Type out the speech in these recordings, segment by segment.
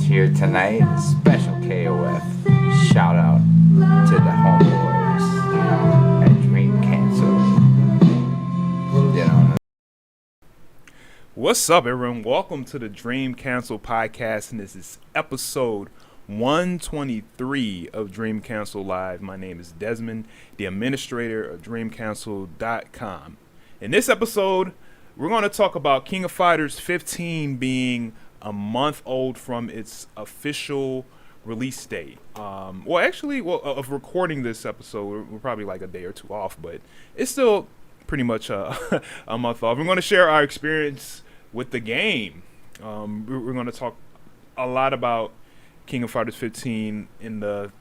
here tonight. Special KOF shout out to the homeboys at Dream Cancel. You know. What's up, everyone? Welcome to the Dream Cancel podcast, and this is episode 123 of Dream Cancel Live. My name is Desmond, the administrator of DreamCancel.com. In this episode, we're going to talk about King of Fighters 15 being a month old from its official release date. Of recording this episode, we're probably like a day or two off, but it's still pretty much a month off. We're going to share our experience with the game. We're going to talk a lot about King of Fighters 15 in the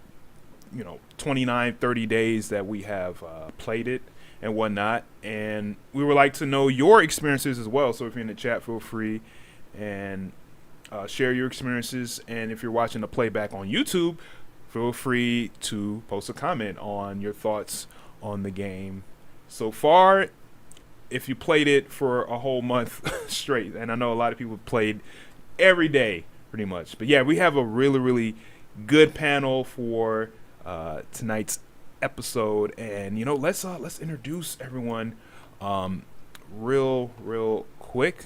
29, 30 days that we have played it and whatnot. And we would like to know your experiences as well. So if you're in the chat, feel free and share your experiences. And if you're watching the playback on YouTube, feel free to post a comment on your thoughts on the game so far. If you played it for a whole month straight, and I know a lot of people played every day pretty much. But yeah, we have a really, really good panel for tonight's episode. And let's introduce everyone real quick.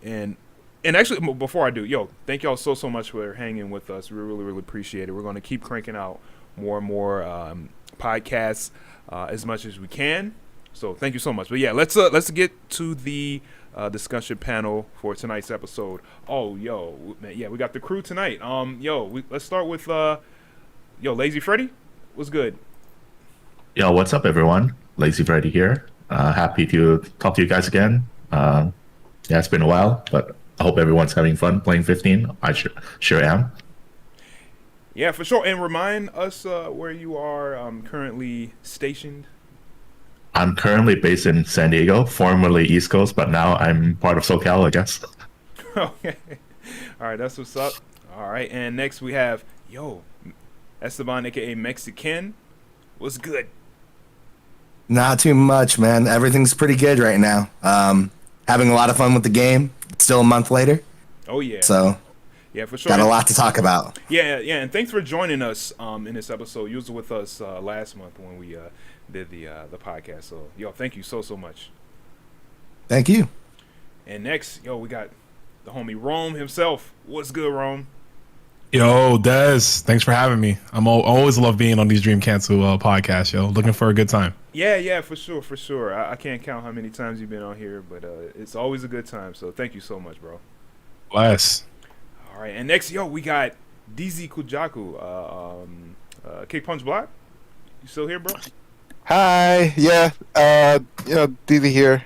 And actually, before I do, thank y'all so much for hanging with us. We really appreciate it. We're going to keep cranking out more and more podcasts as much as we can. So thank you so much. But yeah, let's get to the discussion panel for tonight's episode. We got the crew tonight. Let's start with Lazy Freddy. What's good? Yo, what's up, everyone? Lazy Freddy here. Happy to talk to you guys again. It's been a while, but I hope everyone's having fun playing 15. I sure am. Yeah, for sure. And remind us where you are currently stationed. I'm currently based in San Diego, formerly East Coast, but now I'm part of SoCal, I guess. Okay. All right, that's what's up. All right, and next we have, Esteban, a.k.a. Mexican. What's good? Not too much, man. Everything's pretty good right now. Having a lot of fun with the game. It's still a month later. Oh, yeah. So, yeah, for sure. Got a lot to talk about. Yeah, and thanks for joining us in this episode. You was with us last month when we did the podcast. So, thank you so much. Thank you. And next, we got the homie Rome himself. What's good, Rome? Yo, Des, thanks for having me. Always love being on these Dream Cancel podcasts, Looking for a good time. Yeah, for sure. I can't count how many times you've been on here, but it's always a good time. So thank you so much, bro. Bless. All right, and next, we got DZ Kujaku, Kick Punch Block. You still here, bro? Hi, yeah, DZ here.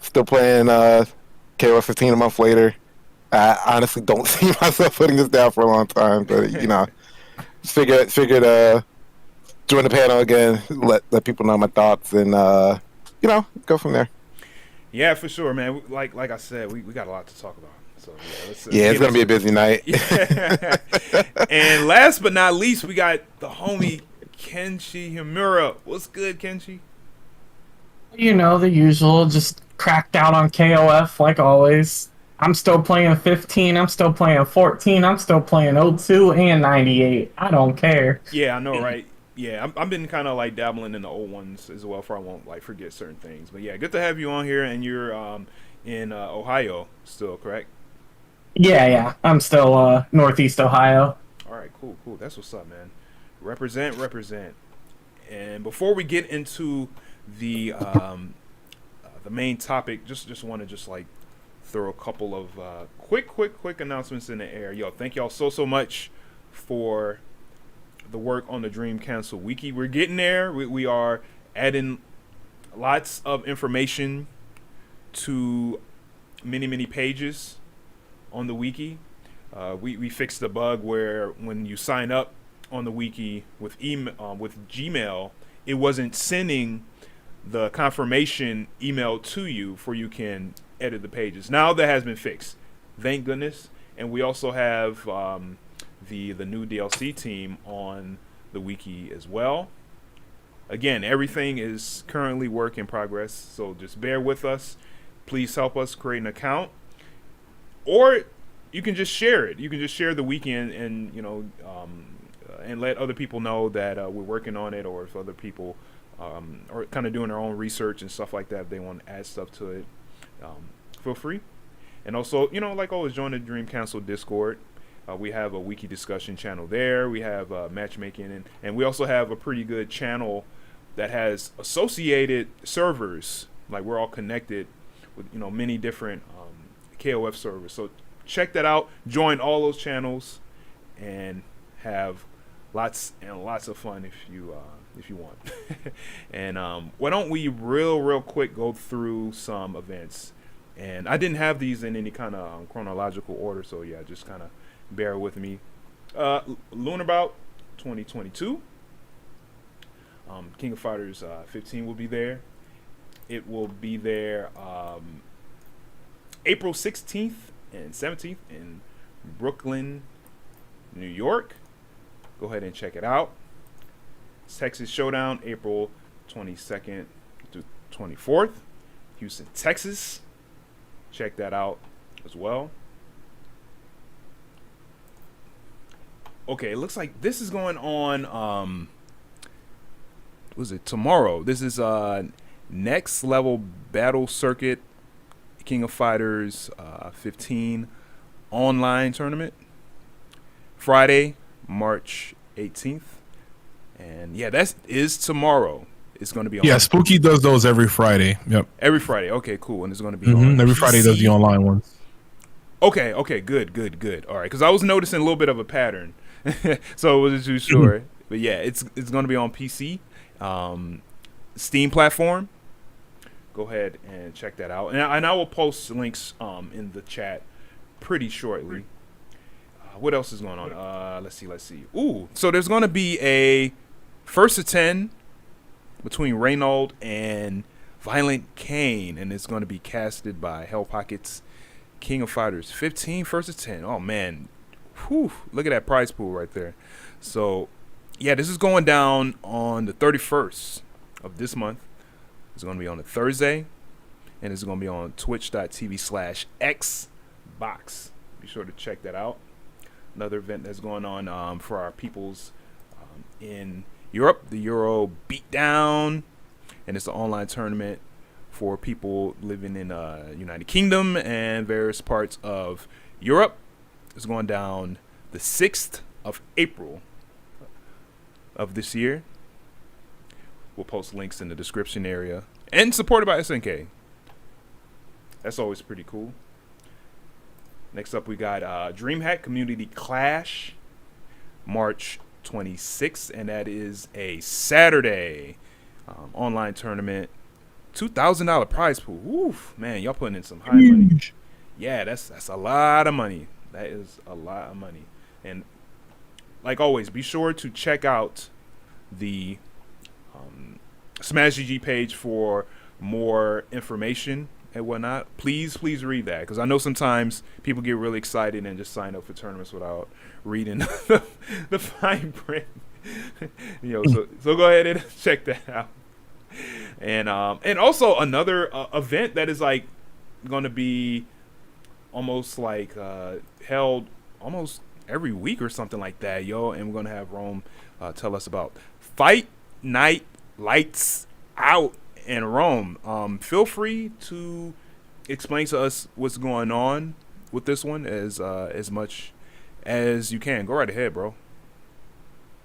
Still playing KOF 15 a month later. I honestly don't see myself putting this down for a long time, but figured join the panel again, let people know my thoughts, and go from there. Yeah, for sure, man. Like I said, we got a lot to talk about. So it's gonna be a busy night. And last but not least, we got the homie Kenshi Himura. What's good, Kenshi? The usual, just cracked out on KOF like always. I'm still playing 15, I'm still playing 14, I'm still playing 02 and 98. I don't care. Yeah, I know, right? Yeah, I've been kind of like dabbling in the old ones as well, for I won't like forget certain things. But yeah, good to have you on here, and you're in Ohio still, correct? Yeah, I'm still Northeast Ohio. All right, cool. That's what's up, man. Represent. And before we get into the main topic, just want to throw a couple of quick announcements in the air. Thank y'all so much for the work on the Dream Cancel Wiki. We're getting there. We are adding lots of information to many pages on the wiki. We fixed the bug where when you sign up on the wiki with Gmail, it wasn't sending the confirmation email to you for you can edit the pages. Now that has been fixed, thank goodness. And we also have the new DLC team on the wiki as well. Again, everything is currently work in progress, so just bear with us. Please help us create an account, or you can just share it. You can just share the weekend, and and let other people know that we're working on it, or if other people are kind of doing their own research and stuff like that, if they want to add stuff to it, feel free. And also, like always, join the Dream Council Discord. We have a wiki discussion channel there. We have matchmaking, and we also have a pretty good channel that has associated servers. Like, we're all connected with many different KOF servers. So check that out. Join all those channels and have lots and lots of fun if you want. And why don't we real quick go through some events? And I didn't have these in any kind of chronological order, so yeah, just kind of bear with me. Lunabout 2022. King of Fighters 15 will be there. It will be there April 16th and 17th in Brooklyn, New York. Go ahead and check it out. Texas Showdown, April 22nd to 24th. Houston, Texas. Check that out as well. Okay, it looks like this is going on, was it tomorrow? This is Next Level Battle Circuit King of Fighters 15 online tournament. Friday, March 18th. And yeah, that is tomorrow. It's going to be on. Yeah, Spooky does those every Friday. Yep. Every Friday. Okay, cool. And it's going to be on every PC. Friday does the online ones. Okay, good. All right, because I was noticing a little bit of a pattern. So I wasn't too sure. But yeah, it's going to be on PC. Steam platform. Go ahead and check that out. And I will post links in the chat pretty shortly. What else is going on? Let's see. Ooh, so there's going to be a first to 10 between Reynald and Violent Kane, and it's going to be casted by Hell Pockets. King of Fighters 15 first to 10. Oh man, whew, look at that prize pool right there. So yeah, this is going down on the 31st of this month. It's going to be on a Thursday, and it's going to be on twitch.tv/xbox. Be sure to check that out. Another event that's going on for our peoples in Europe, the Eurobeatdown, and it's an online tournament for people living in United Kingdom and various parts of Europe. It's going down the 6th of April of this year. We'll post links in the description area, and supported by SNK. That's always pretty cool. Next up, we got Dreamhack Community Clash, March 26th, and that is a Saturday online tournament. $2,000 prize pool. Oof, man, y'all putting in some high money. Yeah, that's a lot of money. That is a lot of money. And like always, be sure to check out the Smash GG page for more information and whatnot. Please read that, because I know sometimes people get really excited and just sign up for tournaments without reading the fine print. So go ahead and check that out. And also another event that is like going to be almost like held almost every week or something like that, yo. And we're gonna have Rome tell us about Fight Night Lights Out in Rome. Feel free to explain to us what's going on with this one as much as you can. Go right ahead, bro.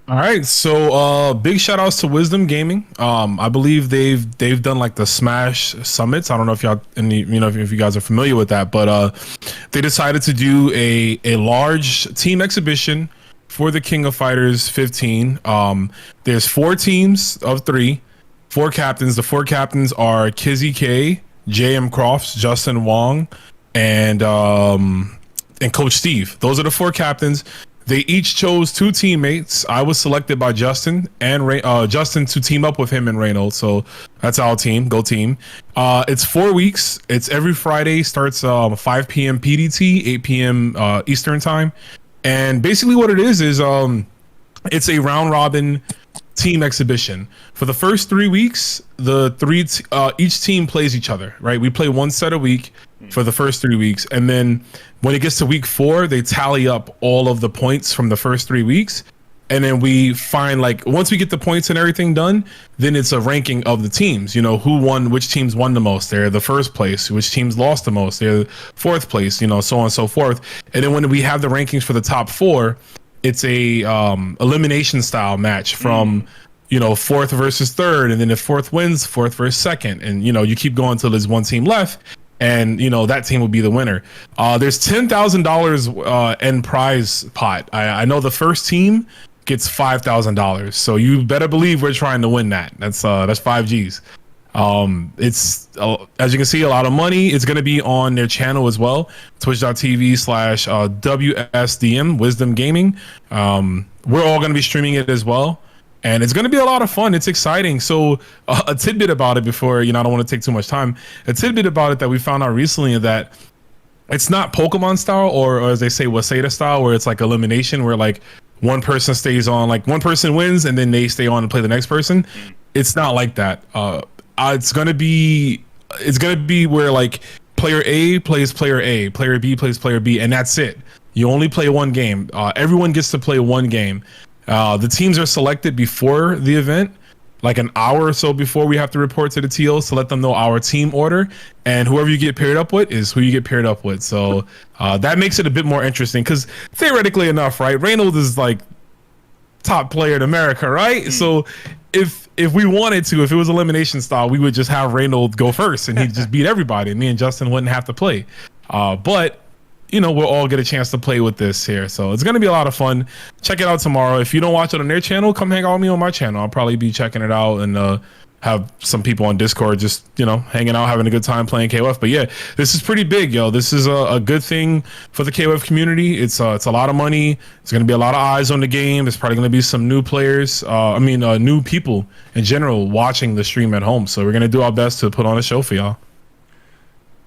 All right, so big shout outs to Wisdom Gaming. I believe they've done like the Smash Summits. I don't know if y'all if you guys are familiar with that, but they decided to do a large team exhibition for the King of Fighters 15. There's 4 teams of 3, 4 captains. The 4 captains are Kizzy K, J.M. Crofts, Justin Wong, and Coach Steve. Those are the 4 captains. They each chose 2 teammates. I was selected by Justin and Justin to team up with him and Reynolds. So that's our team. Go team. It's 4 weeks. It's every Friday. Starts 5 p.m. PDT, 8 p.m. Eastern time. And basically what it is it's a round robin team exhibition. For the first 3 weeks, each team plays each other. Right? We play 1 set a week. for the first 3 weeks, and then when it gets to week 4, they tally up all of the points from the first 3 weeks, and then we find, like, once we get the points and everything done, then it's a ranking of the teams. You know, who won, which teams won the most. They're the first place. Which teams lost the most. They're fourth place. You know, so on and so forth. And then when we have the rankings for the top 4, it's a elimination style match from. You know, 4th versus 3rd, and then if 4th wins, 4th versus 2nd, and you know, you keep going until there's one team left, and you know that team will be the winner. There's $10,000 end prize pot. I know the first team gets $5,000, so you better believe we're trying to win that. That's 5 G's. It's as you can see, a lot of money. It's going to be on their channel as well, twitch.tv/WSDM Wisdom Gaming. We're all going to be streaming it as well. And it's going to be a lot of fun. It's exciting. So a tidbit about it before, you know, I don't want to take too much time. A tidbit about it that we found out recently that it's not Pokemon style or as they say, Waseda style, where it's like elimination, where like one person stays on, like one person wins and then they stay on and play the next person. It's not like that. It's going to be where like player A plays player A, player B plays player B, and that's it. You only play one game. Everyone gets to play one game. The teams are selected before the event, like an hour or so before we have to report to the TOs to let them know our team order, and whoever you get paired up with is who you get paired up with. So that makes it a bit more interesting because theoretically enough, right? Reynolds is like top player in America, right? So if we wanted to, if it was elimination style, we would just have Reynolds go first and he'd just beat everybody, and me and Justin wouldn't have to play. But you know, we'll all get a chance to play with this here. So it's going to be a lot of fun. Check it out tomorrow. If you don't watch it on their channel, come hang out with me on my channel. I'll probably be checking it out and have some people on Discord just, you know, hanging out, having a good time playing KOF. But yeah, this is pretty big, yo. This is a good thing for the KOF community. It's a lot of money. It's going to be a lot of eyes on the game. There's probably going to be some new players. New people in general watching the stream at home. So we're going to do our best to put on a show for y'all.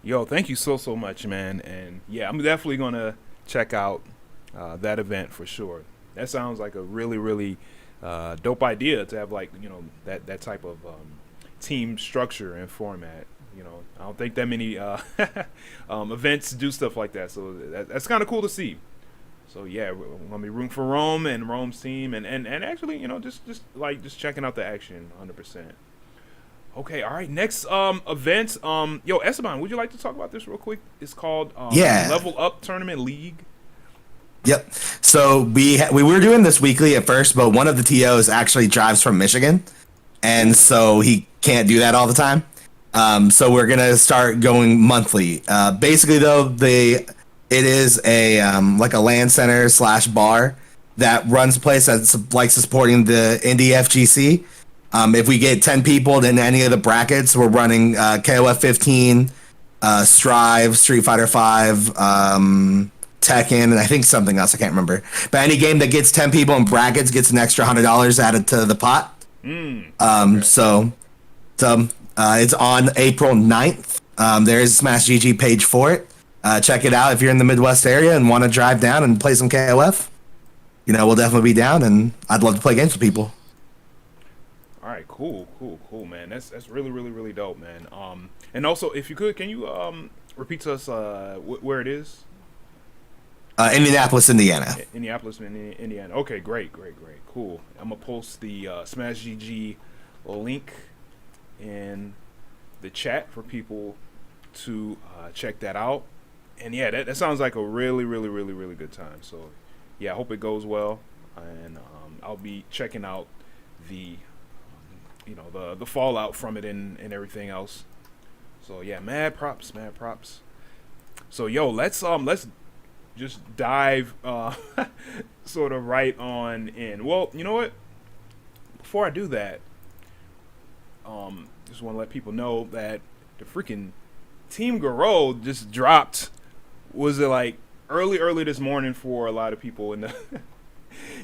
Yo, thank you so much, man. And yeah, I'm definitely gonna check out that event for sure. That sounds like a really dope idea to have, like, you know, that type of team structure and format. You know, I don't think that many events do stuff like that, so that's kind of cool to see. So yeah, we're gonna be rooting for Rome and Rome's team, and actually, you know, just checking out the action 100%. Okay, all right. Next event. Yo, Esteban, would you like to talk about this real quick? It's called Level Up Tournament League. Yep. So we were doing this weekly at first, but one of the TOs actually drives from Michigan, and so he can't do that all the time. So we're gonna start going monthly. Basically, though, it is a like a LAN center / bar that runs a place that's like supporting the Indie FGC. If we get 10 people in any of the brackets, we're running KOF 15, Strive, Street Fighter 5, Tekken, and I think something else. I can't remember. But any game that gets 10 people in brackets gets an extra $100 added to the pot. Okay. So it's on April 9th. There is a Smash GG page for it. Check it out if you're in the Midwest area and want to drive down and play some KOF. You know, we'll definitely be down, and I'd love to play games with people. All right, cool, man. That's really dope, man. And also, if you could, can you repeat to us where it is? Indianapolis, Indiana. Indianapolis, Indiana. Okay, great, cool. I'm gonna post the Smash GG link in the chat for people to check that out. And yeah, that sounds like a really good time. So yeah, I hope it goes well, and I'll be checking out the the fallout from it and everything else. So yeah, mad props. So yo, let's just dive sort of right on in. Well, you know what? Before I do that, just want to let people know that the freaking Team Garou just dropped. Was it like early this morning for a lot of people in the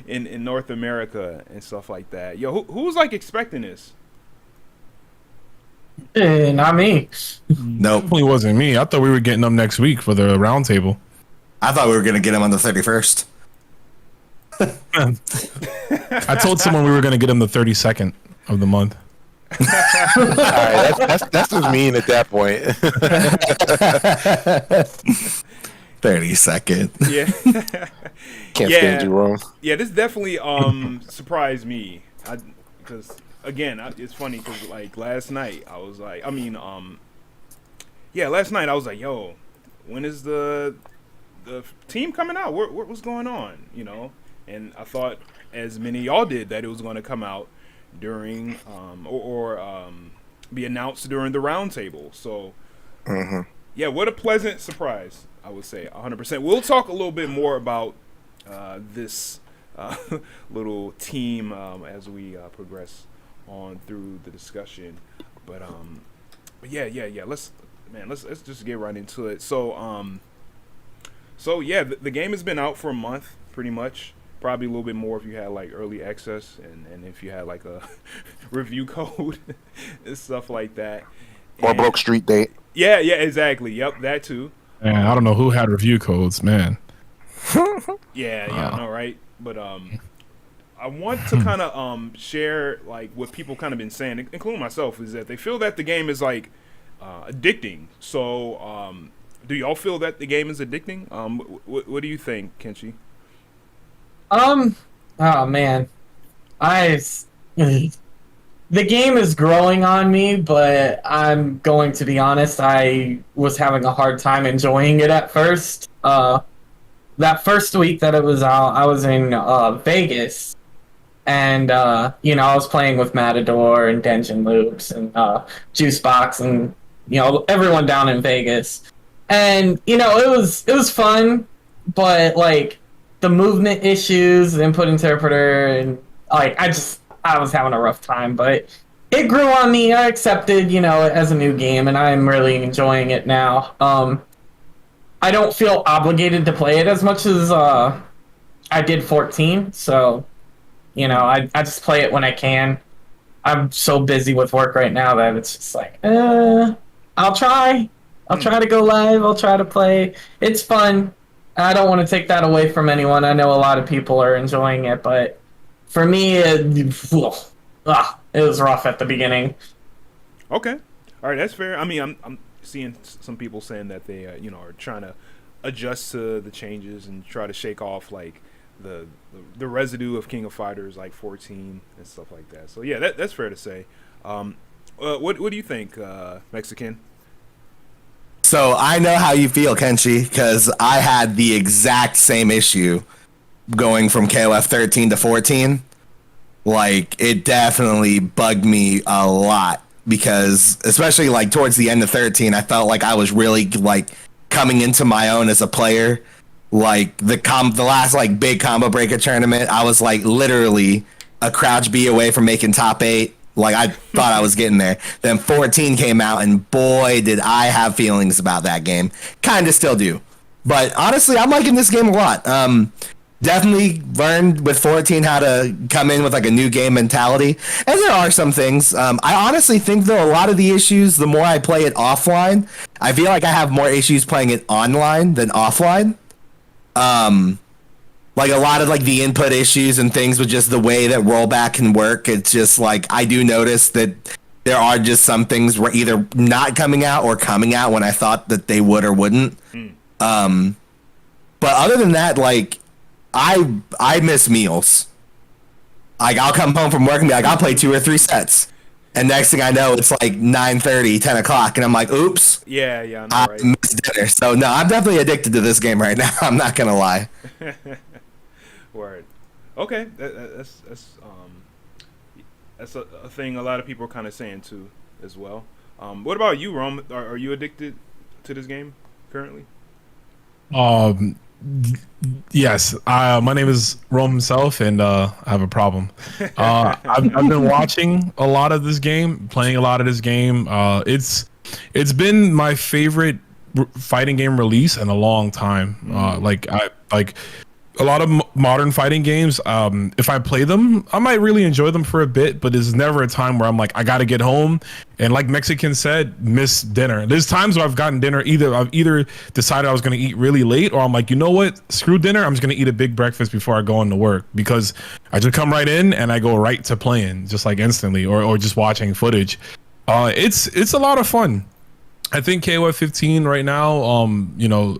in North America and stuff like that. Yo, who was like expecting this? Not me. Nope. Definitely wasn't me. I thought we were getting them next week for the roundtable. I thought we were going to get them on the 31st. I told someone we were going to get them the 32nd of the month. right, that's just mean at that point. 30-second. Yeah. Can't stand you, Rome. Yeah, this definitely surprised me. Because again, it's funny because like last night I was like, last night I was like, yo, when is the team coming out? What's going on? You know, and I thought, as many of y'all did, that it was going to come out during or be announced during the roundtable. So yeah, what a pleasant surprise, I would say, 100%. We'll talk a little bit more about this little team as we progress on through the discussion. But yeah. Let's just get right into it. So yeah, the game has been out for a month, pretty much. Probably a little bit more if you had like early access and if you had like a review code and stuff like that. Or broke street date. Yeah, exactly. Yep, that too. Man, I don't know who had review codes, man. Yeah, I know, right? But I want to kind of share like what people kind of been saying, including myself, is that they feel that the game is like addicting. So do y'all feel that the game is addicting? What do you think, Kenshi? Oh man, the game is growing on me, but I'm going to be honest. I was having a hard time enjoying it at first. That first week that it was out, I was in Vegas, and I was playing with Matador and Dungeon Loops and Juicebox and everyone down in Vegas, and it was fun, but like the movement issues, the input interpreter, and like I was having a rough time, but it grew on me. I accepted, it as a new game, and I'm really enjoying it now. I don't feel obligated to play it as much as I did 14, so I just play it when I can. I'm so busy with work right now that it's just like, I'll try to go live, I'll try to play. It's fun. I don't want to take that away from anyone. I know a lot of people are enjoying it, but for me, it was rough at the beginning. Okay, all right, that's fair. I mean, I'm seeing some people saying that they are trying to adjust to the changes and try to shake off like the residue of King of Fighters like 14 and stuff like that. So yeah, that's fair to say. What do you think, Mexican? So I know how you feel, Kenshi, because I had the exact same issue going from KOF 13 to 14. Like, it definitely bugged me a lot because, especially like towards the end of 13, I felt like I was really like coming into my own as a player. Like the last like big combo breaker tournament, I was like literally a crouch B away from making top 8. Like, I thought I was getting there. Then 14 came out, and boy, did I have feelings about that game. Kind of still do. But honestly, I'm liking this game a lot. Definitely learned with 14 how to come in with like a new game mentality. And there are some things. I honestly think, though, a lot of the issues, the more I play it offline, I feel like I have more issues playing it online than offline. Like a lot of like the input issues and things with just the way that rollback can work. It's just like I do notice that there are just some things were either not coming out or coming out when I thought that they would or wouldn't. But other than that, like I miss meals. Like I'll come home from work and be like, I'll play 2 or 3 sets. And next thing I know, it's like 9:30, 10 o'clock, and I'm like, oops. Yeah, I know, I right? missed dinner. So no, I'm definitely addicted to this game right now. I'm not gonna lie. Word. Okay, that's a thing a lot of people are kind of saying too as well. What about you, Rome? Are you addicted to this game currently? Yes. My name is Rome himself, and I have a problem. I've been watching a lot of this game, playing a lot of this game. It's been my favorite fighting game release in a long time. a lot of modern fighting games, if I play them, I might really enjoy them for a bit, but there's never a time where I'm like, I gotta get home and, like Mexican said, miss dinner. There's times where I've gotten dinner, I've either decided I was gonna eat really late, or I'm like, you know what, screw dinner, I'm just gonna eat a big breakfast before I go into work, because I just come right in and I go right to playing, just like instantly, or just watching footage. It's a lot of fun. I think KOF 15 right now, you know,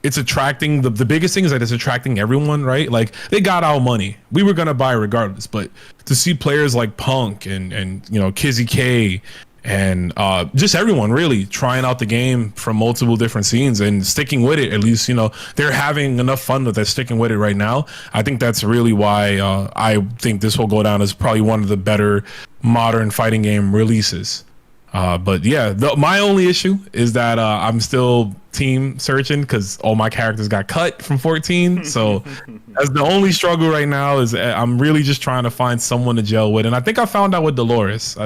it's attracting the biggest thing is that it's attracting everyone, right? Like, they got our money, we were gonna buy regardless, but to see players like Punk and you know, Kizzy K and just everyone really trying out the game from multiple different scenes and sticking with it, at least, you know, they're having enough fun that they're sticking with it right now. I think that's really why I think this will go down as probably one of the better modern fighting game releases. But yeah, my only issue is that I'm still team searching because all my characters got cut from 14. So that's the only struggle right now, is I'm really just trying to find someone to gel with. And I think I found out with Dolores.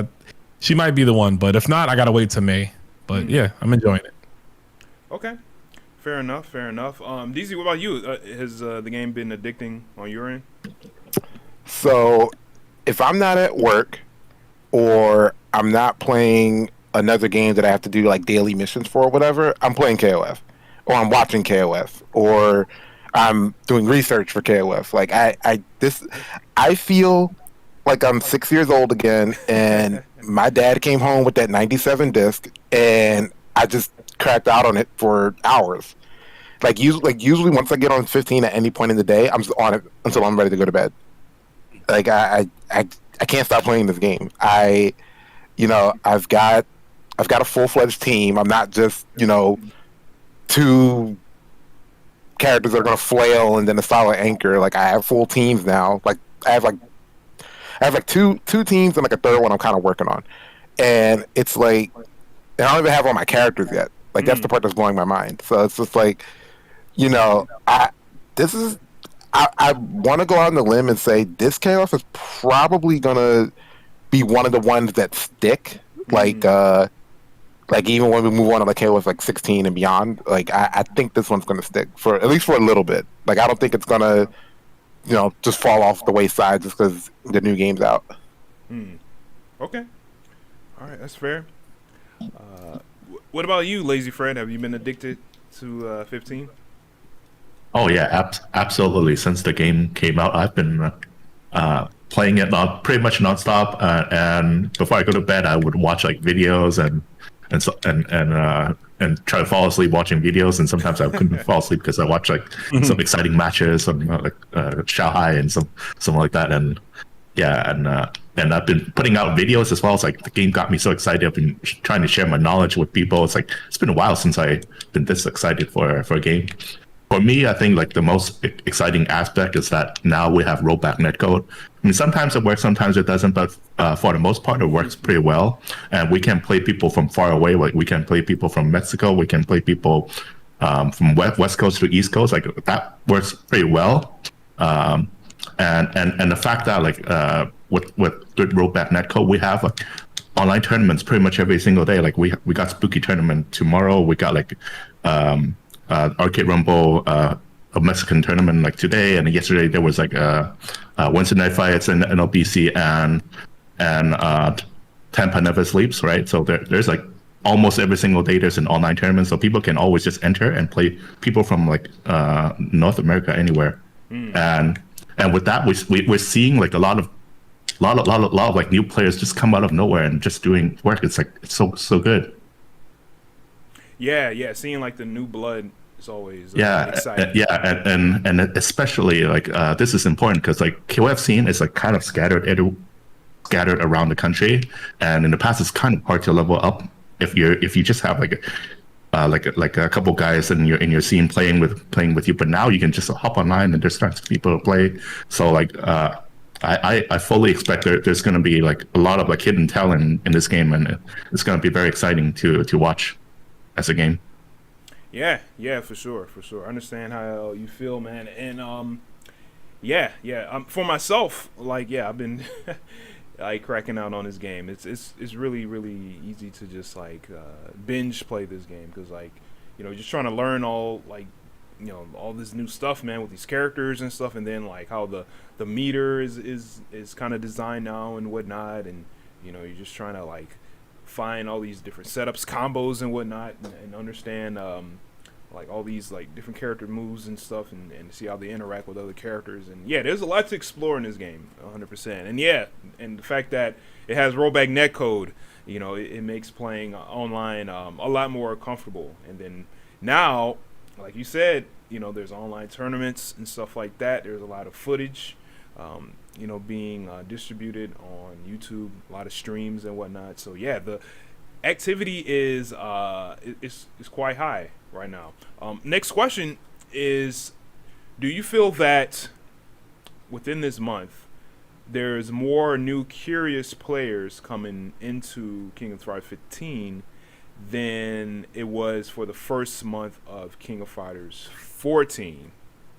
She might be the one, but if not, I got to wait till May. But yeah, I'm enjoying it. Okay. Fair enough. DZ, what about you? Has the game been addicting on your end? So, if I'm not at work, or I'm not playing another game that I have to do like daily missions for or whatever, I'm playing KOF, or I'm watching KOF, or I'm doing research for KOF. Like I feel like I'm 6 years old again, and my dad came home with that 97 disc, and I just cracked out on it for hours. Usually once I get on 15 at any point in the day, I'm just on it until I'm ready to go to bed. Like I can't stop playing this game. You know, I've got a full-fledged team. I'm not just, you know, two characters that are going to flail and then a solid anchor. Like, I have full teams now. Like, I have two teams and like a third one I'm kind of working on. And it's like, and I don't even have all my characters yet. Like, that's the part that's blowing my mind. So it's just like, you know, I want to go out on the limb and say this KOF is probably going to be one of the ones that stick. Like even when we move on to like KOF like 16 and beyond, like I think this one's going to stick for at least for a little bit. Like, I don't think it's going to, you know, just fall off the wayside just because the new game's out. Okay. All right, that's fair. What about you, Lazy Fred? Have you been addicted to 15? Oh yeah, absolutely. Since the game came out, I've been playing it pretty much nonstop. And before I go to bed, I would watch like videos and try to fall asleep watching videos. And sometimes I couldn't fall asleep because I watched like some exciting matches, some like Shanghai and something like that. And yeah, and I've been putting out videos as well. It's like the game got me so excited. I've been trying to share my knowledge with people. It's like it's been a while since I've been this excited for a game. For me, I think like the most exciting aspect is that now we have rollback netcode. I mean, sometimes it works, sometimes it doesn't, but for the most part, it works pretty well. And we can play people from far away. Like we can play people from Mexico. We can play people from West Coast to East Coast. Like that works pretty well. And the fact that like with good rollback netcode, we have like online tournaments pretty much every single day. Like we got Spooky Tournament tomorrow. We got like Arcade Rumble, a Mexican tournament like today, and yesterday there was like Wednesday Night Fights and NLBC and Tampa Never Sleeps, right? So there's like almost every single day there's an online tournament, so people can always just enter and play people from like North America anywhere. And with that we're seeing like a lot of like new players just come out of nowhere and just doing work. It's like it's so good. Yeah, seeing like the new blood is always exciting. And especially like this is important because like KOF scene is like kind of scattered around the country, and in the past it's kind of hard to level up if you just have like a couple guys in your scene playing with you. But now you can just hop online and there's tons of people to play. So like I fully expect there's going to be like a lot of like hidden talent in this game, and it's going to be very exciting to watch as a game. Yeah, for sure. I understand how you feel, man. And for myself, like I've been like cracking out on this game. It's really really easy to just like binge play this game because like, you know, just trying to learn all like all this new stuff, man, with these characters and stuff, and then like how the meter is kind of designed now and whatnot, and you're just trying to like find all these different setups, combos and whatnot, and understand like all these like different character moves and stuff, and see how they interact with other characters. And yeah, there's a lot to explore in this game, 100%. And yeah, and the fact that it has rollback netcode, it makes playing online a lot more comfortable. And then now, like you said, there's online tournaments and stuff like that. There's a lot of footage, being distributed on YouTube, a lot of streams and whatnot. So yeah, the activity is quite high right now. Next question is, do you feel that within this month there's more new curious players coming into King of Fighters 15 than it was for the first month of King of Fighters 14,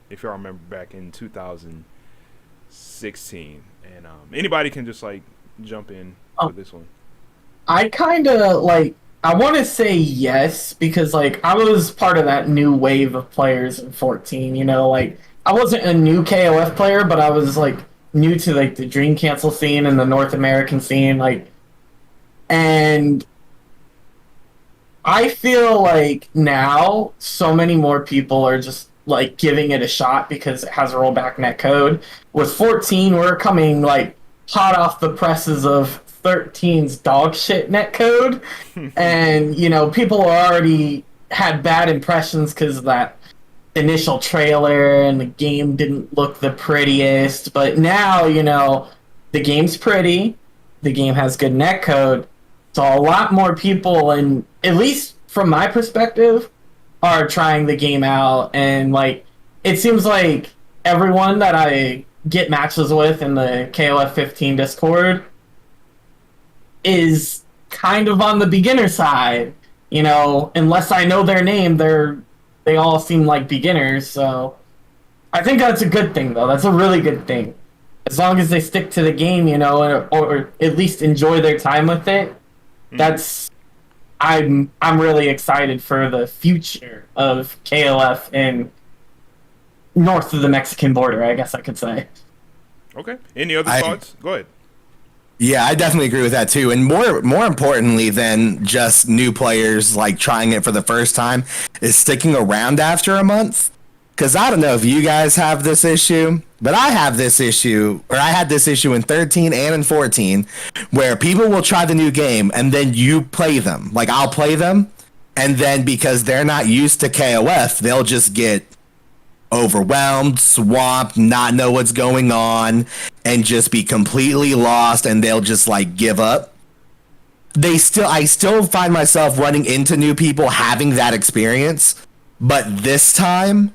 if y'all remember back in 2016? And anybody can just like jump in for this one. I kind of I want to say yes, because like I was part of that new wave of players in 14. I wasn't a new KOF player, but I was like new to like the Dream Cancel scene and the North American scene, and I feel like now so many more people are just like giving it a shot because it has a rollback netcode. With 14, we're coming like hot off the presses of 13's dog shit netcode, and people already had bad impressions because of that initial trailer, and the game didn't look the prettiest. But now the game's pretty, the game has good netcode, so a lot more people, and at least from my perspective, are trying the game out. And like it seems like everyone that I get matches with in the KOF 15 Discord is kind of on the beginner side, unless I know their name, they all seem like beginners. So I think that's a good thing, though. That's a really good thing. As long as they stick to the game, or at least enjoy their time with it. I'm really excited for the future of KOF in north of the Mexican border, I guess I could say. Okay. Any other thoughts? Go ahead. Yeah, I definitely agree with that too. And more importantly than just new players like trying it for the first time is sticking around after a month. Because I don't know if you guys have this issue, but I have this issue, or I had this issue in 13 and in 14, where people will try the new game and then you play them. Like I'll play them, and then because they're not used to KOF, they'll just get overwhelmed, swamped, not know what's going on, and just be completely lost, and they'll just like give up. I still find myself running into new people having that experience, but this time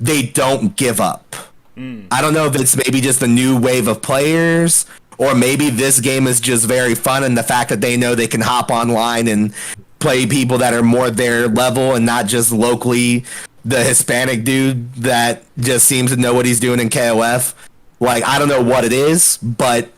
they don't give up. I don't know if it's maybe just a new wave of players, or maybe this game is just very fun, and the fact that they know they can hop online and play people that are more their level and not just locally the Hispanic dude that just seems to know what he's doing in KOF. Like, I don't know what it is, but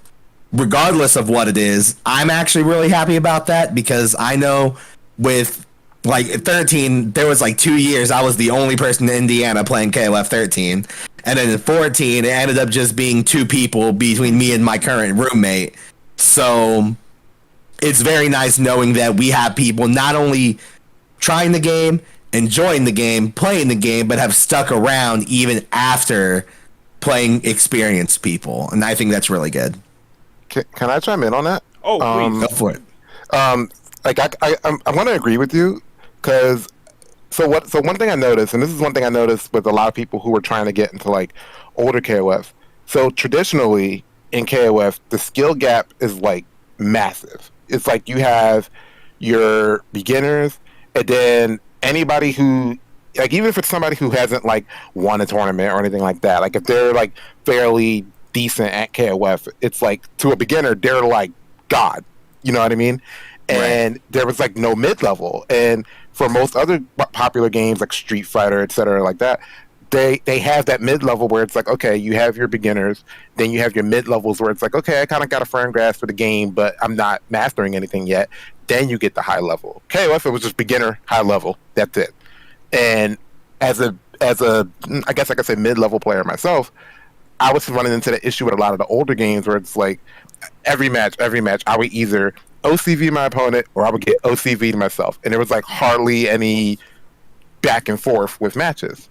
regardless of what it is, I'm actually really happy about that, because I know with like 13, there was like 2 years I was the only person in Indiana playing KOF 13. And then in 14, it ended up just being 2 people between me and my current roommate. So it's very nice knowing that we have people not only trying the game, enjoying the game, playing the game, but have stuck around even after playing experienced people. And I think that's really good. Can I chime in on that? Oh, please. Go for it. I'm going to agree with you, because so one thing I noticed, and this is one thing I noticed with a lot of people who were trying to get into like older KOF. So traditionally in KOF, the skill gap is like massive. It's like you have your beginners, and then anybody who, like, even if it's somebody who hasn't like won a tournament or anything like that, like if they're like fairly decent at KOF, it's like to a beginner they're like God, you know what I mean? And there was like no mid-level. And for most other popular games like Street Fighter, etc., like that, they have that mid-level where it's like, okay, you have your beginners, then you have your mid-levels where it's like, okay, I kind of got a firm grasp of the game, but I'm not mastering anything yet. Then you get the high level. KOF, it was just beginner, high level. That's it. And as as a, I guess I could say mid-level player myself, I was running into the issue with a lot of the older games where it's like every match, I would either OCV my opponent or I would get OCV'd myself. And there was like hardly any back and forth with matches.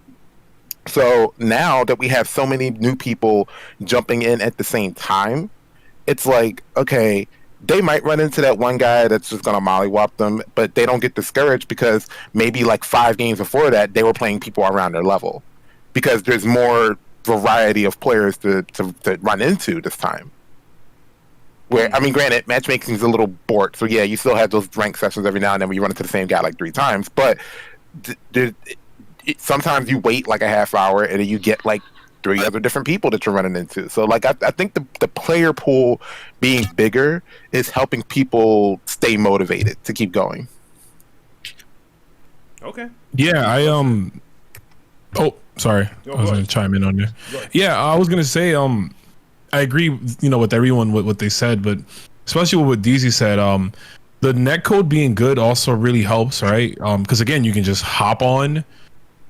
So now that we have so many new people jumping in at the same time, it's like, okay, they might run into that one guy that's just going to mollywop them, but they don't get discouraged because maybe like 5 games before that, they were playing people around their level because there's more variety of players to run into this time. Where, I mean, granted, matchmaking is a little bored, so yeah, you still have those rank sessions every now and then where you run into the same guy like 3 times, but sometimes you wait like a half hour and then you get like 3 other different people that you're running into. So like I think the player pool being bigger is helping people stay motivated to keep going. Okay. Yeah, oh, sorry. I was going to chime in on you. Yeah, I was going to say I agree, with everyone with what they said, but especially with what DZ said, the netcode being good also really helps, right? Because again, you can just hop on,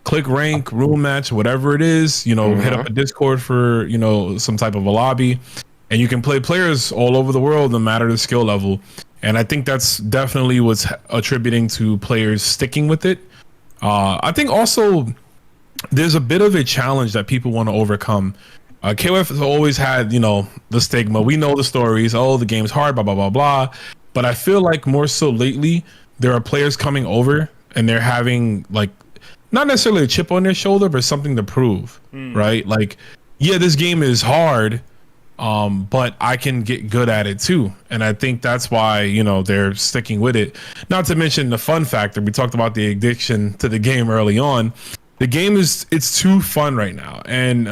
click rank, room match, whatever it is, hit up a Discord for, some type of a lobby, and you can play players all over the world no matter the skill level. And I think that's definitely what's attributing to players sticking with it. I think also there's a bit of a challenge that people want to overcome. KOF has always had, the stigma. We know the stories. Oh, the game's hard, blah, blah, blah, blah. But I feel like more so lately, there are players coming over and they're having like, not necessarily a chip on their shoulder, but something to prove, right? Like, yeah, this game is hard, but I can get good at it too. And I think that's why, they're sticking with it. Not to mention the fun factor. We talked about the addiction to the game early on. The game it's too fun right now. And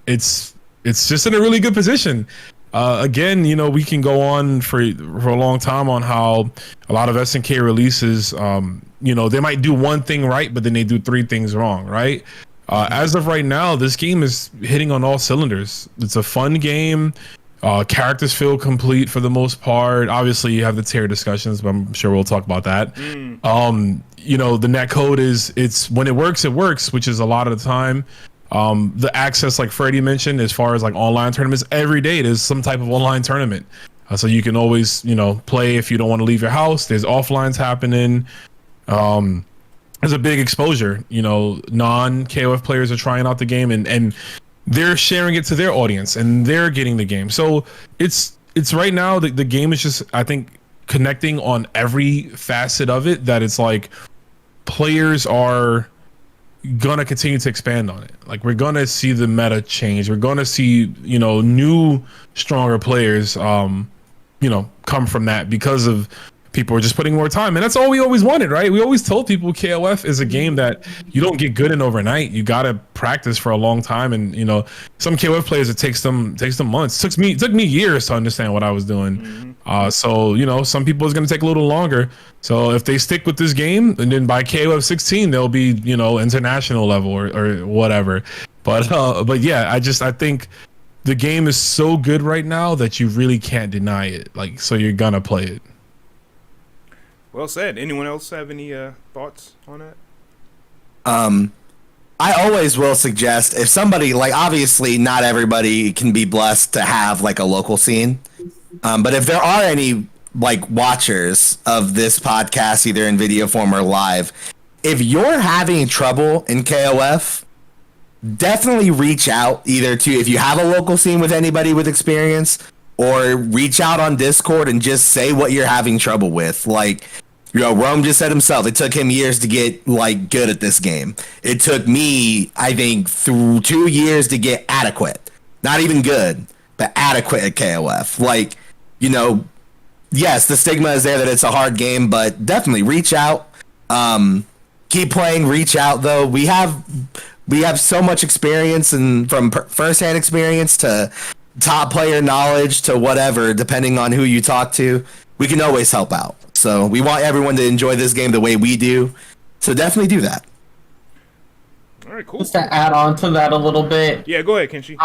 it's just in a really good position. Again, we can go on for a long time on how a lot of SNK releases, they might do one thing right, but then they do 3 things wrong, right? As of right now, this game is hitting on all cylinders. It's a fun game. Characters feel complete for the most part. Obviously, you have the tier discussions, but I'm sure we'll talk about that. The netcode it's when it works, which is a lot of the time. The access, like Freddie mentioned, as far as like online tournaments, every day there's some type of online tournament. So you can always, play if you don't want to leave your house. There's offlines happening. There's a big exposure. Non-KOF players are trying out the game and they're sharing it to their audience and they're getting the game. So it's right now the game is just, I think, connecting on every facet of it, that it's like players are gonna continue to expand on it. Like, we're gonna see the meta change. We're gonna see, new stronger players come from that because of people are just putting more time. And that's all we always wanted, right? We always told people KOF is a game that you don't get good in overnight. You gotta practice for a long time. And some KOF players, it takes them months. It took me years to understand what I was doing. So some people it's gonna take a little longer. So if they stick with this game, and then by KOF 16 they'll be international level or whatever. But yeah, I think the game is so good right now that you really can't deny it. Like, so you're gonna play it. Well said. Anyone else have any thoughts on that? I always will suggest, if somebody, like, obviously not everybody can be blessed to have like a local scene, but if there are any like watchers of this podcast, either in video form or live, if you're having trouble in KOF, definitely reach out either to, if you have a local scene with anybody with experience, or reach out on Discord and just say what you're having trouble with. Like, Rome just said himself, it took him years to get like good at this game. It took me, I think, through 2 years to get adequate. Not even good, but adequate at KOF. Like, yes, the stigma is there that it's a hard game, but definitely reach out. Keep playing, reach out though. We have so much experience, and from first-hand experience to top player knowledge to whatever, depending on who you talk to, we can always help out. So we want everyone to enjoy this game the way we do. So definitely do that. All right, cool. Just to add on to that a little bit. Yeah, go ahead, Kenshi.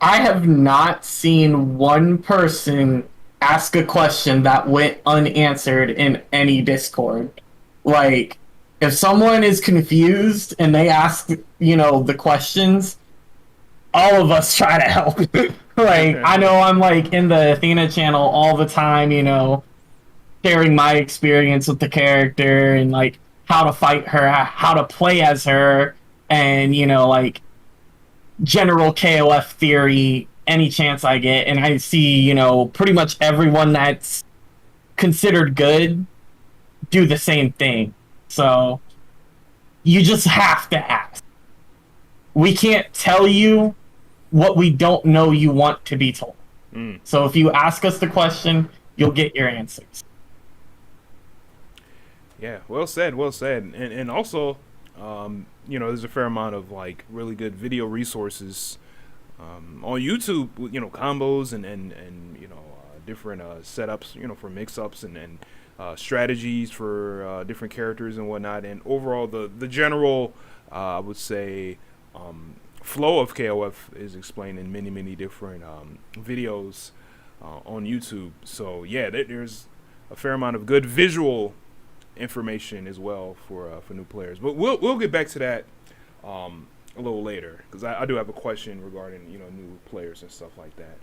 I have not seen one person ask a question that went unanswered in any Discord. Like, if someone is confused and they ask, the questions, all of us try to help. Like, I know I'm like in the Athena channel all the time, sharing my experience with the character and like how to fight her, how to play as her, and like general KOF theory any chance I get. And I see, pretty much everyone that's considered good do the same thing. So you just have to ask. We can't tell you what we don't know you want to be told. So if you ask us the question, you'll get your answers. Yeah, well said. And also, there's a fair amount of like really good video resources on YouTube, combos and different setups, for mix-ups and strategies for different characters and whatnot. And overall, the general, I would say, flow of KOF is explained in many different videos on YouTube. So yeah, there's a fair amount of good visual information as well for new players. But we'll get back to that a little later, because I do have a question regarding new players and stuff like that.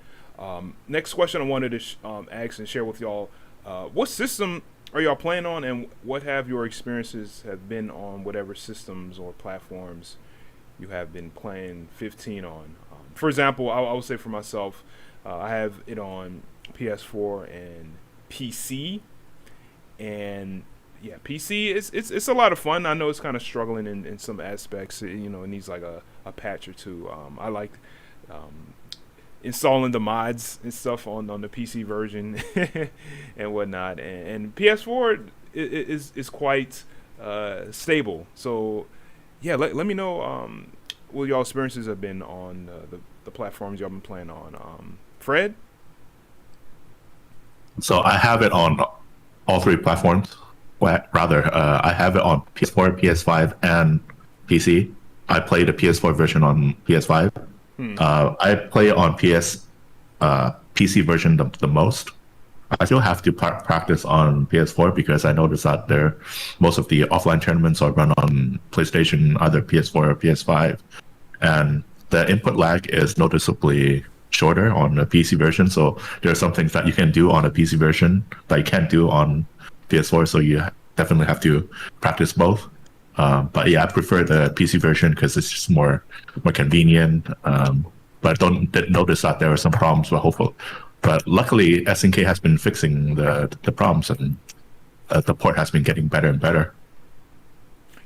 Next question I wanted to ask and share with y'all: what system are y'all playing on, and what have your experiences have been on whatever systems or platforms you have been playing 15 on? For example, I would say for myself, I have it on PS4 and PC, and yeah, PC it's a lot of fun. I know it's kind of struggling in some aspects. It needs like a patch or two. I like installing the mods and stuff on the PC version and whatnot. And PS4 is quite stable. So yeah, let me know what y'all experiences have been on the platforms y'all been playing on. Fred? So I have it on all three platforms. Well, rather, I have it on PS4, PS5, and PC. I play the PS4 version on PS5. I play on PC version the most. I still have to practice on PS4 because I noticed that most of the offline tournaments are run on PlayStation, either PS4 or PS5, and the input lag is noticeably shorter on the PC version. So there are some things that you can do on a PC version that you can't do on PS4. So you definitely have to practice both. But yeah, I prefer the PC version because it's just more convenient. But I did notice that there are some problems. But luckily, SNK has been fixing the problems, and the port has been getting better and better.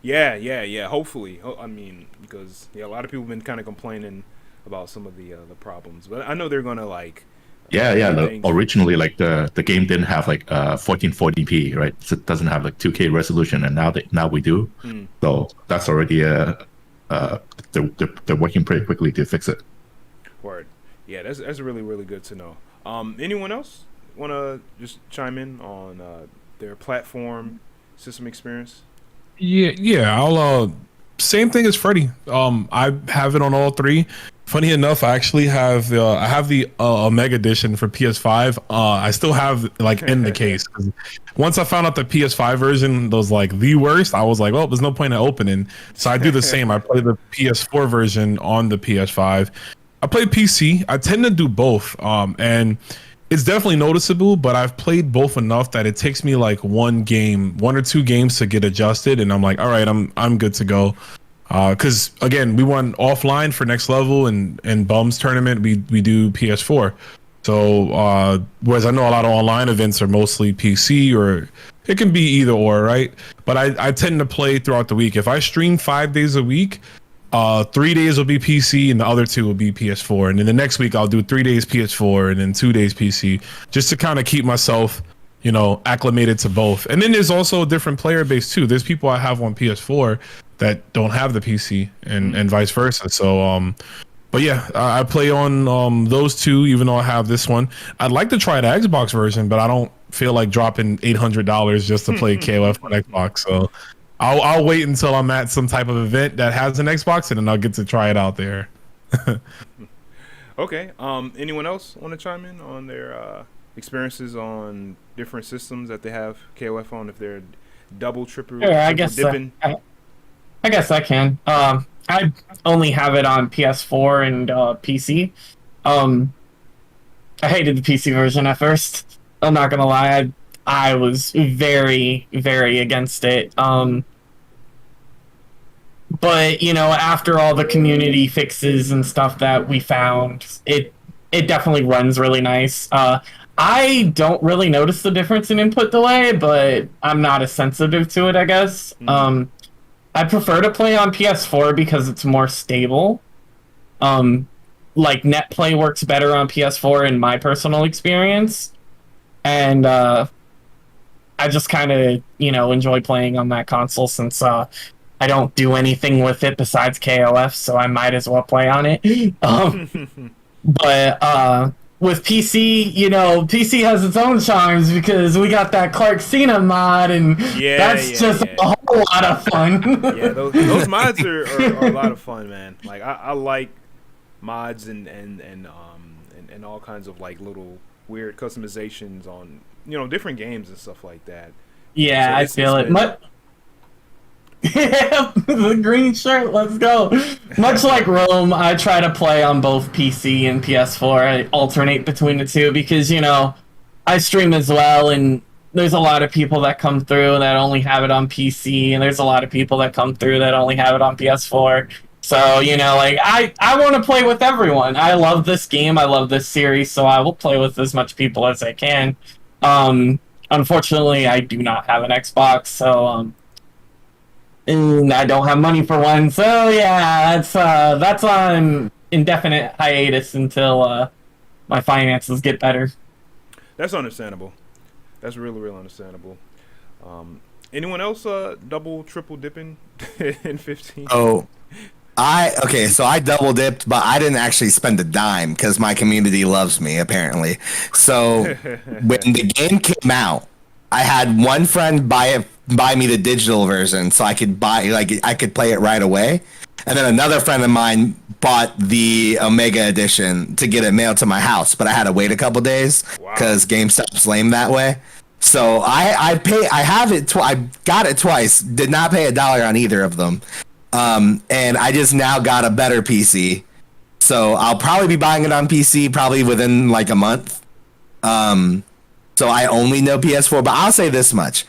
Yeah. Hopefully, I mean, because a lot of people have been kind of complaining about some of the problems, but I know they're gonna like. Originally, like the game didn't have like 1440p, right? So it doesn't have like 2K resolution, and now we do. So that's already they're working pretty quickly to fix it. Word. Yeah, that's really good to know. Anyone else want to just chime in on their platform system experience? Yeah. I'll same thing as Freddie. I have it on all three. Funny enough, I actually have the Omega Edition for PS5. I still have like in the case. Once I found out the PS5 version was like the worst, I was like, well, there's no point in opening. So I do the same. I play the PS4 version on the PS5. I play PC. I tend to do both, and it's definitely noticeable. But I've played both enough that it takes me like one or two games to get adjusted, and I'm like, all right, I'm good to go. Because again, we won offline for next level and bums tournament. We do PS4. So whereas I know a lot of online events are mostly PC, or it can be either or, right? But I tend to play throughout the week. If I stream 5 days a week, 3 days will be PC and the other 2 will be PS4. And then the next week I'll do 3 days PS4 and then 2 days PC, just to kind of keep myself, acclimated to both. And then there's also a different player base too. There's people I have on PS4 that don't have the PC and vice versa. So, but yeah, I play on those two, even though I have this one. I'd like to try the Xbox version, but I don't feel like dropping $800 just to play KOF on Xbox. So I'll wait until I'm at some type of event that has an Xbox, and then I'll get to try it out there. Okay. Anyone else want to chime in on their experiences on different systems that they have KOF on, if they're double, triple, Yeah, I triple guess dipping? I guess I can. I only have it on PS4 and PC. I hated the PC version at first. I'm not gonna lie. I was very, very against it. But after all the community fixes and stuff that we found, it definitely runs really nice. I don't really notice the difference in input delay, but I'm not as sensitive to it, I guess. I prefer to play on PS4 because it's more stable. Like net play works better on PS4 in my personal experience, and I just kind of enjoy playing on that console since I don't do anything with it besides KOF, so I might as well play on it. But with PC, PC has its own charms because we got that Clark Cena mod, and that's just a whole lot of fun. Yeah, those mods are a lot of fun, man. Like I like mods and all kinds of like little weird customizations on different games and stuff like that. Yeah, so I feel it. Yeah, the green shirt, let's go. Much like Rome, I try to play on both PC and PS4. I alternate between the two because, I stream as well, and there's a lot of people that come through that only have it on PC, and there's a lot of people that come through that only have it on PS4. So, I want to play with everyone. I love this game. I love this series, so I will play with as much people as I can. Unfortunately, I do not have an Xbox, so and I don't have money for one, so yeah, that's on indefinite hiatus until my finances get better. That's understandable. That's really, really understandable. Anyone else double, triple dipping in 15? Oh, so I double dipped, but I didn't actually spend a dime because my community loves me apparently. So when the game came out, I had one friend buy me the digital version so I could I could play it right away, and then another friend of mine bought the Omega edition to get it mailed to my house, but I had to wait a couple days because GameStop's lame that way. So I got it twice, did not pay $1 on either of them, and I just now got a better PC, so I'll probably be buying it on PC probably within like a month. So I only know PS4, but I'll say this much.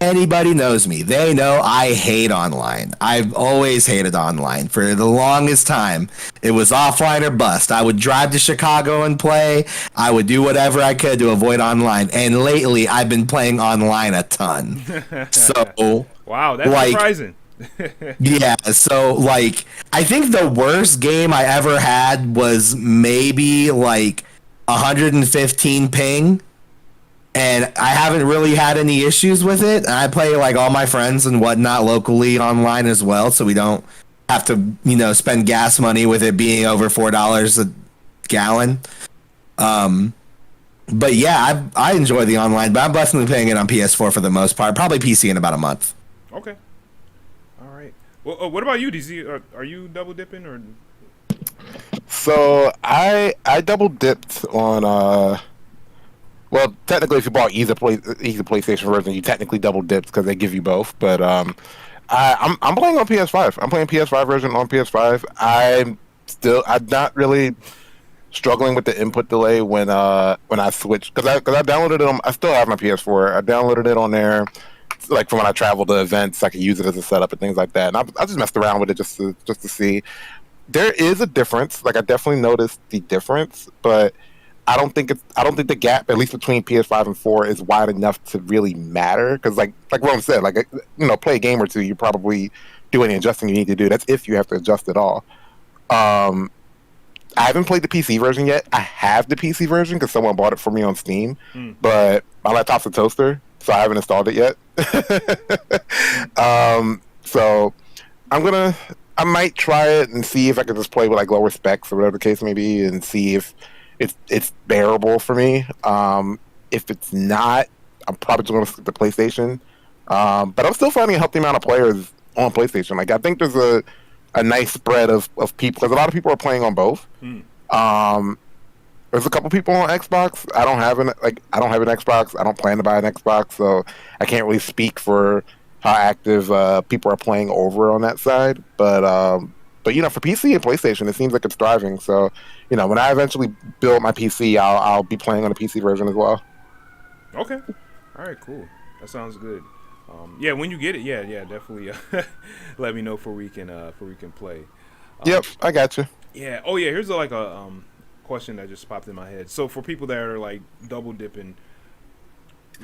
Anybody knows me. They know I hate online. I've always hated online. For the longest time, it was offline or bust. I would drive to Chicago and play. I would do whatever I could to avoid online. And lately, I've been playing online a ton. So, wow, that's surprising. Yeah, so I think the worst game I ever had was maybe 115 ping. And I haven't really had any issues with it. And I play all my friends and whatnot locally online as well, so we don't have to, spend gas money with it being over $4 a gallon. But yeah, I enjoy the online, but I'm definitely playing it on PS4 for the most part. Probably PC in about a month. Okay. All right. Well, what about you, DZ? Are you double dipping or? So I double dipped on well, technically, if you bought either PlayStation version, you technically double dipped because they give you both. But I'm playing on PS5. I'm playing PS5 version on PS5. I'm not really struggling with the input delay when I switched because I downloaded it on. I still have my PS4. I downloaded it on there, for when I travel to events, I can use it as a setup and things like that. And I just messed around with it just to see. There is a difference. I definitely noticed the difference, but I don't think the gap, at least between PS5 and 4, is wide enough to really matter. Because like Rome said, play a game or two, you probably do any adjusting you need to do. That's if you have to adjust at all. I haven't played the PC version yet. I have the PC version because someone bought it for me on Steam, but my laptop's a toaster, so I haven't installed it yet. So I might try it and see if I can just play with lower specs or whatever the case may be, and see if it's bearable for me. If it's not, I'm probably just going to stick to PlayStation. But I'm still finding a healthy amount of players on PlayStation. I think there's a nice spread of people because a lot of people are playing on both. There's a couple people on Xbox. I don't have an Xbox. I don't plan to buy an Xbox, so I can't really speak for how active people are playing over on that side. But for PC and PlayStation, it seems like it's thriving. So when I eventually build my PC, I'll be playing on the PC version as well. Okay. All right. Cool. That sounds good. Yeah. When you get it, yeah, definitely. Let me know for we can play. Yep, I got you. Yeah. Oh yeah. Here's a question that just popped in my head. So for people that are like double dipping,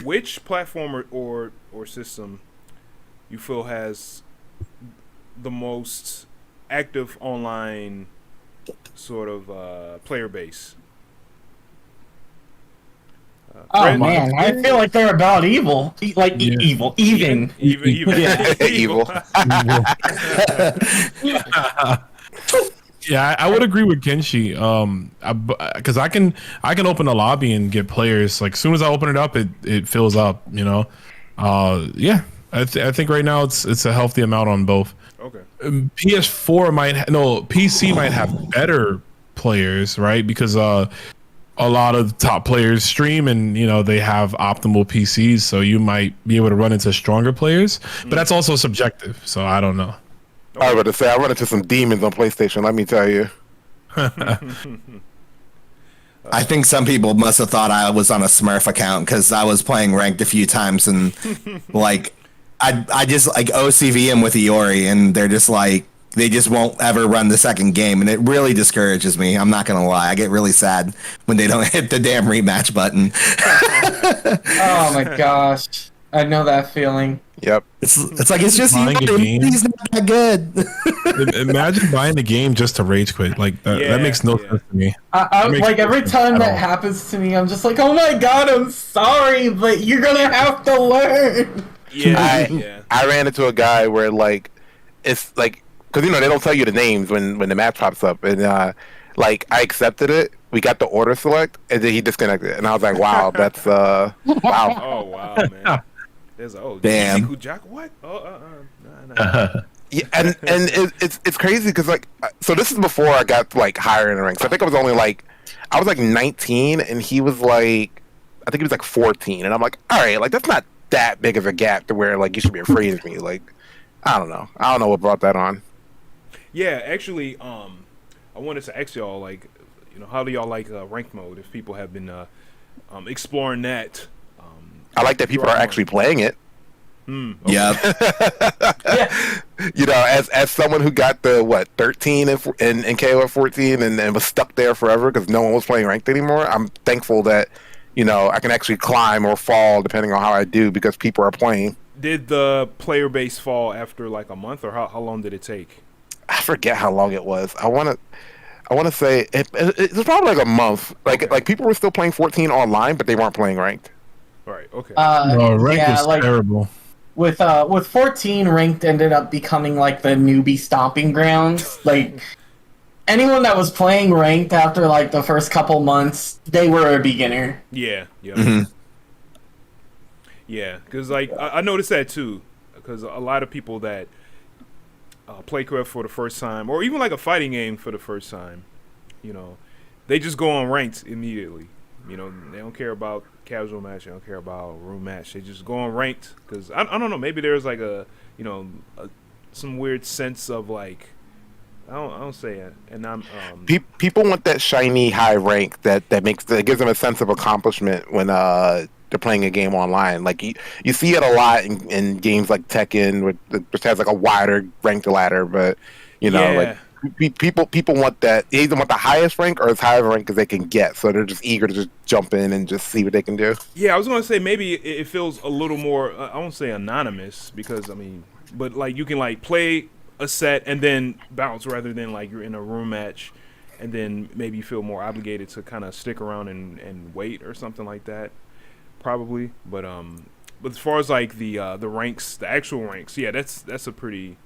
which platform or system you feel has the most active online sort of player base? Oh man, I feel like they're about evil, evil, even. Yeah. Evil. Yeah, I would agree with Kenshi. Because I can open a lobby and get players. Like, as soon as I open it up, it fills up. Yeah, I think right now it's a healthy amount on both. Okay. PC might have better players, right? Because a lot of top players stream, and they have optimal PCs, so you might be able to run into stronger players. But that's also subjective, so I don't know. I was about to say, I run into some demons on PlayStation, let me tell you. I think some people must have thought I was on a Smurf account because I was playing ranked a few times, and like I just like OCV them with Iori, and they're just like, they just won't ever run the second game, and it really discourages me. I'm not gonna lie, I get really sad when they don't hit the damn rematch button. Oh my gosh, I know that feeling. Yep. It's like, it's just Buying a game. he's not that good. Imagine buying the game just to rage quit. Like that makes no sense to me. I like every time that happens to me, I'm just like, oh my god, I'm sorry, but you're gonna have to learn. Yeah. I ran into a guy where like it's like, because they don't tell you the names when the match pops up, and like I accepted it. We got the order select, and then he disconnected, and I was like, wow, that's wow. Oh wow, man. There's damn. What? Oh, no. Yeah, and it's crazy because like, so this is before I got like higher in the ranks. I think I was like 19, and he was like, I think he was like 14, and I'm like, all right, like that's not that big of a gap to where like you should be afraid of me. Like, I don't know what brought that on. Yeah, actually, I wanted to ask y'all, like, how do y'all like ranked mode? If people have been exploring that. I like that people are actually playing it. Okay. Yeah. As someone who got the 13 in KOF 14 and was stuck there forever because no one was playing ranked anymore, I'm thankful that I can actually climb or fall depending on how I do because people are playing. Did the player base fall after like a month, or how long did it take? I forget how long it was. I want to say it was probably like a month. Like people were still playing 14 online, but they weren't playing ranked. Right. Okay. Ranked was terrible. With 14, ranked ended up becoming like the newbie stomping grounds. Like anyone that was playing ranked after like the first couple months, they were a beginner. Yeah. Mm-hmm. Yeah, because like I noticed that too, because a lot of people that play KOF for the first time, or even like a fighting game for the first time, they just go on ranked immediately. They don't care about casual match, they don't care about room match. They just go on ranked because I don't know. Maybe there's like some weird sense of like I don't say it, and I'm people want that shiny high rank that gives them a sense of accomplishment when they're playing a game online. Like you see it a lot in games like Tekken, which has like a wider ranked ladder, but like people want that. They either want the highest rank or as high of a rank as they can get, so they're just eager to just jump in and just see what they can do. Yeah, I was gonna say maybe it feels a little more. I won't say anonymous because but like you can like play a set and then bounce rather than like you're in a room match, and then maybe you feel more obligated to kind of stick around and wait or something like that. Probably, but as far as like the ranks, the actual ranks, yeah, that's a pretty,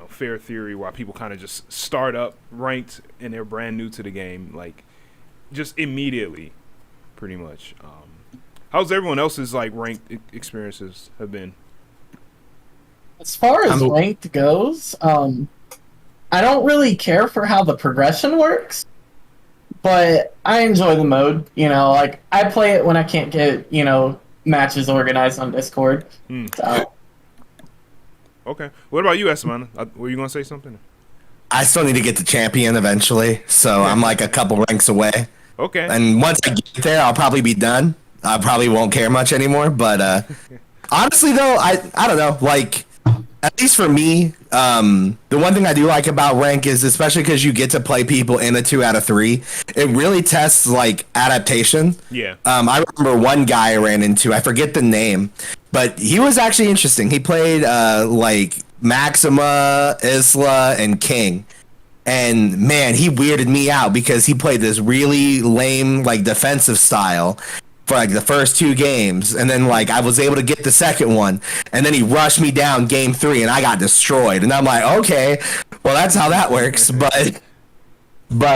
fair theory why people kind of just start up ranked and they're brand new to the game, like just immediately, pretty much. How's everyone else's like ranked experiences have been? As far as ranked goes, I don't really care for how the progression works. but I enjoy the mode. You know, like I play it when I can't get matches organized on Discord. So. Okay. What about you, Esteban? Were you gonna say something? I still need to get to champion eventually, so I'm like a couple ranks away. Okay. And once I get there, I'll probably be done. I probably won't care much anymore. But honestly, though, I don't know. Like, at least for me, the one thing I do like about rank is, especially because you get to play people in a 2 out of 3, it really tests like adaptation. Yeah. I remember one guy I ran into. I forget the name, but he was actually interesting. He played like Maxima, Isla, and King. And man, he weirded me out because he played this really lame like defensive style for like the first 2 games, and then like I was able to get the second one, and then he rushed me down game 3 and I got destroyed. And I'm like, okay, well that's how that works. But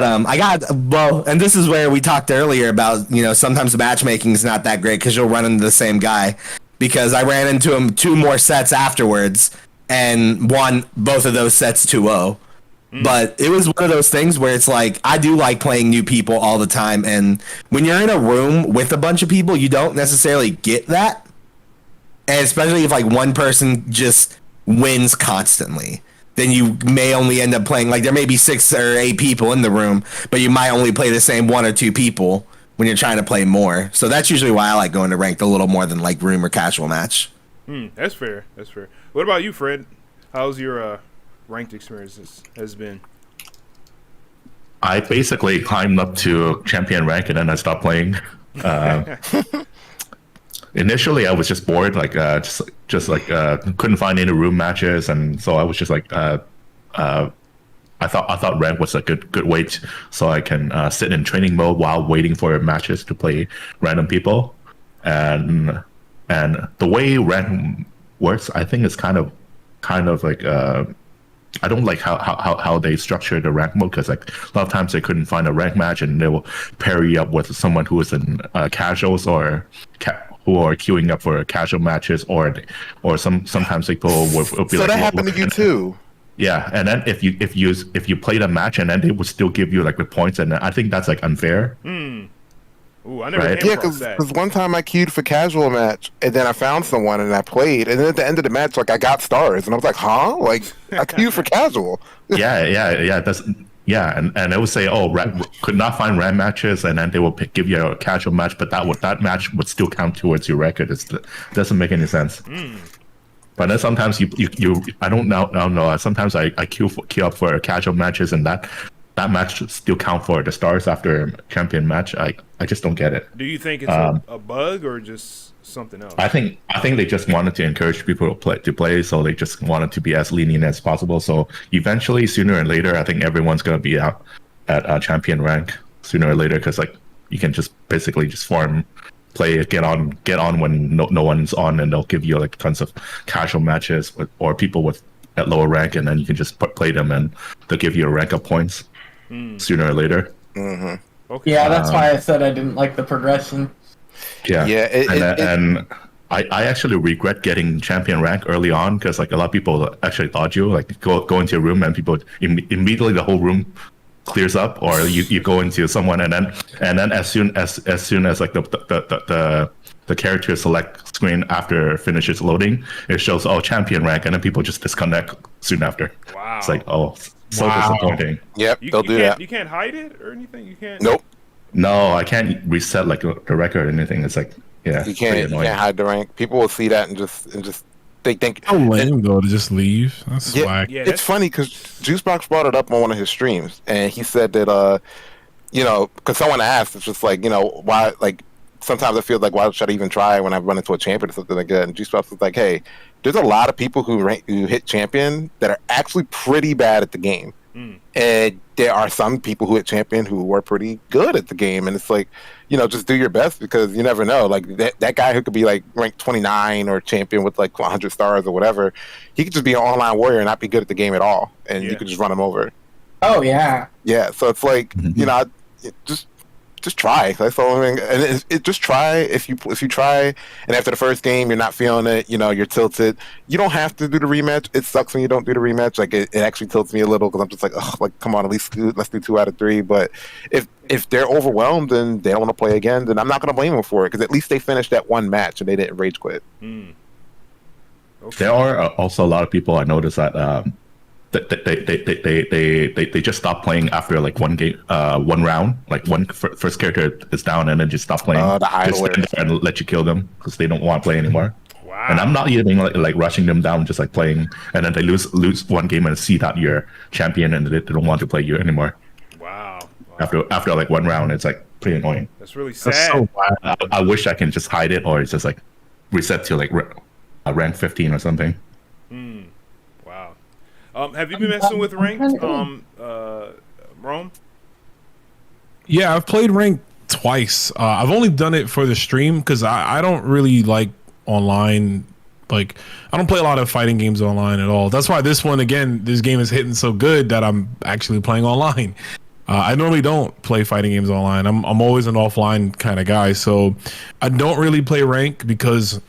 I got, well, and this is where we talked earlier about, sometimes the matchmaking is not that great because you'll run into the same guy, because I ran into him 2 more sets afterwards and won both of those sets 2-0. But it was one of those things where it's like, I do like playing new people all the time. And when you're in a room with a bunch of people, you don't necessarily get that. And especially if like one person just wins constantly, then you may only end up playing, like there may be 6 or 8 people in the room, but you might only play the same 1 or 2 people when you're trying to play more. So that's usually why I like going to ranked a little more than like room or casual match. That's fair. That's fair. What about you, Fred? How's your ranked experiences has been? I basically climbed up to champion rank and then I stopped playing. Initially, I was just bored, like just like couldn't find any room matches, and so I was just like, I thought rank was a good way so I can sit in training mode while waiting for matches to play random people, and the way rank works, I think is kind of like I don't like how they structure the rank mode, because like a lot of times they couldn't find a rank match and they will pair you up with someone who is in casuals or who are queuing up for casual matches, or sometimes people will be so like, that happened to you too. Yeah, and then if you played a match and then they would still give you like the points, and I think that's like unfair. Ooh, I never Right. came Yeah, across that. because one time I queued for casual match, and then I found someone and I played, and then at the end of the match, like I got stars, and I was like, huh? Like I queued for casual. Yeah. That's and they would say, oh, could not find rank matches, and then they will give you a casual match, but that match would still count towards your record. It doesn't make any sense. But then sometimes you I don't know. Sometimes I queue up for casual matches, and that match should still count for the stars after a champion match. I just don't get it. Do you think it's a bug or just something else? I think they just wanted to encourage people to play, so they just wanted to be as lenient as possible. So eventually, sooner or later, I think everyone's gonna be out at champion rank sooner or later, because like you can just basically just play, get on when no one's on, and they'll give you like tons of casual matches or people at lower rank, and then you can just play them, and they'll give you a rank of points sooner or later. Mm-hmm. Okay. Yeah, that's why I said I didn't like the progression. Yeah, Yeah, and I actually regret getting champion rank early on, because like a lot of people actually dodge you, like go into a room and people immediately the whole room clears up, or you go into someone and then as soon as like the character select screen after finishes loading, it shows champion rank, and then people just disconnect soon after. Wow. It's like so disappointing. Yep, they'll do that. You can't hide it or anything. You can't. Nope, No, I can't reset like the record or anything. It's like you can't hide the rank. People will see that and just they think. How lame though to just leave. That's whack. Yeah, It's funny because Juicebox brought it up on one of his streams, and he said that because someone asked, it's just like, why, like sometimes I feel like, why should I even try when I run into a champion or something like that? And Juicebox was like, hey, there's a lot of people who hit champion that are actually pretty bad at the game. And there are some people who hit champion who were pretty good at the game, and it's like, just do your best, because you never know. Like that guy who could be like ranked 29 or champion with like 100 stars or whatever, he could just be an online warrior and not be good at the game at all, and you could just run him over. Oh yeah. Yeah, so it's like, just just try. That's all I mean. And just try. If you try, and after the first game you're not feeling it, you're tilted. You don't have to do the rematch. It sucks when you don't do the rematch. Like it actually tilts me a little because I'm just like, oh, like come on, let's do 2 out of 3. But if they're overwhelmed and they don't want to play again, then I'm not going to blame them for it because at least they finished that one match and they didn't rage quit. Okay. There are also a lot of people I noticed that they just stop playing after like one game, one round, like first character is down and then just stop playing. The just stand there and let you kill them because they don't want to play anymore. Wow. And I'm not even like rushing them down, just like playing, and then they lose one game and see that you're champion and they don't want to play you anymore. Wow. After like one round, it's like pretty annoying. That's really sad. That's so wild. I wish I can just hide it or it's just like reset to like rank 15 or something. Wow. Have you been messing with ranked, Rome? Yeah, I've played ranked twice. I've only done it for the stream because I don't really like online. Like, I don't play a lot of fighting games online at all. That's why this game is hitting so good that I'm actually playing online. I normally don't play fighting games online. I'm always an offline kind of guy. So I don't really play rank because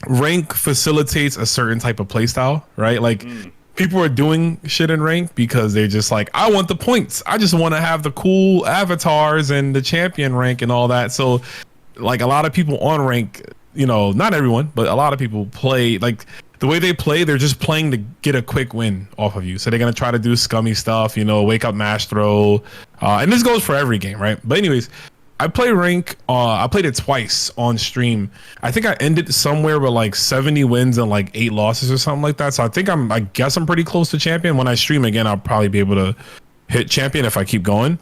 rank facilitates a certain type of playstyle, right? Like people are doing shit in rank because they're just like, I want the points. I just want to have the cool avatars and the champion rank and all that. So like a lot of people on rank, not everyone, but a lot of people play like the way they play, they're just playing to get a quick win off of you. So they're going to try to do scummy stuff, wake up mash throw. And this goes for every game, right? But anyways, I play rank. I played it twice on stream. I think I ended somewhere with like 70 wins and like 8 losses or something like that. So I guess I'm pretty close to champion. When I stream again, I'll probably be able to hit champion if I keep going.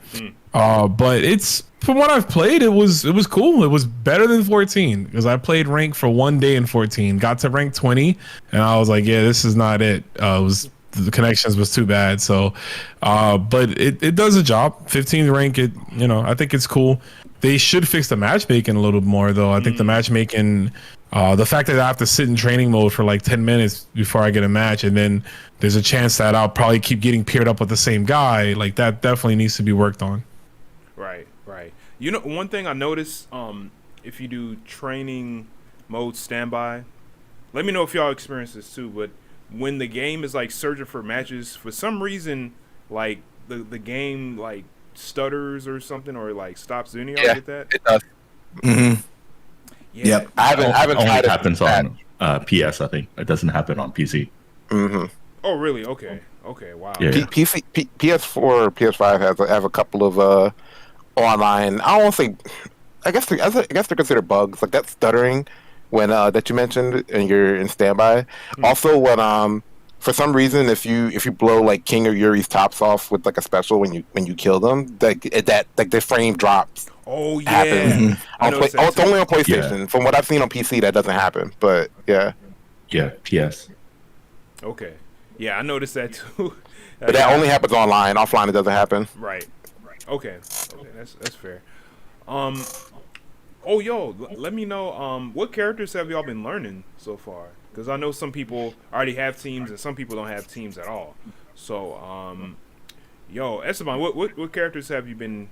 But from what I've played, it was cool. It was better than 14 because I played rank for 1 day in 14, got to rank 20, and I was like, yeah, this is not it. The connections was too bad. So, but it does a job. 15 rank, I think it's cool. They should fix the matchmaking a little more though. I think the matchmaking, the fact that I have to sit in training mode for like 10 minutes before I get a match, and then there's a chance that I'll probably keep getting paired up with the same guy. Like that definitely needs to be worked on. Right. One thing I noticed, if you do training mode standby, let me know if y'all experience this too, but when the game is like searching for matches, for some reason, like the game like stutters or something, or like stops doing. Y'all get that? It does. Mm-hmm. Yeah. Yep. I haven't Only tried it. happens on PS, I think. It doesn't happen on PC. Mm-hmm. Oh, really? Okay. Wow. Yeah. PS4, PS5 have a couple of online. I don't think. I guess they're considered bugs, like that stuttering when that you mentioned, and you're in standby. Also, when for some reason, if you blow like King or Yuri's tops off with like a special when you kill them, that the frame drops. Oh yeah. Happens. It's only on PlayStation. Yeah. From what I've seen on PC, that doesn't happen. But yeah. Yeah, PS. Okay. Yeah, I noticed that too. But that only happens online. Offline, it doesn't happen. Right. Okay, that's fair. Let me know what characters have y'all been learning so far? Because I know some people already have teams and some people don't have teams at all. So, Esteban, what characters have you been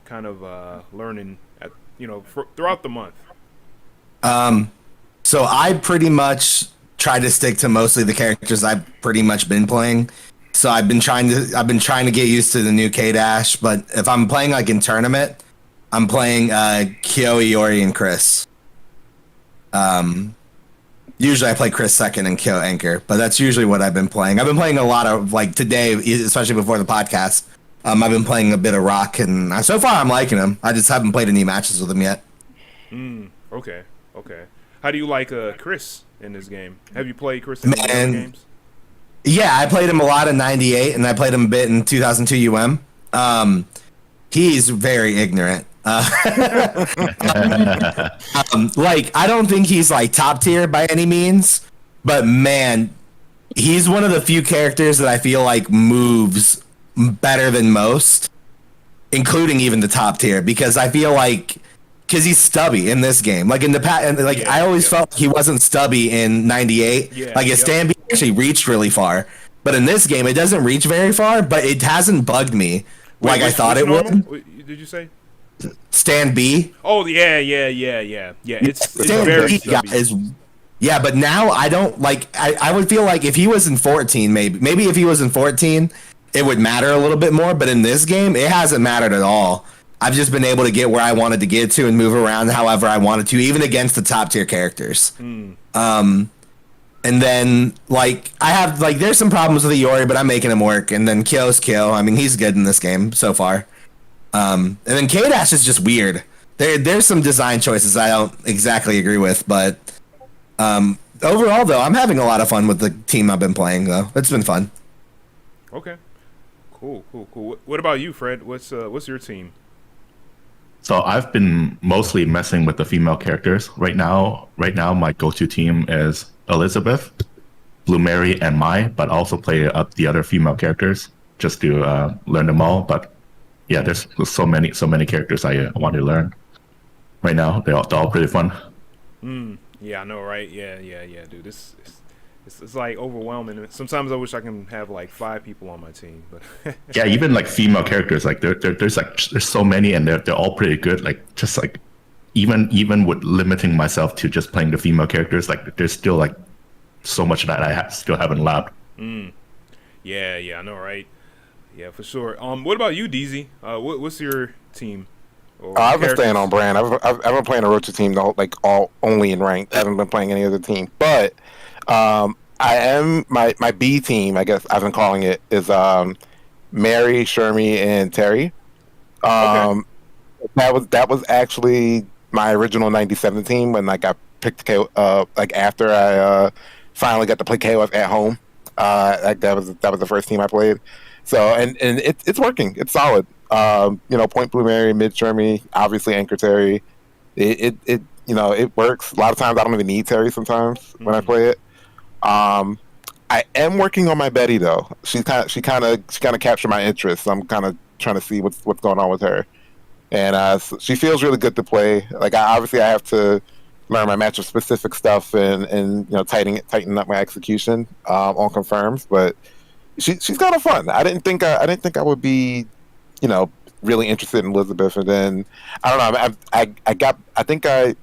kind of learning throughout the month? So I pretty much try to stick to mostly the characters I've pretty much been playing. So I've been trying to get used to the new K-Dash, but if I'm playing like in tournament, I'm playing Kyo, Iori, and Chris. Usually I play Chris second and Kyo anchor, but that's usually what I've been playing. I've been playing a lot of, like today, especially before the podcast, I've been playing a bit of Rock, and so far I'm liking him. I just haven't played any matches with him yet. Okay. How do you like Chris in this game? Have you played Chris in any other games? Yeah, I played him a lot in 98, and I played him a bit in 2002 UM. He's very ignorant. I don't think he's like top tier by any means, but man, he's one of the few characters that I feel like moves better than most, including even the top tier, because I feel like because he's stubby in this game. Like in the past, I always felt he wasn't stubby in 98. Yeah, like his stand beat actually reached really far, but in this game it doesn't reach very far. But it hasn't bugged me like I thought it would. Did you say? Stan B. Oh yeah. It's Stan very B stubby. Yeah, but now I don't like. I would feel like if he was in 14, maybe if he was in 14, it would matter a little bit more. But in this game, it hasn't mattered at all. I've just been able to get where I wanted to get to and move around however I wanted to, even against the top tier characters. And then like I have like there's some problems with the Yori, but I'm making him work. And then Kyo's Kyo. I mean, he's good in this game so far. And then K-Dash is just weird. There's some design choices I don't exactly agree with, but overall though, I'm having a lot of fun with the team I've been playing though. It's been fun. Okay. Cool. What about you, Fred? What's your team? So I've been mostly messing with the female characters. Right now, my go-to team is Elizabeth, Blue Mary, and Mai, but also play up the other female characters just to learn them all. But yeah, there's so many characters I want to learn. Right now, they're all pretty fun. Yeah, I know, right? Yeah, dude. It's like overwhelming. Sometimes I wish I can have like 5 people on my team, but yeah, even like female characters, like there's so many, and they're all pretty good. Like just like even with limiting myself to just playing the female characters, like there's still like so much that I still haven't labbed. Yeah, I know, right? Yeah, for sure. What about you, DZ? What's your team? I've been staying on brand. I've been playing a Rocha team though, like only in ranked. I haven't been playing any other team, but I am my B team. I guess I've been calling it is Mary, Shermie, and Terry. Okay. That was actually my original 97 team when like I picked like after I finally got to play KOF at home. Like that was the first team I played. So and it's working. It's solid. Point Blue Mary, mid Shermie, obviously Anchor Terry. It works. A lot of times I don't even need Terry sometimes when I play it. I am working on my Betty though. She kind of captured my interest. So I'm kind of trying to see what's going on with her. And she feels really good to play. Like I have to learn my matchup specific stuff and tighten up my execution on confirms. But she's kind of fun. I didn't think I would be really interested in Elizabeth, and then I don't know. I think I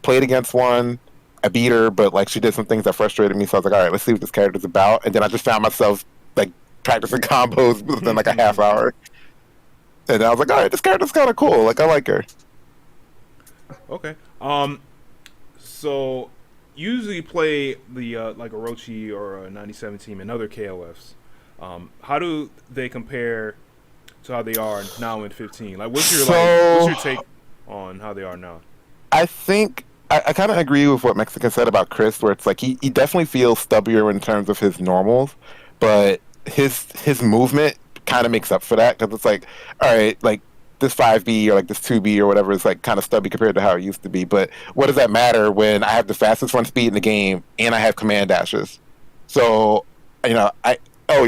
played against one. I beat her, but like she did some things that frustrated me. So I was like, all right, let's see what this character's about. And then I just found myself like practicing combos within like a half hour. And I was like, all right, this character's kind of cool. Like I like her. Okay. So usually play the like a Orochi or a 97 team and other KOFs. How do they compare to how they are now in 15? Like, what's your take on how they are now? I think I kind of agree with what Mexican said about Chris, where it's like he definitely feels stubbier in terms of his normals, but his movement kind of makes up for that, because it's like, all right, like this 5B or like this 2B or whatever is like kind of stubby compared to how it used to be. But what does that matter when I have the fastest run speed in the game and I have command dashes? So you're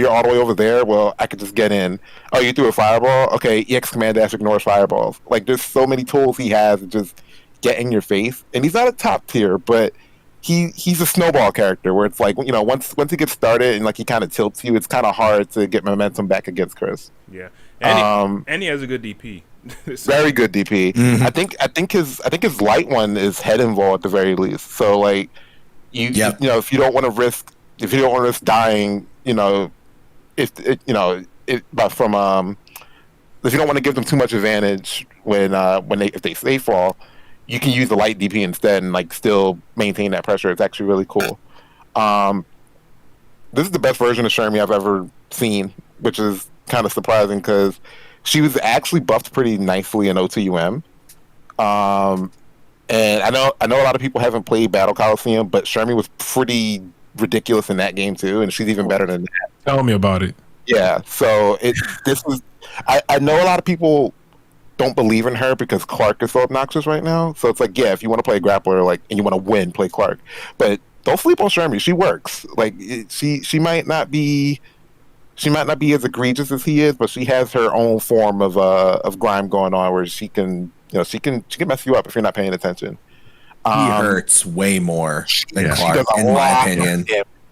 all the way over there? Well, I could just get in. Oh, you threw a fireball? Okay, EX command dash ignores fireballs. Like, there's so many tools he has to just get in your face. And he's not a top tier, but he's a snowball character where it's like, once he gets started and like he kind of tilts you, it's kind of hard to get momentum back against Chris. Yeah, and he has a good DP. Very good DP. Mm-hmm. I think his light one is head involved at the very least. So like, if you don't want to risk dying, if you don't want to give them too much advantage if they safe fall, you can use the light DP instead and like still maintain that pressure. It's actually really cool. This is the best version of Shermie I've ever seen, which is kind of surprising because she was actually buffed pretty nicely in O2UM. And I know a lot of people haven't played Battle Coliseum, but Shermie was pretty ridiculous in that game too, and she's even better than that. Tell me about it. Yeah, so I know a lot of people don't believe in her because Clark is so obnoxious right now. So it's like, yeah, if you want to play a grappler, like, and you want to win, play Clark. But don't sleep on Shermie. She works. Like she might not be as egregious as he is, but she has her own form of grime going on where she can mess you up if you're not paying attention. He hurts way more than Clark, she does in my opinion.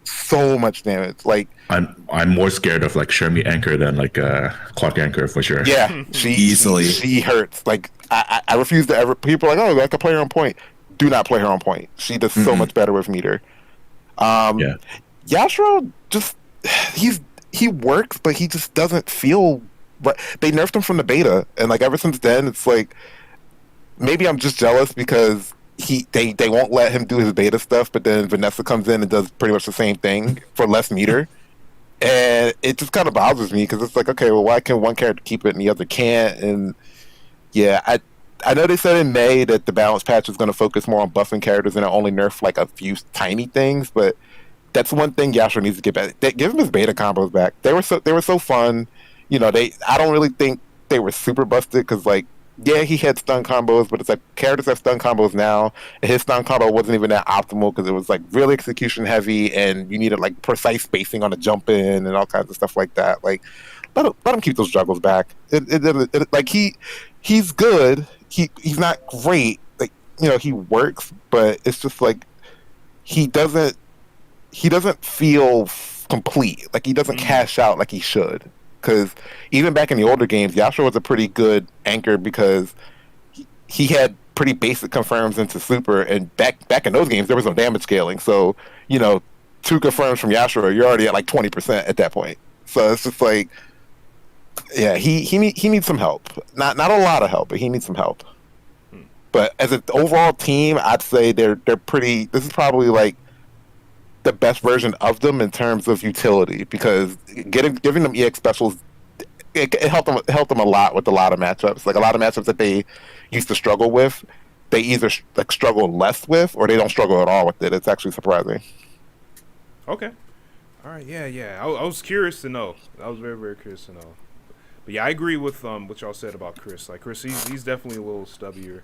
so much damage. Like I'm more scared of like Shermie Anchor than like Clark Anchor for sure. yeah, she hurts. Like I refuse to ever. People are like, oh, I can play her on point. Do not play her on point. She does so much better with meter. Yashiro just he works, but he just doesn't feel. But they nerfed him from the beta, and like ever since then, it's like maybe I'm just jealous because they won't let him do his beta stuff, but then Vanessa comes in and does pretty much the same thing for less meter, and it just kind of bothers me because it's like, okay, well, why can one character keep it and the other can't? And yeah, I know they said in May that the balance patch is going to focus more on buffing characters and only nerf like a few tiny things, but that's one thing Yashiro needs to get back. Give him his beta combos back. They were so fun. You know, I don't really think they were super busted because, like, yeah, he had stun combos, but it's like characters have stun combos now, and his stun combo wasn't even that optimal because it was like really execution heavy, and you needed like precise spacing on the jump in and all kinds of stuff like that. Like, let him keep those juggles back. Like he's good. He's not great. Like, you know, he works, but it's just like he doesn't feel complete. Like he doesn't cash out like he should. Because even back in the older games, Yashiro was a pretty good anchor because he had pretty basic confirms into super, and back in those games there was no damage scaling. So, you know, 2 confirms from Yashiro, you're already at like 20% at that point. So it's just like, yeah, he needs some help. Not a lot of help, but he needs some help. But as an overall team, I'd say they're pretty. This is probably like the best version of them in terms of utility, because giving them EX specials, it helped them a lot with a lot of matchups. Like a lot of matchups that they used to struggle with, they either like struggle less with, or they don't struggle at all with it. It's actually surprising. Okay, all right, yeah. I was curious to know. I was very, very curious to know. But yeah, I agree with what y'all said about Chris. Like Chris, he's definitely a little stubbier,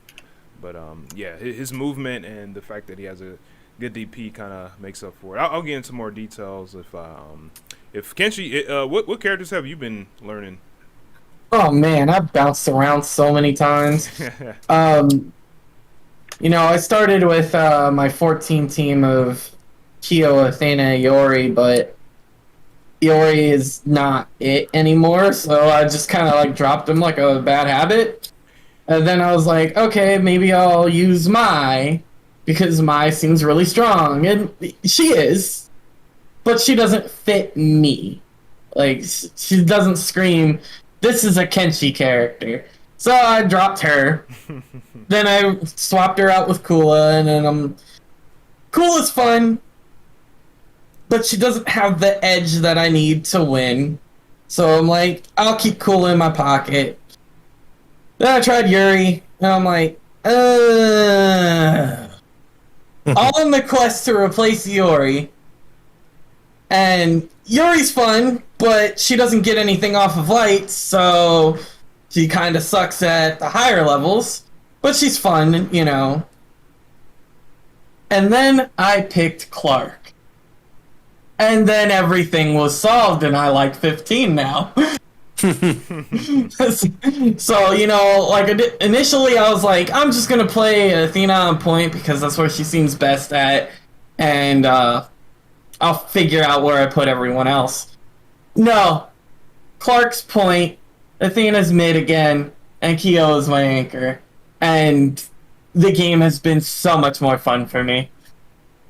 but yeah, his movement and the fact that he has a good DP kind of makes up for it. I'll get into more details if Kenshi. What characters have you been learning? Oh man, I've bounced around so many times. You know, I started with my 14 team of Kyo, Athena, Iori, but Iori is not it anymore, so I just kind of like dropped him like a bad habit. And then I was like, okay, maybe I'll use Mai, because Mai seems really strong, and she is, but she doesn't fit me. Like, she doesn't scream, this is a Kenshi character. So I dropped her. Then I swapped her out with Kula, and then Kula's fun, but she doesn't have the edge that I need to win. So I'm like, I'll keep Kula in my pocket. Then I tried Yuri, and I'm like, all in the quest to replace Yuri. And Yuri's fun, but she doesn't get anything off of light, so she kind of sucks at the higher levels. But she's fun, you know. And then I picked Clark. And then everything was solved, and I like 15 now. So, you know, like initially I was like, I'm just gonna play Athena on point because that's where she seems best at, and I'll figure out where I put everyone else. No, Clark's point, Athena's mid again, and Kyo is my anchor, and the game has been so much more fun for me.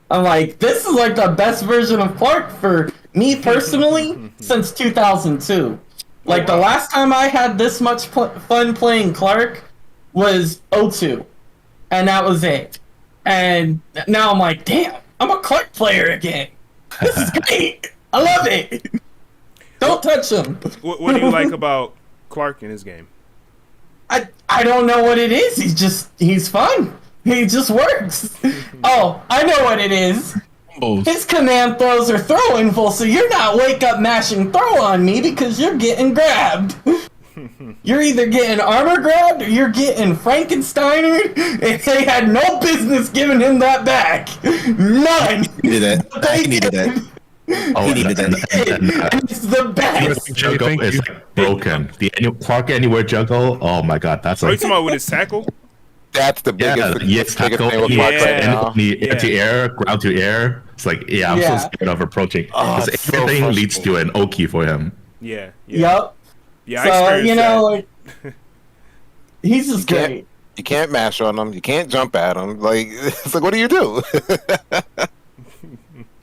I'm like, this is like the best version of Clark for me personally since 2002. Like, the last time I had this much fun playing Clark was 02. And that was it. And now I'm like, damn, I'm a Clark player again. This is great. I love it. Don't touch him. What do you like about Clark in his game? I don't know what it is. He's fun. He just works. Oh, I know what it is. His command throws are throwing, so you're not wake up mashing throw on me because you're getting grabbed. You're either getting armor grabbed or you're getting Frankensteinered, and they had no business giving him that back. None. He needed it. He needed it. He needed it. It's the best. Juggle is like broken. The Clark Anywhere juggle, oh my god, that's Are you like... talking about with his tackle? That's the biggest, yes, biggest tackle, thing with Clark right now. Into air, ground to air, It's like, yeah, I'm so scared of approaching because it's so everything leads to frustrating. an Oki for him. Yeah. Yep. Yeah, I So experienced you that. know, like he's just can't- great. You can't mash on him. You can't jump at him. Like, it's like, what do you do?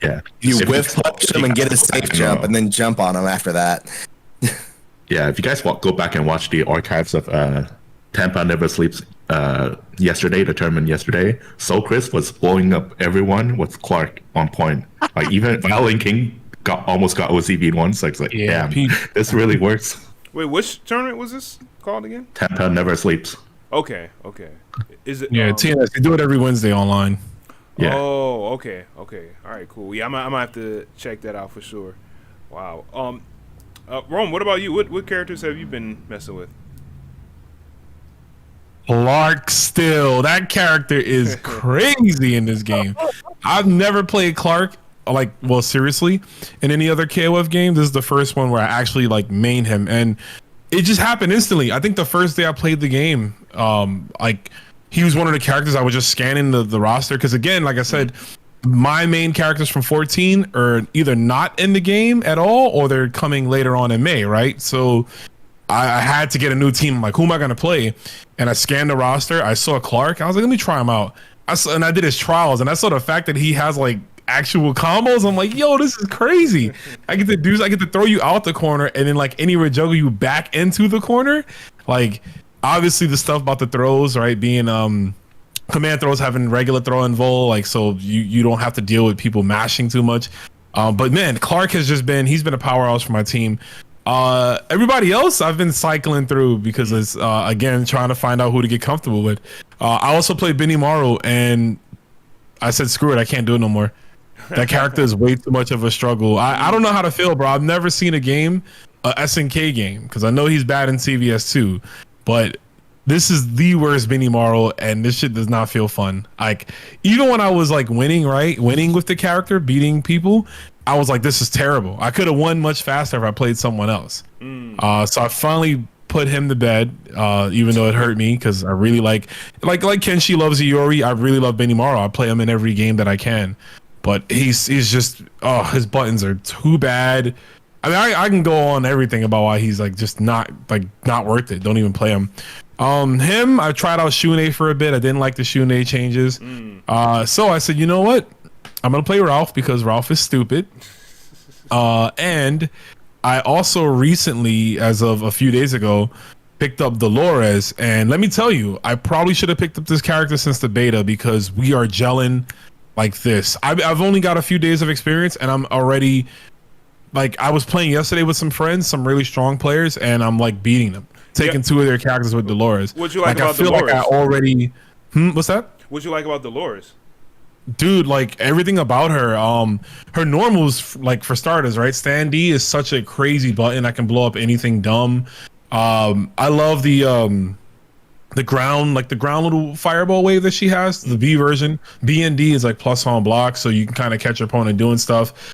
Yeah, You If whiff punch him and get a safe jump, and then jump on him after that. Yeah, if you guys go back and watch the archives of Tampa Never Sleeps yesterday, the tournament yesterday, So Chris was blowing up everyone with Clark on point. Like even Violin King almost got OCV once. Like, it's like, Yeah, damn, Pete. this really works. Wait, which tournament was this called again? Tampa Never Sleeps. Okay. Is it? Yeah, TNS. They do it every Wednesday online. Yeah. Oh, okay. All right, cool. Yeah, I'm gonna have to check that out for sure. Wow. Rome, what about you? What characters have you been messing with? Clark Still. That character is crazy in this game. I've never played Clark, like, well, seriously, in any other KOF game. This is the first one where I actually, like, main him. And it just happened instantly. I think the first day I played the game, like, he was one of the characters I was just scanning the roster. Because, again, like I said, my main characters from 14 are either not in the game at all or they're coming later on in May, right? So I had to get a new team. I'm like, who am I going to play? And I scanned the roster. I saw Clark. I was like, let me try him out. And I did his trials, and I saw the fact that he has like actual combos. I'm like, yo, this is crazy. I get to throw you out the corner and then like anywhere juggle you back into the corner. Like, obviously the stuff about the throws, right? Being command throws having regular throw and vol, like, so you don't have to deal with people mashing too much. But man, Clark has just he's been a powerhouse for my team. Everybody else I've been cycling through because it's again trying to find out who to get comfortable with. I also played Benny Morrow and I said screw it, I can't do it no more. That character is way too much of a struggle. I don't know how to feel, bro. I've never seen a game, a SNK game, because I know he's bad in CVS too, but this is the worst Benny Morrow, and this shit does not feel fun. Like, even when I was like winning with the character, beating people, I was like, this is terrible. I could have won much faster if I played someone else. So I finally put him to bed, even though it hurt me, because I really like Kenshi loves Iori. I really love Benny Morrow. I play him in every game that I can, but he's just his buttons are too bad. I mean, I can go on everything about why he's like just not worth it. Don't even play him. Him, I tried out Shune for a bit. I didn't like the Shune changes. So I said, you know what? I'm going to play Ralph because Ralph is stupid. And I also recently, as of a few days ago, picked up Dolores. And let me tell you, I probably should have picked up this character since the beta because we are gelling like this. I've only got a few days of experience and I'm already, like, I was playing yesterday with some friends, some really strong players, and I'm like beating them. Taking two of their characters with Dolores. What'd you like about I feel Dolores? like I already. What's that? What'd you like about Dolores? Dude, like everything about her. Her normals, like for starters, right? Stand D is such a crazy button. I can blow up anything dumb. I love the ground little fireball wave that she has. The B version. B and D is like plus on block, so you can kind of catch your opponent doing stuff.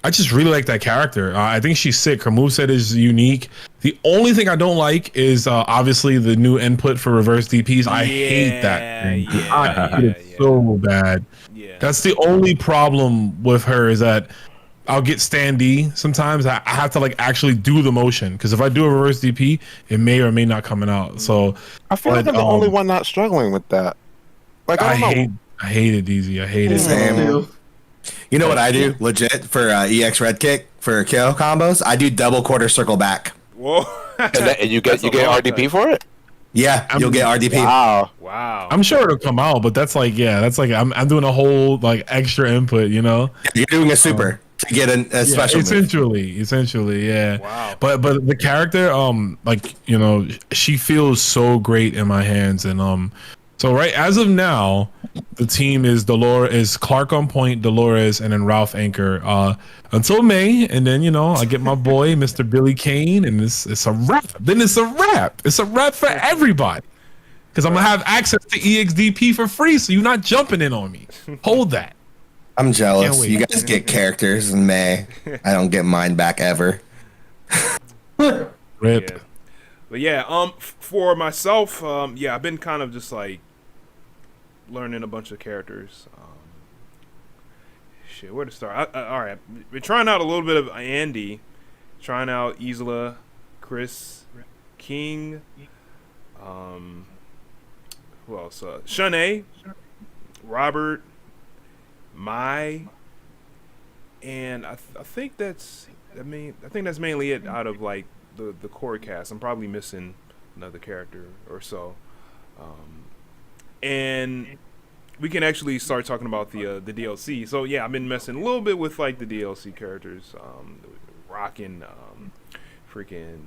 I just really like that character. I think she's sick. Her moveset is unique. The only thing I don't like is obviously the new input for reverse DPs. I hate that thing. I hate it so bad. Yeah. That's the only problem with her is that I'll get standee sometimes. I have to like actually do the motion because if I do a reverse DP, it may or may not coming out. So I feel like I'm the only one not struggling with that. Like, I hate it, DZ. I hate it. Same. You know what I do legit for EX red kick for kill combos? I do double quarter circle back. Whoa. and you get RDP for it? Yeah, you'll get RDP. Wow. I'm sure it'll come out, but that's like I'm doing a whole like extra input, you know. You're doing a super to get a special move. Essentially, yeah. Wow. But the character, like, you know, she feels so great in my hands, and so right as of now, the team is Clark on point, Dolores, and then Ralph Anchor until May, and then, you know, I get my boy Mr. Billy Kane, and it's a wrap. Then it's a wrap. It's a wrap for everybody because I'm gonna have access to EXDP for free, so you're not jumping in on me. Hold that. I'm jealous. You guys get characters in May. I don't get mine back ever. Rip. Yeah. But yeah, for myself, I've been kind of just like learning a bunch of characters. shit, where to start? All right, we're trying out a little bit of Andy, trying out Isla, Chris, King, who else? Shanae, Robert, Mai, and I think that's mainly it out of like the core cast. I'm probably missing another character or so, and we can actually start talking about the DLC. So yeah, I've been messing a little bit with like the DLC characters, rocking freaking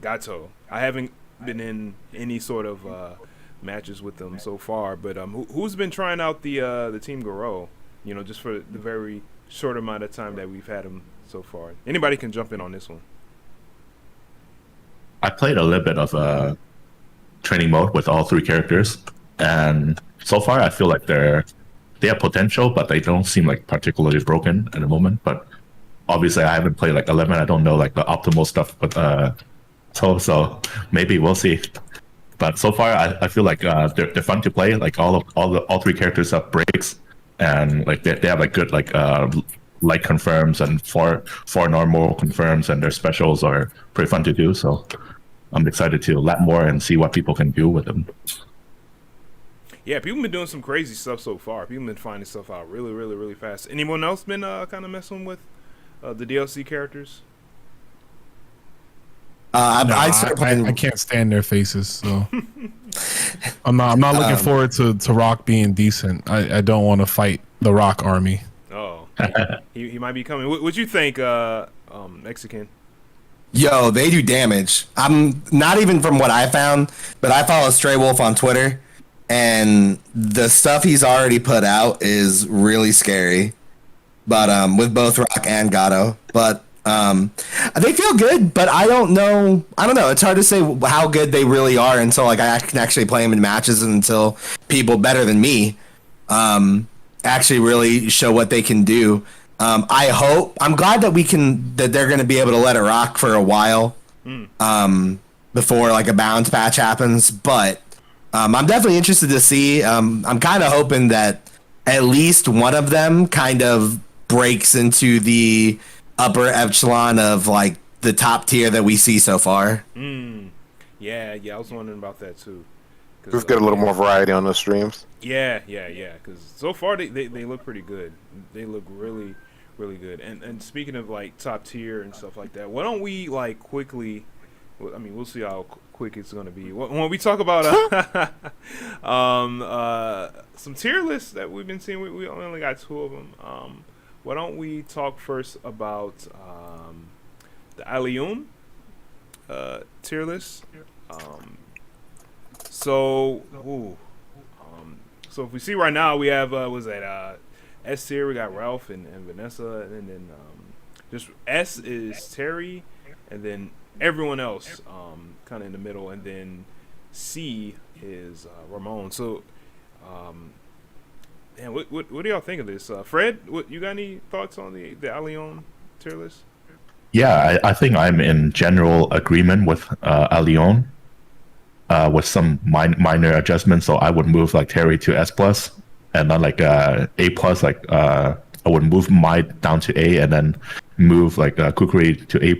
Gato. I haven't been in any sort of matches with them so far, but who's been trying out the Team Garo? You know, just for the very short amount of time that we've had them so far. Anybody can jump in on this one. I played a little bit of training mode with all 3 characters, and so far I feel like they have potential, but they don't seem like particularly broken at the moment. But obviously I haven't played like 11. I don't know like the optimal stuff, but so maybe we'll see. But so far I feel like they're fun to play. Like all 3 characters have breaks, and like they have like good like light confirms and four normal confirms, and their specials are pretty fun to do. So I'm excited to lap more and see what people can do with them. Yeah, people been doing some crazy stuff so far. People been finding stuff out really, really, really fast. Anyone else been kind of messing with the DLC characters? I can't stand their faces, so I'm not looking forward to Rock being decent. I don't want to fight the Rock army. Oh, he might be coming. What you think, Mexican? Yo, they do damage. I'm not even from what I found, but I follow Stray Wolf on Twitter, and the stuff he's already put out is really scary. But with both Rock and Gato, but they feel good. But I don't know. It's hard to say how good they really are until like I can actually play them in matches, and until people better than me actually really show what they can do. I'm glad that they're going to be able to let it rock for a while before like a bounce patch happens. But I'm definitely interested to see. I'm kind of hoping that at least one of them kind of breaks into the upper echelon of like the top tier that we see so far. Yeah, I was wondering about that too. Just get a little more variety on those streams. Yeah. Because so far they look pretty good. They look really, really good. And speaking of like top tier and stuff like that, why don't we like quickly? I mean, we'll see how quick it's gonna be. When we talk about some tier lists that we've been seeing, we only got 2 of them. Why don't we talk first about the Alioun tier list? So if we see right now, we have S tier. We got Ralph and Vanessa, and then just S is Terry, and then everyone else kind of in the middle, and then C is Ramon. So man, what do y'all think of this? Fred, you got any thoughts on the Alioun tier list? Yeah, I think I'm in general agreement with Alioun, with some minor adjustments. So I would move like Terry to S+, and then like A+, like I would move Mai down to A, and then move like Kukri to A+,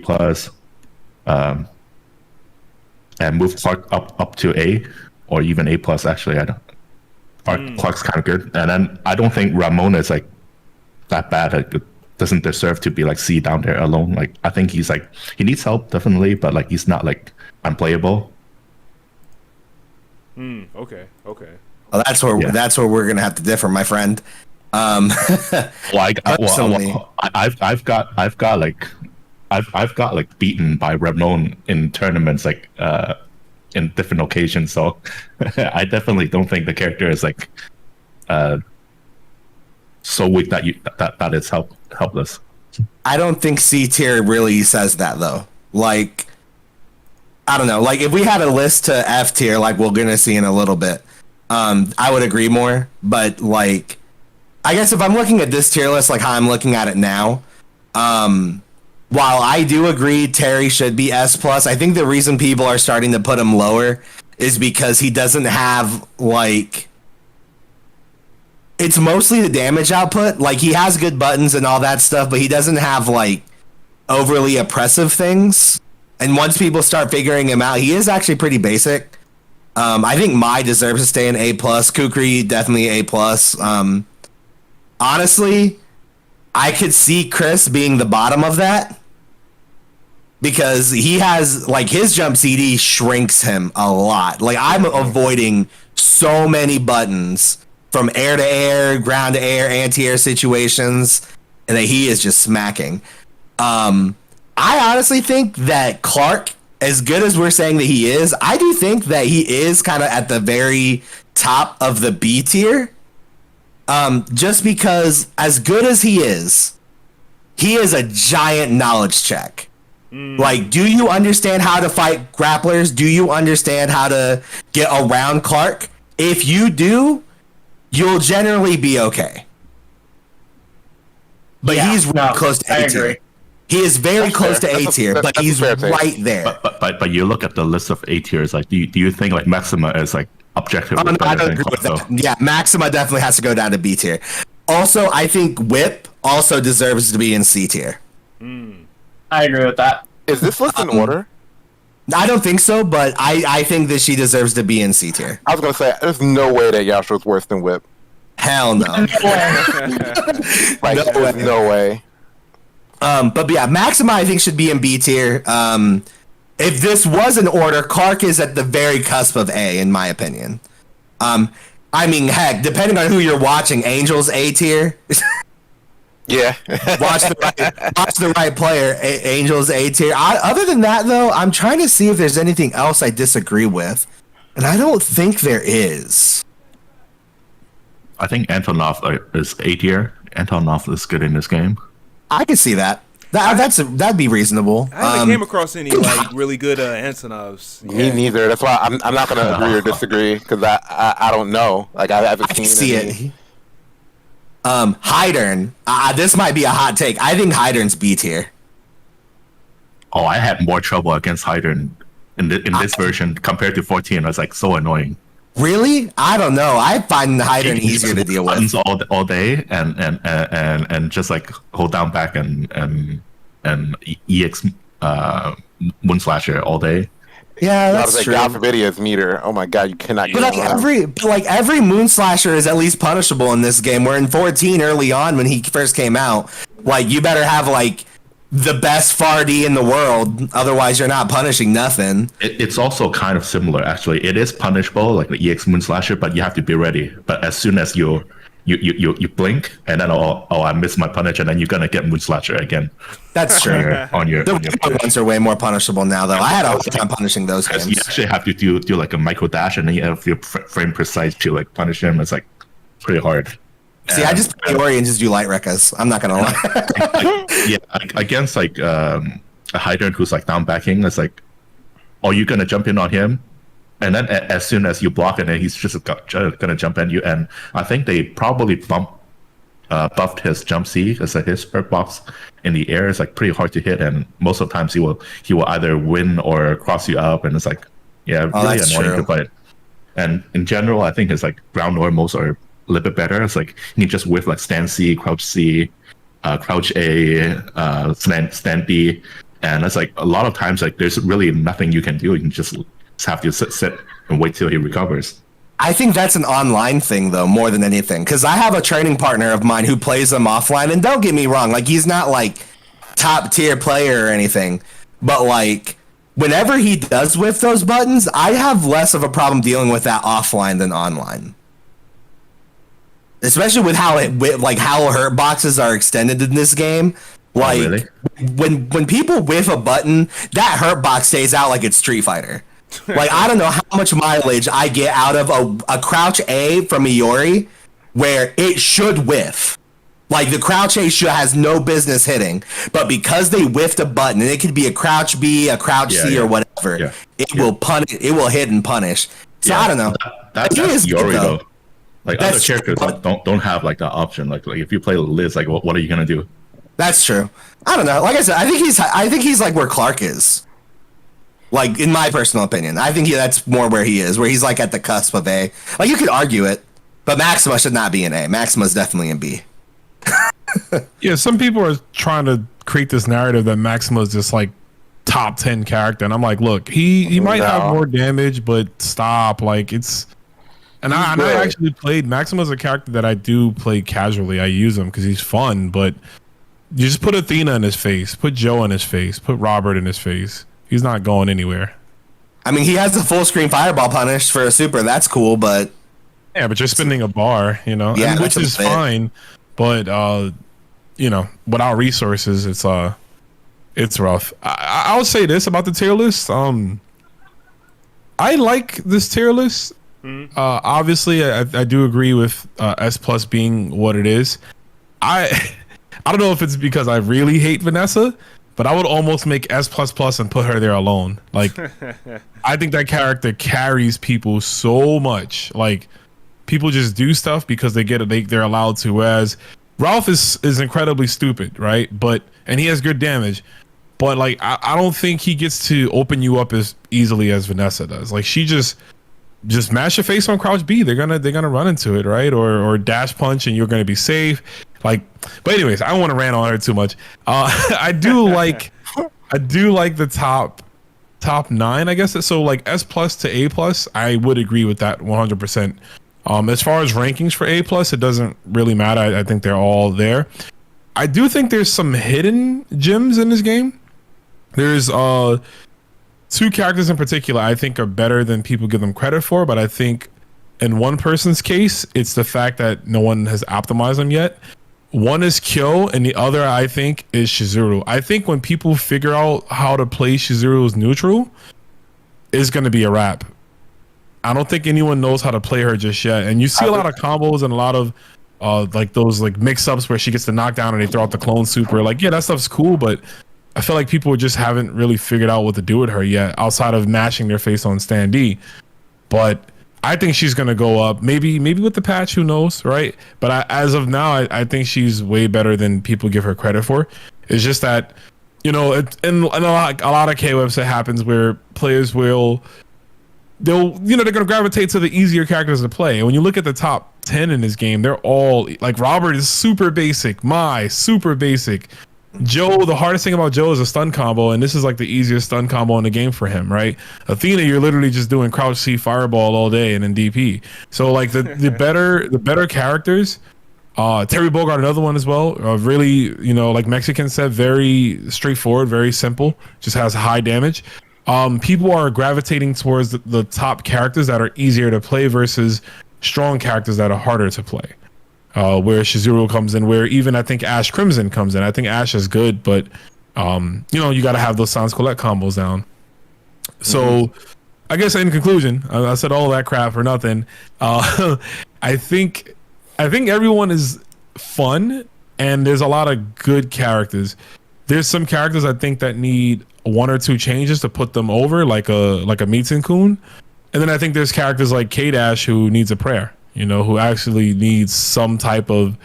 and move Clark up to A, or even A+, actually. I don't. Clark's kind of good, and then I don't think Ramon is like that bad. Like, doesn't deserve to be like C down there alone. Like I think he's like he needs help definitely, but like he's not like unplayable. Okay. Well, that's where we're gonna have to differ, my friend. I've got like beaten by Ramon in tournaments like in different occasions, so I definitely don't think the character is like so weak that it's helpless. I don't think C tier really says that though. Like, I don't know. Like, if we had a list to F tier, like we're gonna see in a little bit, I would agree more. But like, I guess if I'm looking at this tier list, like how I'm looking at it now, while I do agree Terry should be S+, I think the reason people are starting to put him lower is because he doesn't have like it's mostly the damage output. Like, he has good buttons and all that stuff, but he doesn't have like overly oppressive things. And once people start figuring him out, he is actually pretty basic. I think Mai deserves to stay in A+. Kukri, definitely A+. Honestly, I could see Chris being the bottom of that because he has, like, his jump CD shrinks him a lot. Like, I'm avoiding so many buttons from air to air, ground to air, anti-air situations, and that he is just smacking. I honestly think that Clark, as good as we're saying that he is, I do think that he is kind of at the very top of the B tier. Just because, as good as he is a giant knowledge check. Like, do you understand how to fight grapplers? Do you understand how to get around Clark? If you do, you'll generally be okay. But Yeah, he's no, close to I A tier. agree. He is very That's close fair. to A tier, but That's a he's fair take. right there. But you look at the list of A tiers, like, do you think like Maxima is like objectively No, I better don't than agree with Clark, that. Yeah, Maxima definitely has to go down to B tier. Also, I think Whip also deserves to be in C tier. I agree with that. Is this list in order? I don't think so, but I think that she deserves to be in C tier. I was gonna say there's no way that Yasha's worse than Whip. Hell no. Like, No there's way. no way. But yeah, Maxima I think should be in B tier. If this was an order, Clark is at the very cusp of A, in my opinion. I mean, heck, depending on who you're watching, Angel's A tier. Yeah. watch the right player. Angel's A tier. Other than that, though, I'm trying to see if there's anything else I disagree with, and I don't think there is. I think Antonov is A tier. Antonov is good in this game. I could see that. That'd be reasonable. I haven't came across any like really good Antonovs. Me neither. That's why I'm not gonna agree or disagree because I don't know. Like, I haven't I can seen see any. it. Hydern. This might be a hot take. I think Hydern's B tier. Oh, I had more trouble against Hydern in this version compared to 14. I was like so annoying. Really? I don't know. I find Hydern He easier to just deal buttons with. all day and just like hold down back and EX Moon Slasher all day. Yeah, I was that's like, true. God forbid he has meter. Oh my God, you cannot But get him around. every Moon Slasher is at least punishable in this game. Where in 14 early on when he first came out, like, you better have like the best Fardy in the world, otherwise you're not punishing nothing. It's also kind of similar actually. It is punishable like the EX Moon Slasher, but you have to be ready. But as soon as you blink and then I missed my punish, and then you're gonna get Moon Slasher again. That's true. on your The punish. regular ones are way more punishable now, though. I had a hard time punishing those Because you games. actually have to do like a micro dash, and then you have to frame precise to like punish him. It's like pretty hard. See, I just play Ori and just do light recas. I'm not gonna lie. Against like a Hydern who's like down backing, it's like, are you gonna jump in on him? And then as soon as you block it, then he's just gonna jump at you. And I think they probably buffed his jump C because his hurt box in the air is like pretty hard to hit, and most of the times he will either win or cross you up, and it's like, yeah, really that's annoying true. to play. And in general, I think his like ground normals are a little bit better. It's like you can just whiff like stand C, crouch A, stand B, and it's like a lot of times like there's really nothing you can do. You can just have to sit and wait till he recovers. I think that's an online thing, though, more than anything. Because I have a training partner of mine who plays them offline, and don't get me wrong, like, he's not like top tier player or anything, but like, whenever he does whiff those buttons, I have less of a problem dealing with that offline than online. Especially with how how hurt boxes are extended in this game. Like, really? when people whiff a button, that hurt box stays out like it's Street Fighter. Like, I don't know how much mileage I get out of a crouch A from Iori where it should whiff. Like, the crouch A has no business hitting, but because they whiffed a button, and it could be a crouch B, a crouch C, or whatever, it will punish. It will hit and punish. So I don't know. That's It is good, Yori though. though. Like That's other characters true. don't have like that option. Like if you play Liz, like what are you gonna do? That's true. I don't know. Like I said, I think he's like where Clark is. Like, in my personal opinion, I think that's more where he is, where he's like at the cusp of A. Like, you could argue it, But Maxima should not be an A. Maxima's definitely in B. Yeah, some people are trying to create this narrative that Maxima is just like top 10 character, and I'm like, look, he might have more damage, but stop. Like it's, and I actually played Maxima's a character that I do play casually. I use him because he's fun, but you just put Athena in his face, put Joe in his face, put Robert in his face. He's not going anywhere. I mean, he has a full screen fireball punish for a super. That's cool, but yeah, but you're spending a bar, you know, yeah, which is fine. But you know, without resources, it's rough. I'll say this about the tier list. I like this tier list. Obviously, I do agree with S plus being what it is. I don't know if it's because I really hate Vanessa, but I would almost make S plus plus and put her there alone. Like, I think that character carries people so much. Like, people just do stuff because they're allowed to. Whereas Ralph is incredibly stupid, right? And he has good damage. But like, I don't think he gets to open you up as easily as Vanessa does. Like, she just mash your face on crouch B. They're gonna run into it, right? Or dash punch and you're gonna be safe. Like, but anyways, I don't want to rant on her too much. I do like the top 9, I guess. So like S plus to A plus, I would agree with that 100%. As far as rankings for A plus, it doesn't really matter. I think they're all there. I do think there's some hidden gems in this game. There's 2 characters in particular I think are better than people give them credit for, but I think in one person's case, it's the fact that no one has optimized them yet. One is Kyo, and the other, I think, is Shizuru. I think when people figure out how to play Shizuru's neutral, it's going to be a wrap. I don't think anyone knows how to play her just yet. And you see a lot of combos and a lot of like those like mix-ups where she gets the knockdown and they throw out the clone super. Like, yeah, that stuff's cool, but I feel like people just haven't really figured out what to do with her yet outside of mashing their face on stand D. But I think she's going to go up. Maybe with the patch, who knows, right? But as of now, I think she's way better than people give her credit for. It's just that, you know, in a lot of KOFs, it happens where players they're going to gravitate to the easier characters to play. And when you look at the top 10 in this game, they're all like, Robert is super basic, Mai super basic, Joe, the hardest thing about Joe is a stun combo, and this is like the easiest stun combo in the game for him, right? Athena, you're literally just doing crouch C fireball all day and then DP. So like the better characters, Terry Bogard, another one as well, really, you know, like Mexican said, very straightforward, very simple, just has high damage. People are gravitating towards the top characters that are easier to play versus strong characters that are harder to play. Where Shizuru comes in, where even I think Ash Crimson comes in. I think Ash is good, but you know, you got to have those Sans Colette combos down. So I guess in conclusion, I said all that crap for nothing. I think everyone is fun, and there's a lot of good characters. There's some characters I think that need 1 or 2 changes to put them over, like a Mitsune-kun. And then I think there's characters like K-Dash who needs a prayer, you know, who actually needs some type of,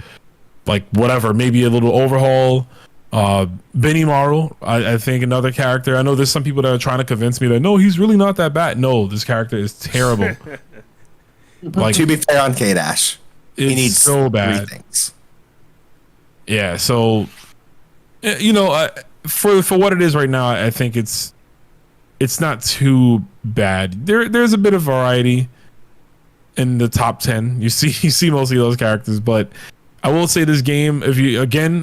like, whatever, maybe a little overhaul. Benimaru, I think another character. I know there's some people that are trying to convince me that, no, he's really not that bad. No, this character is terrible. Like, to be fair on K-Dash, he needs so bad. 3 things. Yeah, so, you know, for what it is right now, I think it's not too bad. There's a bit of variety in the top 10. You see mostly those characters, but I will say this game,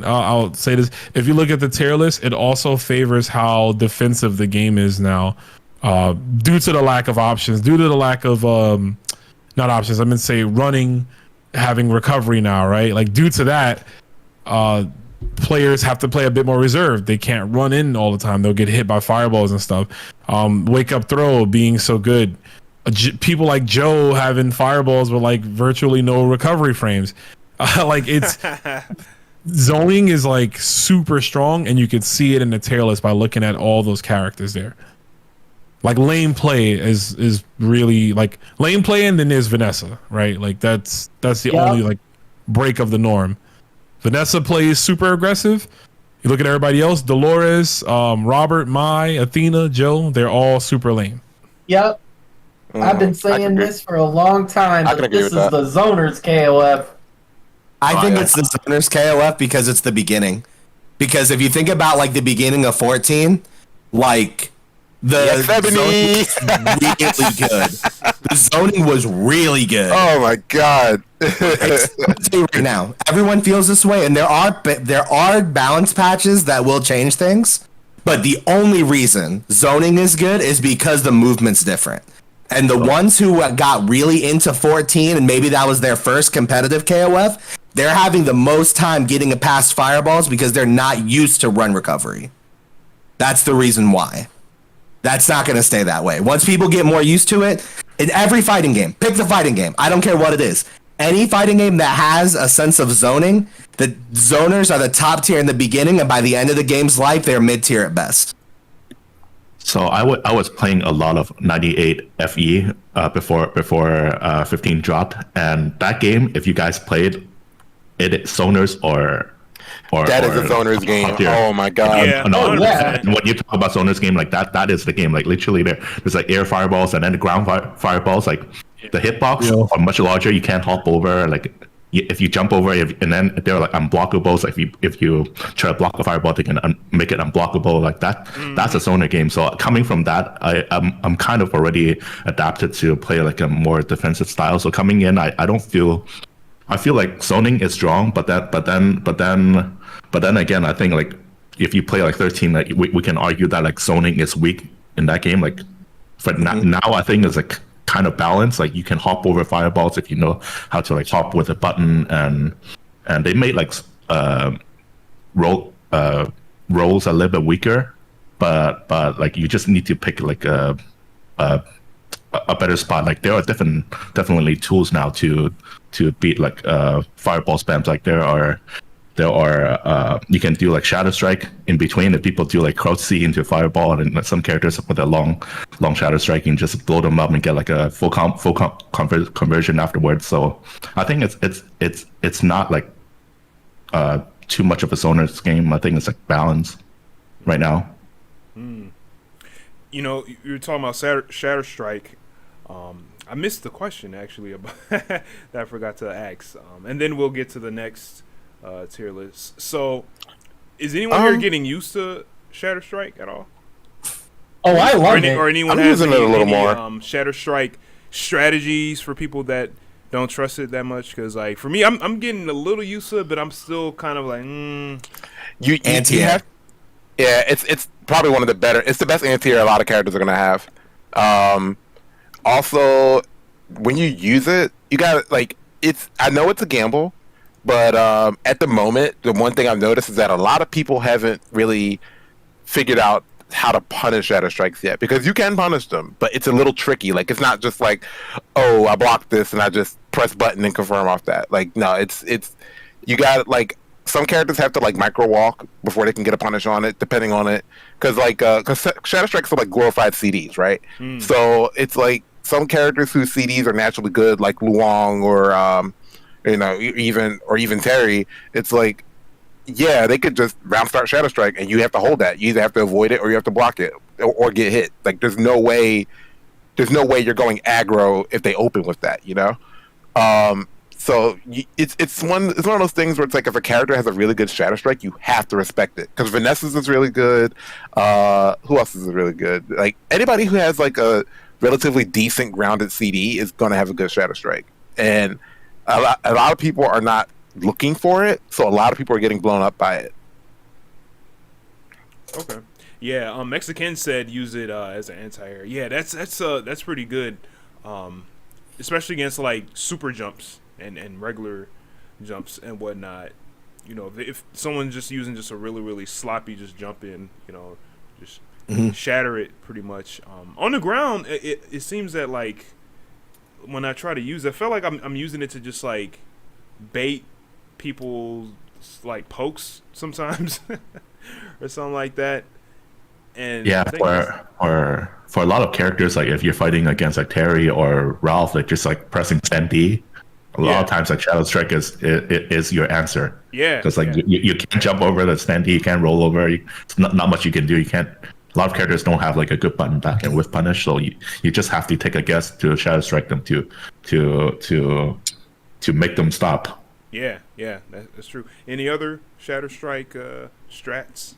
I'll say this, if you look at the tier list, it also favors how defensive the game is now, due to the lack of options, due to the lack of not options, I mean, say running, having recovery now, right? Like, due to that, players have to play a bit more reserved. They can't run in all the time. They'll get hit by fireballs and stuff. Wake up throw being so good. People like Joe having fireballs with like virtually no recovery frames. Like, it's zoning is like super strong, and you can see it in the tier list by looking at all those characters there. Like, lane play is really like lane play, and then there's Vanessa, right? Like, that's the only like break of the norm. Vanessa plays super aggressive. You look at everybody else, Dolores, Robert, Mai, Athena, Joe, they're all super lame. Yep. I've been I can saying agree. this for a long time, I can but agree this with is that. the Zoners KOF. I think yeah. it's the Zoners KOF because it's the beginning. Because if you think about like the beginning of 14, like the zoning 70. was really good. The zoning was really good. Oh my god. I'm gonna tell you right now, everyone feels this way, and there are balance patches that will change things. But the only reason zoning is good is because the movement's different. And the ones who got really into 14, and maybe that was their first competitive KOF, they're having the most time getting past fireballs because they're not used to run recovery. That's the reason why. That's not going to stay that way. Once people get more used to it, in every fighting game, pick the fighting game. I don't care what it is. Any fighting game that has a sense of zoning, the zoners are the top tier in the beginning, and by the end of the game's life, they're mid tier at best. So I was playing a lot of 98 FE before 15 dropped, and that game, if you guys played it, zoners or That is a zoner's game. Oh my god. Yeah. No, yeah. and when you talk about zoners game, like that is the game. Like literally, there's like air fireballs and then the ground fireballs. Like the hitbox are much larger. You can't hop over. Like if you jump over, and then they're like unblockable. So if you try to block a fireball, they can make it unblockable like that. That's a zoner game. So coming from that, I'm kind of already adapted to play like a more defensive style. So coming in, I don't feel. I feel like zoning is strong, but then again, I think like if you play like 13, like we can argue that like zoning is weak in that game. Like, but now I think it's like kind of balanced. Like you can hop over fireballs if you know how to like hop with a button, and they made like rolls a little bit weaker, but like you just need to pick like a better spot. Like there are definitely tools now to beat like fireball spams. Like there are you can do like shadow strike in between. If people do like crouch C into fireball, and some characters with a long shadow strike, you can just blow them up and get like a full conversion afterwards. So I think it's not like too much of a zoner's game. I think it's like balance right now. You know, you were talking about Shadow Strike. I missed the question actually about that I forgot to ask. And then we'll get to the next tier list. So, is anyone here getting used to Shadow Strike at all? Oh, I love it. Or anyone I'm has using it a little any, more. Shadow Strike strategies for people that don't trust it that much? Because like for me, I'm getting a little used to it, but I'm still kind of like, You have, yeah, it's probably one of the better. It's the best anti-air a lot of characters are gonna have. Also, when you use it, you got like it's. I know it's a gamble, but at the moment, the one thing I've noticed is that a lot of people haven't really figured out how to punish Shadow Strikes yet, because you can punish them, but it's a little tricky. Like it's not just like, oh, I blocked this and I just press button and confirm off that. Like no, it's you got like. Some characters have to like micro walk before they can get a punish on it, depending on it. Because Shadow Strikes are like glorified CDs, right? So it's like some characters whose CDs are naturally good, like Luong or even Terry. It's like, yeah, they could just round start Shadow Strike, and you have to hold that. You either have to avoid it or you have to block it or get hit. Like there's no way you're going aggro if they open with that, you know. So it's one of those things where it's like if a character has a really good Shadow Strike, you have to respect it, because Vanessa's is really good. Who else is really good? Like anybody who has like a relatively decent grounded CD is going to have a good Shadow Strike, and a lot of people are not looking for it, so a lot of people are getting blown up by it. okay, yeah. Mexican said use it as an anti-air. Yeah, that's pretty good, especially against like super jumps. And regular jumps and whatnot, you know, if someone's just using just a really, really sloppy just jump in, you know, just shatter it pretty much. On the ground, it seems that like when I try to use it, I feel like I'm using it to just like bait people's like pokes sometimes or something like that. And yeah, for a lot of characters, like if you're fighting against like Terry or Ralph, like just like pressing stand D. A lot of times, like Shadow Strike is your answer. Yeah, because like you can't jump over the standee, you can't roll over. It's not much you can do. You can't a lot of characters don't have like a good button back and with punish, so you just have to take a guess to shadow strike them to make them stop. Yeah, that's true. Any other Shadow Strike strats?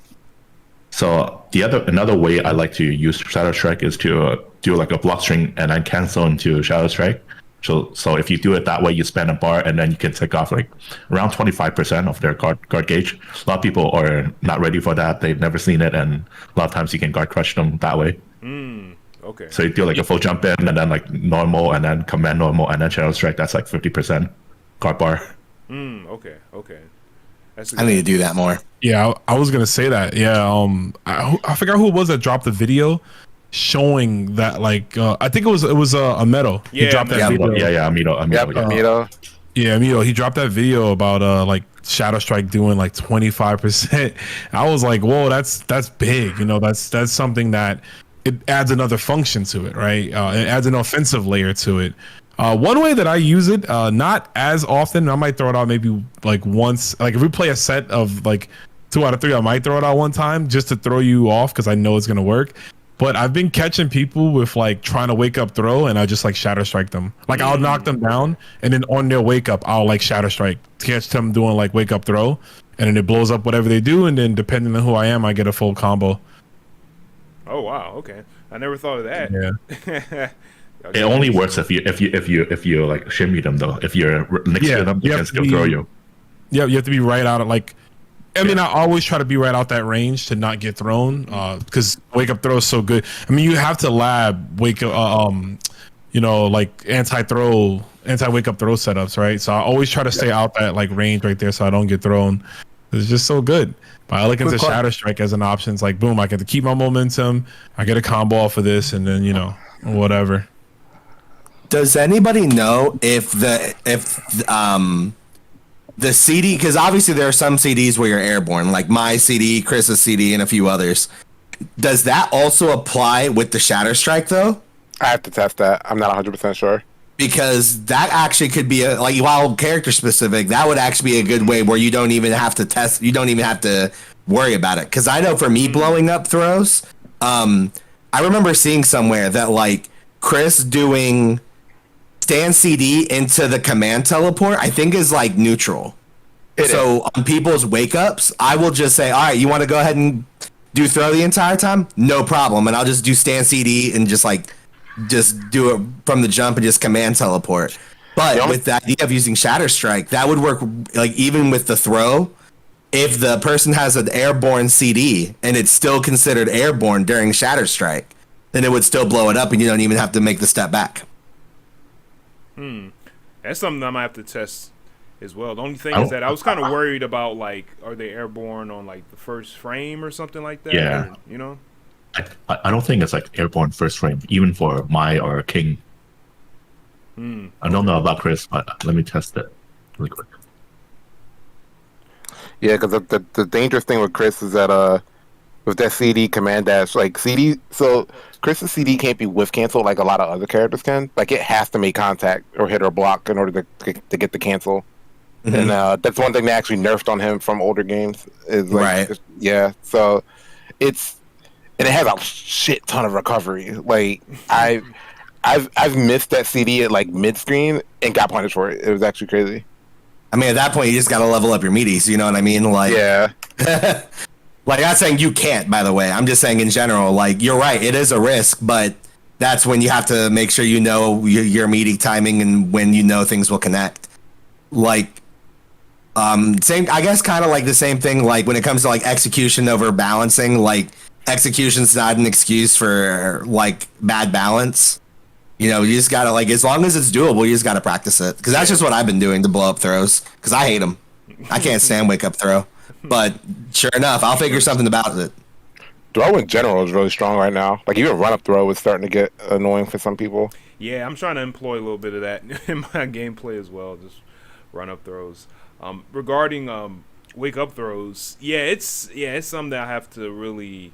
So another way I like to use Shadow Strike is to do like a block string and then cancel into Shadow Strike. So if you do it that way, you spend a bar and then you can take off like around 25% of their guard gauge. A lot of people are not ready for that. They've never seen it, and a lot of times you can guard crush them that way. Okay. So you do like a full jump in and then like normal and then command normal and then Shadow Strike. That's like 50% guard bar. Okay. That's I need to do that more. Yeah, I was gonna say that. Yeah, I forgot who it was that dropped the video showing that. Like, I think it was Ameto. He dropped that video. Yeah, Amito. Amito. Yeah, Amito. He dropped that video about like Shadow Strike doing like 25%. I was like, whoa, that's big. You know, that's something that it adds another function to it, right? It adds an offensive layer to it. One way that I use it, not as often, I might throw it out maybe like once. Like if we play a set of like 2 out of 3, I might throw it out one time just to throw you off because I know it's gonna work. But I've been catching people with like trying to wake up throw, and I just like Shadow Strike them. Like I'll knock them down, and then on their wake up, I'll like Shadow Strike, catch them doing like wake up throw, and then it blows up whatever they do, and then depending on who I am, I get a full combo. Oh wow, okay. I never thought of that. Yeah. It only works if you like shimmy them though. If you're next to them, they can still throw you. Yeah, you have to be right out of like. I mean, I always try to be right out that range to not get thrown, because wake up throw is so good. I mean, you have to lab wake up, like anti wake up throw setups, right? So I always try to stay out that like range right there, so I don't get thrown. It's just so good. But I look into Shadow Strike as an option. It's like, boom, I get to keep my momentum. I get a combo off of this, and then whatever. Does anybody know if the CD, because obviously there are some CDs where you're airborne, like my CD, Chris's CD, and a few others. Does that also apply with the Shadow Strike though? I have to test that. I'm not 100% sure. Because that actually could be while character specific, that would actually be a good way where you don't even have to test, you don't even have to worry about it. Because I know for me blowing up throws, I remember seeing somewhere that like Chris doing stand CD into the command teleport, I think is like neutral. So on people's wake ups, I will just say, all right, you want to go ahead and do throw the entire time? No problem. And I'll just do stand CD and just do it from the jump and just command teleport. But with the idea of using Shadow Strike, that would work like even with the throw. If the person has an airborne CD and it's still considered airborne during Shadow Strike, then it would still blow it up and you don't even have to make the step back. That's something I might have to test as well. The only thing is that I was kind of worried about like, are they airborne on like the first frame or something like that? Yeah. Or, I don't think it's like airborne first frame, even for Mai or King. I don't know about Chris, but let me test it really quick. Yeah, because the dangerous thing with Chris is that with that CD command dash, like CD, so Chris's CD can't be whiff cancel like a lot of other characters can. Like it has to make contact or hit or block in order to get the cancel. And that's one thing they actually nerfed on him from older games. Is like, right. Yeah, so and it has a shit ton of recovery. Like I've missed that CD at like mid screen and got punished for it. It was actually crazy. I mean, at that point, you just got to level up your meaties. You know what I mean? Like, yeah. Like, I'm not saying you can't, by the way. I'm just saying in general, like, you're right. It is a risk, but that's when you have to make sure you know your meaty timing and when you know things will connect. Like, same, I guess kind of like the same thing, like when it comes to like execution over balancing, like execution's not an excuse for like bad balance. You know, you just gotta like, as long as it's doable, you just gotta practice it. Because that's just what I've been doing to blow up throws. Because I hate them. I can't stand wake up throw. But sure enough, I'll figure something about it. Throw in general is really strong right now. Like even run up throw is starting to get annoying for some people. Yeah, I'm trying to employ a little bit of that in my gameplay as well. Just run up throws. Regarding wake up throws, it's something that I have to really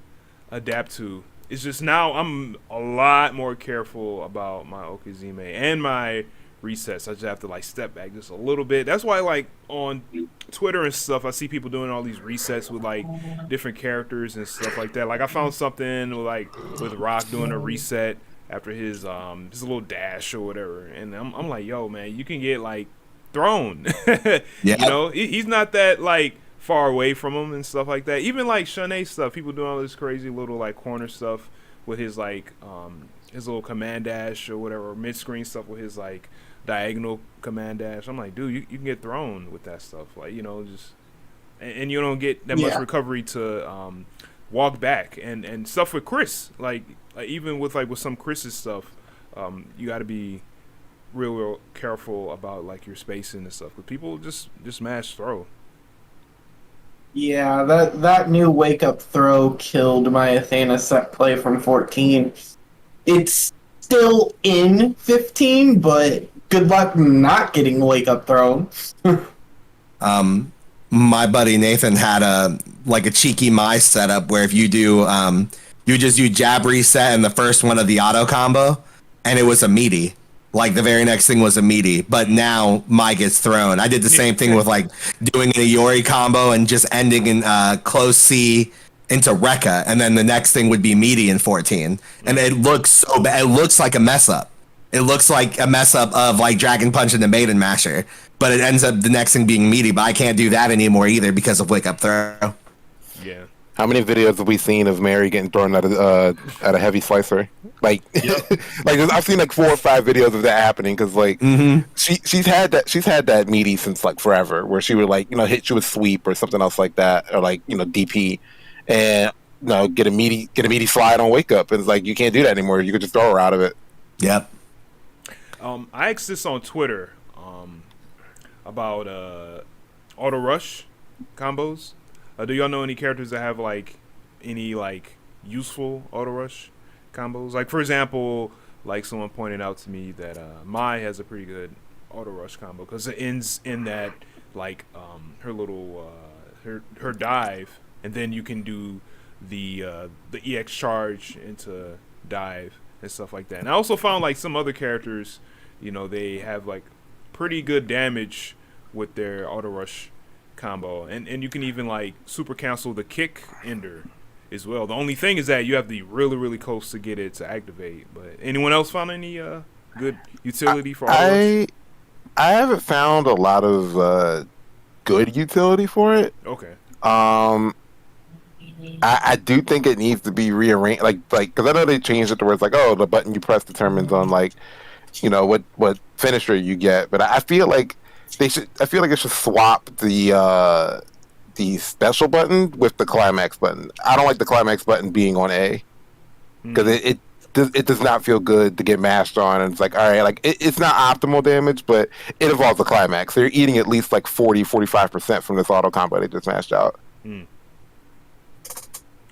adapt to. It's just now I'm a lot more careful about my Okizeme and my resets. I just have to like step back just a little bit. That's why like on Twitter and stuff, I see people doing all these resets with like different characters and stuff like that. Like I found something like with Rock doing a reset after his little dash or whatever, and I'm like, yo man, you can get like thrown. Yeah. You know, he's not that like far away from him and stuff like that. Even like Shanae stuff, people doing all this crazy little like corner stuff with his like his little command dash or whatever, mid screen stuff with his like diagonal command dash. I'm like, dude, you can get thrown with that stuff. Like, you know, just and you don't get that much recovery to walk back and stuff with Chris. Like even with some Chris's stuff, you got to be real careful about like your spacing and stuff. Because people just mash throw. Yeah, that new wake up throw killed my Athena set play from 14. It's still in 15, but good luck not getting wake up thrown. My buddy Nathan had a cheeky my setup where if you do you just do jab reset and the first one of the auto combo, and it was a meaty. Like the very next thing was a meaty, but now my gets thrown. I did the same thing with like doing a Yori combo and just ending in close C into Rekka, and then the next thing would be meaty in 14, and it looks so bad. It looks like a mess up. It looks like a mess up of like Dragon Punch and the Maiden Masher, but it ends up the next thing being meaty. But I can't do that anymore either because of wake up throw. Yeah. How many videos have we seen of Mary getting thrown at a heavy slicer? Like, like I've seen like 4 or 5 videos of that happening because like she's had that meaty since like forever, where she would like hit you with sweep or something else like that, or like DP, and get a meaty slide on wake up, and it's like you can't do that anymore. You could just throw her out of it. Yep. I asked this on Twitter about auto rush combos. Do y'all know any characters that have like any like useful auto rush combos? Like for example, like someone pointed out to me that Mai has a pretty good auto rush combo because it ends in that like her little her dive, and then you can do the EX charge into dive and stuff like that. And I also found like some other characters, they have like pretty good damage with their auto rush combo, and you can even like super cancel the kick ender as well. The only thing is that you have to be really close to get it to activate. But anyone else found any good utility for auto rush? I haven't found a lot of good utility for it. Okay. I do think it needs to be rearranged, like because I know they changed it to where it's like, oh, the button you press determines on like what finisher you get, but I feel like it should swap the special button with the climax button. I don't like the climax button being on A because it does not feel good to get mashed on, and it's like, all right, like it's not optimal damage, but it involves the climax, so you're eating at least like 40-45% from this auto combo they just mashed out.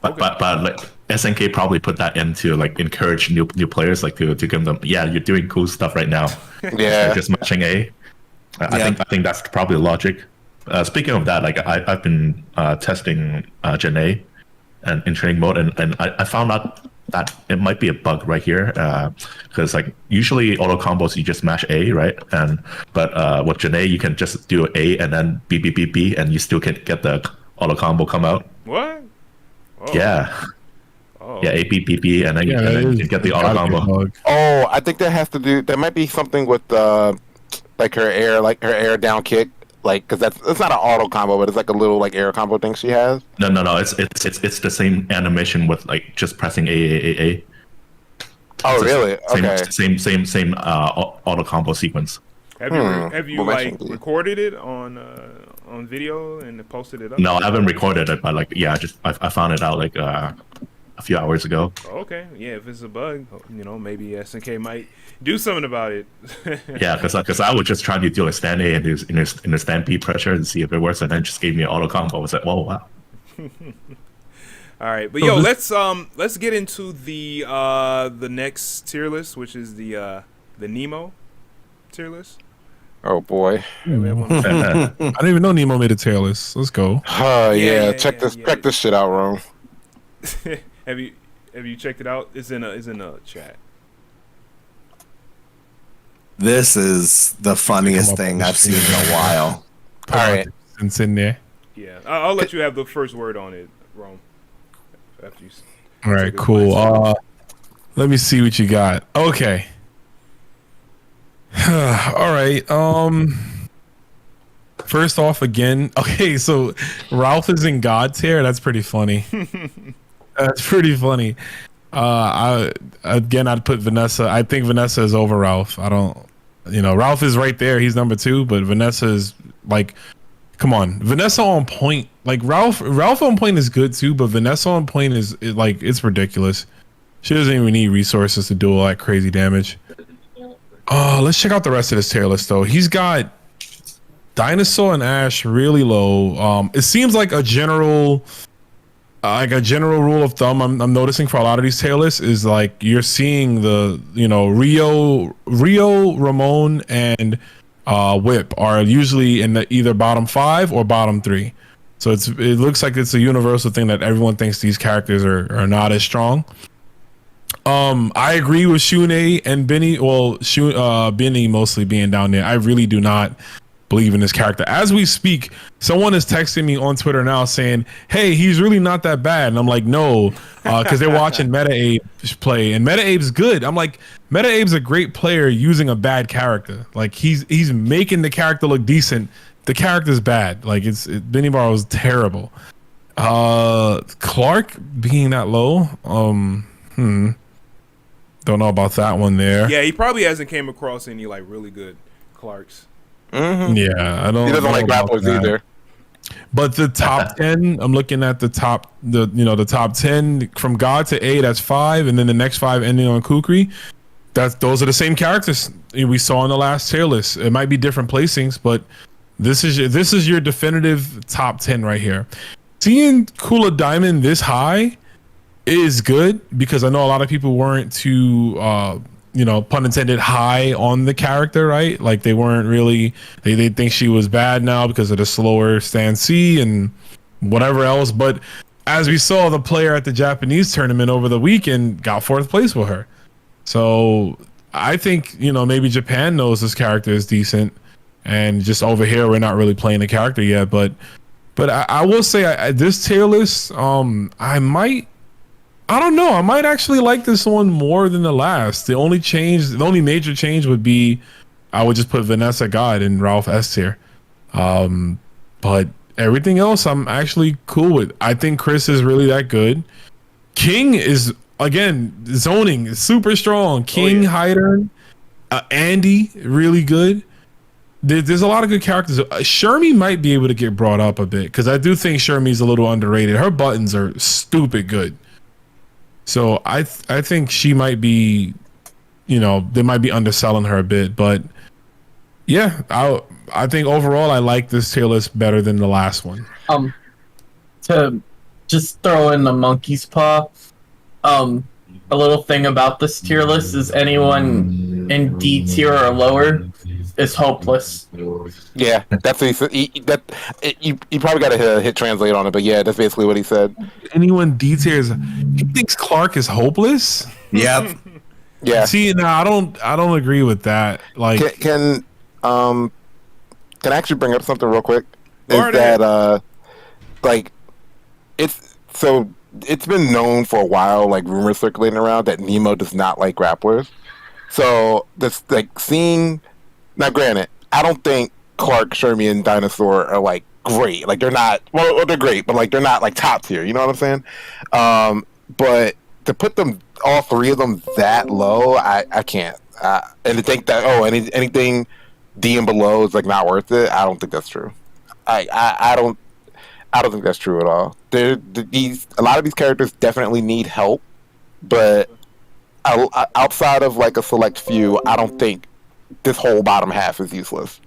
But like SNK probably put that in to like encourage new players, like to give them, you're doing cool stuff right now. Yeah. Just matching A. I think that's probably the logic. Speaking of that, like I've been testing Janae and in training mode, and I found out that it might be a bug right here, because like usually auto combos you just mash A, right? But with Janae you can just do A and then B B B B, and you still can get the auto combo come out. What? Oh. Yeah. Oh. Yeah, A B B B, and then you can get the auto combo. Oh, I think that might be something with like her air down kick, like because it's not an auto combo, but it's like a little like air combo thing she has. No, it's the same animation with like just pressing A. Oh, really? Okay. Same auto combo sequence. Have you like recorded it on video and posted it up? No, I haven't recorded it, but like I found it out like a few hours ago. Okay, yeah, if it's a bug, maybe SNK might do something about it. Yeah, because I was just trying to do a stand A and in a stand B pressure and see if it works, and then just gave me an auto combo. I was like, whoa, wow. All right, but let's get into the next tier list, which is the Nemo tier list. Oh boy! I didn't even know Nemo made a tier list. Let's go. Check this shit out, Rome. Have you checked it out? It's in a chat. This is the funniest thing I've seen in a while. All right, it's in there. Yeah, I'll let you have the first word on it, Rome. After you. All right, cool. Let me see what you got. Okay. All right. First off, again. Okay, so Ralph is in God tier. That's pretty funny. That's pretty funny. I'd put Vanessa. I think Vanessa is over Ralph. I don't. Ralph is right there. He's number 2, but Vanessa is like, come on, Vanessa on point. Like Ralph on point is good too, but Vanessa on point is like, it's ridiculous. She doesn't even need resources to do all that crazy damage. Let's check out the rest of this tier list though. He's got Dinosaur and Ash really low. It seems like a general rule of thumb I'm noticing for a lot of these tier lists is like you're seeing the Rio, Ramon, and Whip are usually in the either bottom 5 or bottom 3. So it looks like it's a universal thing that everyone thinks these characters are not as strong. I agree with Shune and Benny. Well, Benny mostly being down there. I really do not believe in this character. As we speak, someone is texting me on Twitter now saying, "Hey, he's really not that bad." And I'm like, "No," because they're watching Meta Abe play, and Meta Abe's good. I'm like, Meta Abe's a great player using a bad character. Like he's making the character look decent. The character's bad. Like Benny Barrow's terrible. Clark being that low. Don't know about that one there. Yeah, he probably hasn't came across any like really good Clarks. Mm-hmm. Yeah, I don't. He doesn't like grapplers either. But the top 10, I'm looking at the top 10 from God to A. That's 5, and then the next 5 ending on Kukri. Those are the same characters we saw in the last tier list. It might be different placings, but this is your definitive top 10 right here. Seeing Kula Diamond this high is good because I know a lot of people weren't too pun intended, high on the character, right? Like they weren't really, they think she was bad now because of the slower stand C and whatever else. But as we saw, the player at the Japanese tournament over the weekend got 4th place with her. So I think, maybe Japan knows this character is decent, and just over here, we're not really playing the character yet. But I will say this tier list, I don't know. I might actually like this one more than the last. The only major change would be I would just put Vanessa God and Ralph S tier. But everything else I'm actually cool with. I think Chris is really that good. King is, again, zoning is super strong. King, Hydern, Andy, really good. There's a lot of good characters. Shermie might be able to get brought up a bit because I do think Shermie's a little underrated. Her buttons are stupid good. So I think she might be, they might be underselling her a bit, but yeah, I think overall I like this tier list better than the last one. To just throw in the monkey's paw, a little thing about this tier list is anyone in D tier or lower is hopeless. Yeah, that's what he said. You probably got to hit translate on it, but yeah, that's basically what he said. Anyone D tier he thinks Clark is hopeless? Yep. Yeah. See, no, I don't agree with that. Like, can I actually bring up something real quick? Is that it's been known for a while, like rumors circulating around that Nemo does not like grapplers. So that's like seeing. Now, granted, I don't think Clark, Shermie, and Dinosaur are like great. Like they're not. Well, they're great, but like they're not like top tier. You know what I'm saying? But to put them, all 3 of them, that low, I can't. And to think that anything D and below is like not worth it. I don't think that's true. I don't think that's true at all. A lot of these characters definitely need help, but outside of like a select few, I don't think this whole bottom half is useless.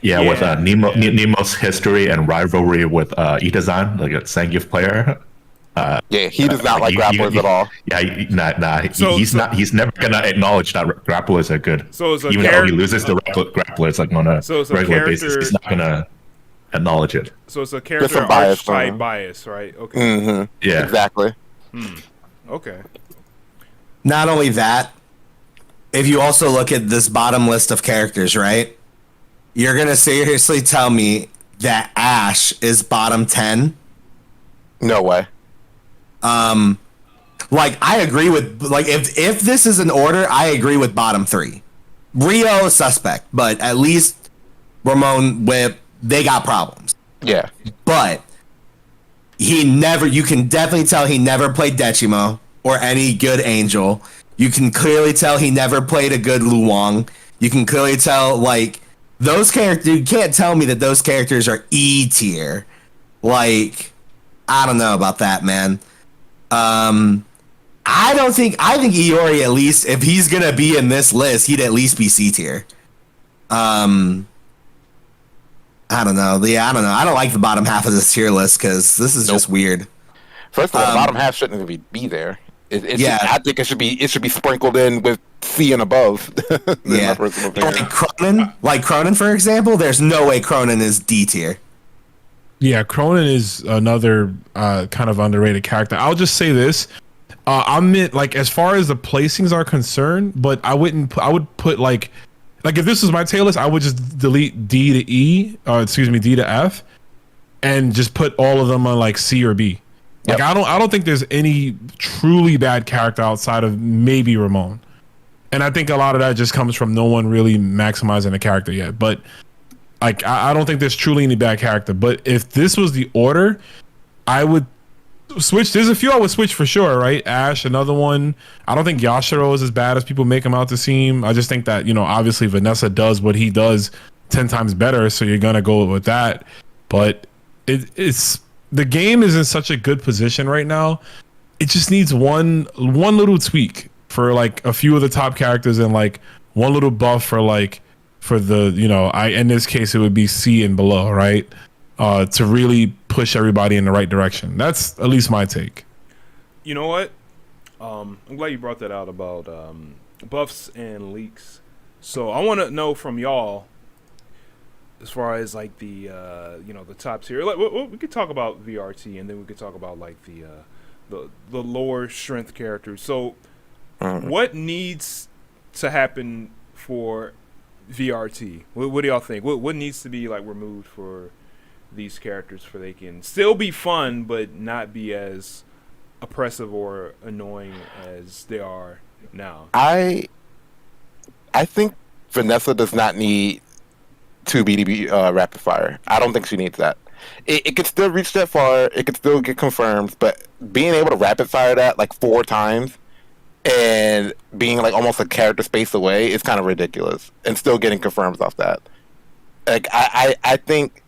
Yeah, with Nemo's history and rivalry with Itazan, like a Zangief player. He does not like grapplers at all. Yeah, he's never gonna acknowledge that grapplers are good. So even though he loses the grapplers like on a regular basis, he's not gonna acknowledge it. So it's a character archetype bias, right? Okay. Mm-hmm. Yeah, exactly. Okay. Not only that, if you also look at this bottom list of characters, right? You're gonna seriously tell me that Ash is bottom 10? No way. Like I agree with like if this is an order, I agree with bottom 3. Rio is suspect, but at least Ramon Whip, they got problems. Yeah. But you can definitely tell he never played Decimo or any good Angel. You can clearly tell he never played a good Luong. You can clearly tell, like, those characters, you can't tell me that those characters are E tier. Like, I don't know about that, man. I think Iori, at least, if he's gonna be in this list, he'd at least be C tier. I don't know. Yeah, I don't know. I don't like the bottom half of this tier list because this is just weird. First of all, the bottom half shouldn't even be there. Yeah. I think it should be sprinkled in with C and above. Yeah, like Cronin, for example. There's no way Cronin is D tier. Yeah, Cronin is another kind of underrated character. I'll just say this: I'm like as far as the placings are concerned, but I would put like if this was my tier list, I would just delete D to E, D to F, and just put all of them on like C or B. Like I don't think there's any truly bad character outside of maybe Ramon. And I think a lot of that just comes from no one really maximizing the character yet. But like I don't think there's truly any bad character. But if this was the order, I would switch. There's a few I would switch for sure, right? Ash, another one. I don't think Yashiro is as bad as people make him out to seem. I just think that, obviously Vanessa does what he does 10 times better, so you're gonna go with that. But it's the game is in such a good position right now. It just needs one little tweak for like a few of the top characters and like one little buff for the in this case it would be C and below, right? To really push everybody in the right direction. That's at least my take. You know what? I'm glad you brought that out about buffs and leaks. So I want to know from y'all, as far as like the the top tier. Like we could talk about VRT, and then we could talk about like the lower strength characters. So what needs to happen for VRT? What do y'all think? What needs to be like removed for these characters for they can still be fun but not be as oppressive or annoying as they are now? I think Vanessa does not need 2B to be rapid fire. I don't think she needs that. It could still reach that far. It could still get confirmed, but being able to rapid fire that like 4 times and being like almost a character space away is kind of ridiculous. And still getting confirms off that. Like I think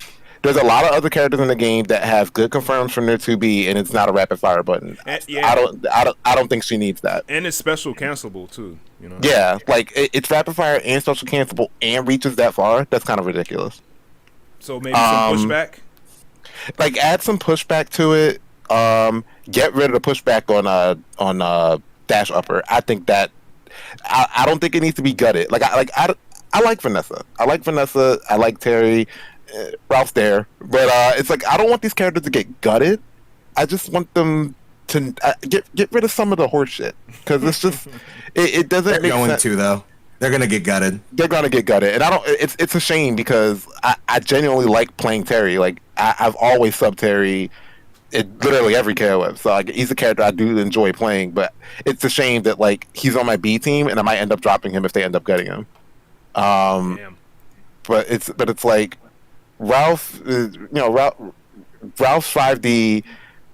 there's a lot of other characters in the game that have good confirms from their 2B, and it's not a rapid fire button. Yeah. I don't think she needs that. And it's special cancelable too. Yeah, like it's rapid fire and special cancelable and reaches that far. That's kind of ridiculous. So maybe some pushback. Like add some pushback to it. Get rid of the pushback on dash upper. I think that I don't think it needs to be gutted. I like Vanessa. I like Terry. Ralph's there, but it's like I don't want these characters to get gutted. I just want them to get rid of some of the horse shit because it's just it doesn't. They're make going sense. to though. They're gonna get gutted. They're gonna get gutted, and I don't. It's a shame because I genuinely like playing Terry. Like I've always subbed Terry in literally every KOF. So like he's a character I do enjoy playing, but it's a shame that like he's on my B team and I might end up dropping him if they end up gutting him. Damn. But it's like. Ralph's 5D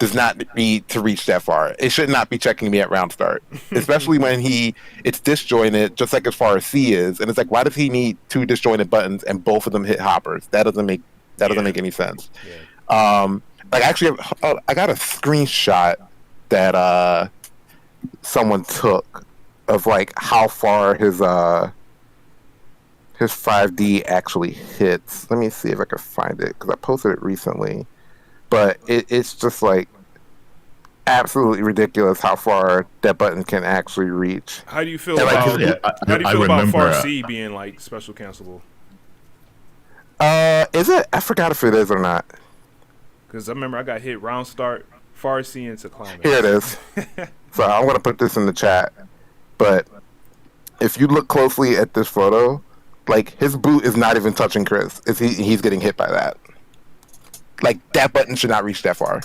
does not need to reach that far. It should not be checking me at round start, especially when it's disjointed, just like as far as C is. And it's like, why does he need 2 disjointed buttons and both of them hit hoppers? That doesn't make any sense. Yeah. Like actually, I got a screenshot that someone took of like how far his 5D actually hits. Let me see if I can find it because I posted it recently. But it's just like absolutely ridiculous how far that button can actually reach. How do you feel about about Far C being like special cancelable? Is it? I forgot if it is or not. Because I remember I got hit round start, Far C into climax. Here it is. So I'm gonna put this in the chat, but if you look closely at this photo, like his boot is not even touching Chris. He's getting hit by that. Like that button should not reach that far.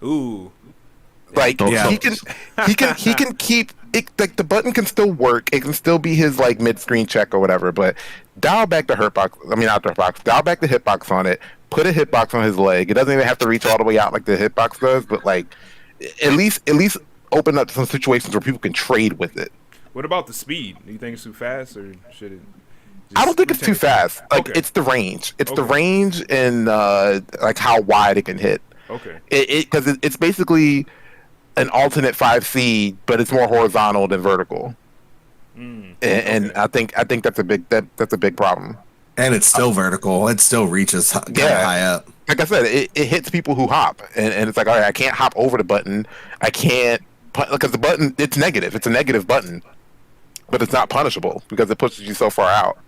Ooh. Like he can keep it, like the button can still work. It can still be his like mid-screen check or whatever. But dial back the hurtbox. I mean, not the hurtbox. Dial back the hitbox on it. Put a hitbox on his leg. It doesn't even have to reach all the way out like the hitbox does. But like, at least open up some situations where people can trade with it. What about the speed? Do you think it's too fast, or should it? I don't think it's too fast. Like Okay. it's the range. It's the range and like how wide it can hit. Okay. Because it's basically an alternate 5C, but it's more horizontal than vertical. And I think that's a big problem. And it's still vertical. It still reaches kind of high up. Like I said, it hits people who hop, and it's like, all right, I can't hop over the button. I can't because the button it's negative. It's a negative button, but it's not punishable because it pushes you so far out.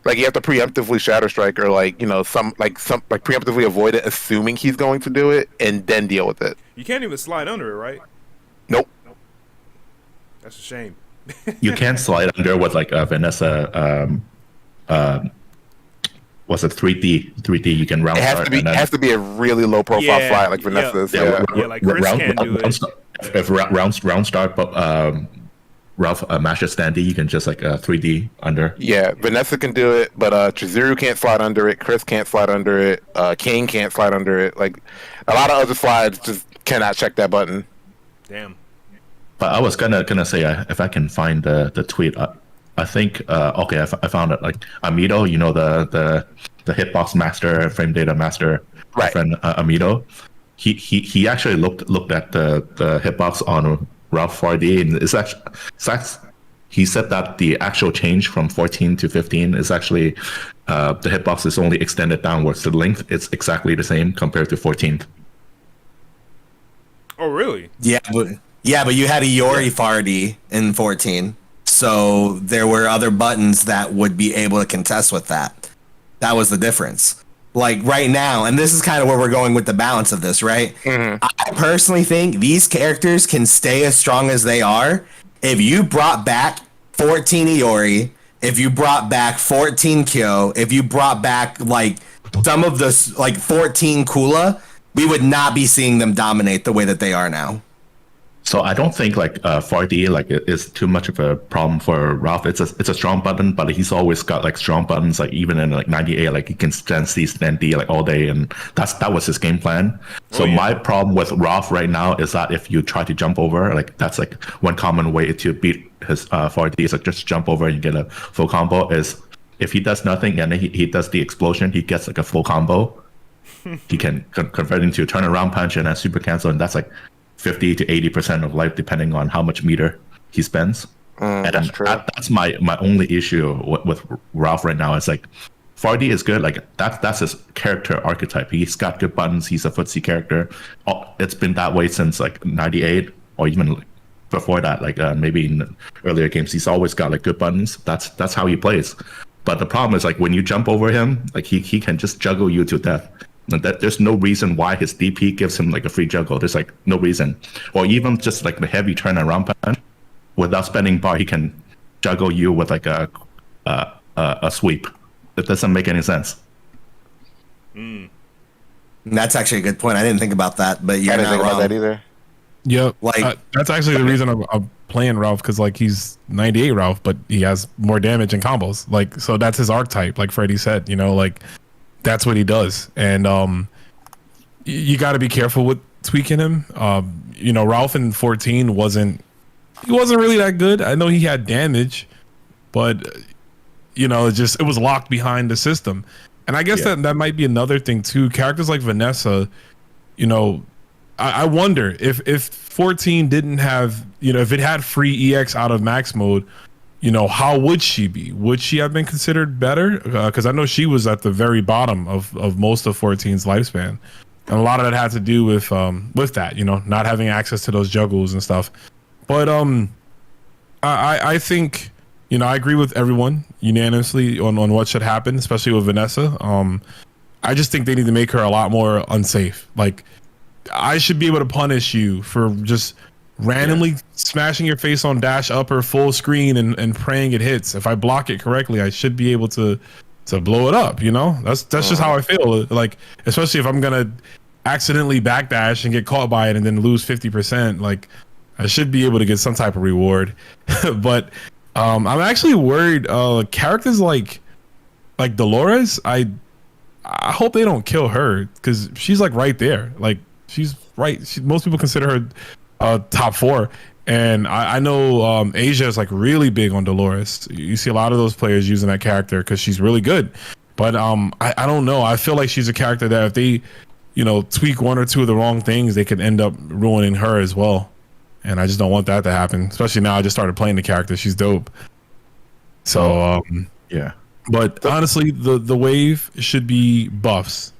Like you have to preemptively shatter strike or like preemptively avoid it, assuming he's going to do it, and then deal with it. You can't even slide under it, right? Nope. That's a shame. You can slide under with like Vanessa. Was it 3D? 3D. You can round. It has to be a really low profile slide like Vanessa's. Yeah, like Chris can do it. If round start, but Ralph mashes standy, you can just like 3D under. Yeah, Vanessa can do it, but Chizuru can't slide under it. Chris can't slide under it. King can't slide under it. Like a lot of other slides just cannot check that button. Damn. But I was gonna say if I can find the tweet, I think okay, I found it. Like Amido, you know the hitbox master, frame data master, right? Friend Amido, he actually looked at the hitbox on Ralph 4D, and it's actually he said that the actual change from 14 to 15 is actually the hitbox is only extended downwards. The length it's exactly the same compared to 14. Oh really? Yeah, but you had a Iori Fardy in 14, so there were other buttons that would be able to contest with that. That was the difference. Like right now, and this is kind of where we're going with the balance of this, right? Mm-hmm. I personally think these characters can stay as strong as they are if you brought back 14 Iori, if you brought back 14 Kyo, if you brought back like some of the like 14 Kula, we would not be seeing them dominate the way that they are now. So I don't think like 4D like is too much of a problem for Ralph. It's a strong button, but he's always got like strong buttons. Like even in like 98, like he can stand C, stand D like all day, and that was his game plan. So my problem with Ralph right now is that if you try to jump over, like that's like one common way to beat his 4D is like just jump over and you get a full combo. Is if he does nothing and then he does the explosion, he gets like a full combo. He can convert into a turnaround punch and a super cancel, and that's like 50 to 80% of life, depending on how much meter he spends. And that's my only issue with Ralph right now. It's like 4D is good. Like that's his character archetype. He's got good buttons. He's a footsie character. It's been that way since like 98 or even like before that. Like maybe in earlier games, he's always got like good buttons. That's how he plays. But the problem is like when you jump over him, like he can just juggle you to death. That there's no reason why his DP gives him like a free juggle. There's like no reason, or even just like the heavy turn around punch without spending bar, he can juggle you with like a sweep. That doesn't make any sense. That's actually a good point. I didn't think about that, but you're I didn't not think wrong. about that either. Yep. Like that's actually the reason I'm playing Ralph, because like he's 98 Ralph, but he has more damage and combos. Like so that's his archetype. Like Freddie said, you know, like. That's what he does, and you got to be careful with tweaking him. You know, Ralph in 14 wasn't really that good. I know he had damage, but you know, it was locked behind the system. And I guess that might be another thing too. Characters like Vanessa, you know, I wonder if 14 didn't have, you know, if it had free EX out of max mode. You know, how would she be? Would she have been considered better? Because I know she was at the very bottom of most of 14's lifespan, and a lot of that had to do with that. You know, not having access to those juggles and stuff. But I think, you know, I agree with everyone unanimously on what should happen, especially with Vanessa. I just think they need to make her a lot more unsafe. Like, I should be able to punish you for just randomly smashing your face on dash upper full screen and praying it hits. If I block it correctly, I should be able to blow it up. You know, that's just how I feel. Like, especially if I'm gonna accidentally backdash and get caught by it and then lose 50%, like I should be able to get some type of reward. But I'm actually worried. Characters like Dolores, I hope they don't kill her, because she's like right there. Like she's right. Most people consider her top 4, and I know Asia is like really big on Dolores. You see a lot of those players using that character because she's really good. But I don't know. I feel like she's a character that if they, you know, tweak one or two of the wrong things, they could end up ruining her as well. And I just don't want that to happen. Especially now I just started playing the character. She's dope. So Yeah. But honestly, the wave should be buffs.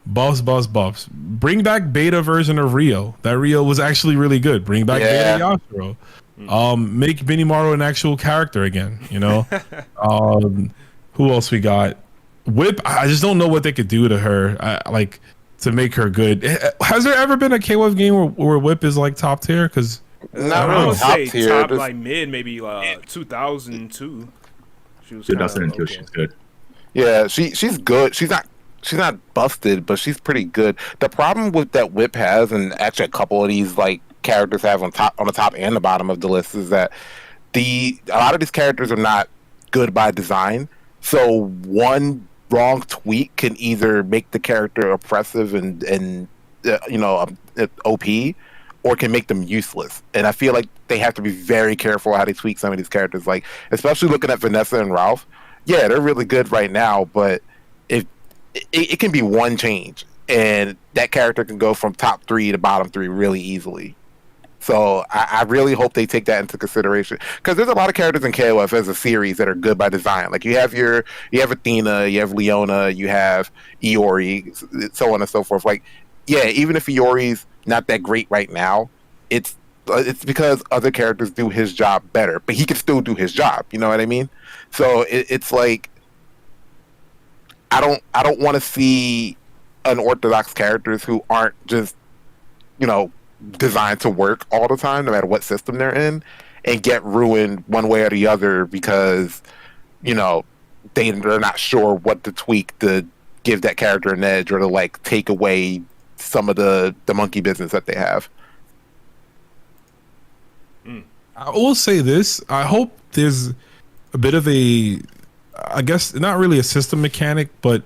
Buffs. Bring back beta version of Rio. That Rio was actually really good. Bring back beta Yashiro. Make Benimaru an actual character again, you know? Who else we got? Whip, I just don't know what they could do to her. Like, to make her good. Has there ever been a KOF game where Whip is like top tier? Because not I really would top say tier. top Just- like mid, maybe 2002. She was 2002, okay. she's good. Yeah, she's good. She's not busted, but she's pretty good. The problem with that Whip has, and actually a couple of these like characters have on the top and the bottom of the list, is that a lot of these characters are not good by design. So one wrong tweak can either make the character oppressive and OP, or can make them useless. And I feel like they have to be very careful how they tweak some of these characters. Like, especially looking at Vanessa and Ralph. Yeah, they're really good right now, but if it can be one change, and that character can go from top 3 to bottom 3 really easily. So I really hope they take that into consideration, because there's a lot of characters in KOF as a series that are good by design. Like you have Athena, you have Leona, you have Iori, so on and so forth. Like, yeah, even if Iori's not that great right now, it's because other characters do his job better, but he can still do his job. You know what I mean? So it's like I don't want to see unorthodox characters who aren't just, you know, designed to work all the time, no matter what system they're in, and get ruined one way or the other because, you know, they're not sure what to tweak to give that character an edge, or to like take away some of the monkey business that they have. I will say this. I hope there's a bit of a, I guess not really a system mechanic, but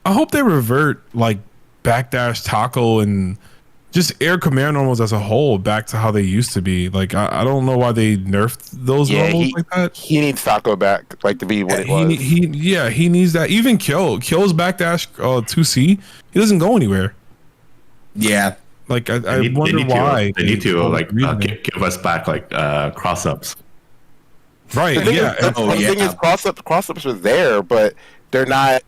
I hope they revert like backdash taco and just air command normals as a whole back to how they used to be. Like I don't know why they nerfed those normals like that. He needs taco back, like, to be what it was. He needs that. Even Kill's backdash 2C, he doesn't go anywhere. Yeah. Like I wonder why they need to like give us back like cross ups. Right. The thing Yeah. the thing is, cross ups are there, but they're not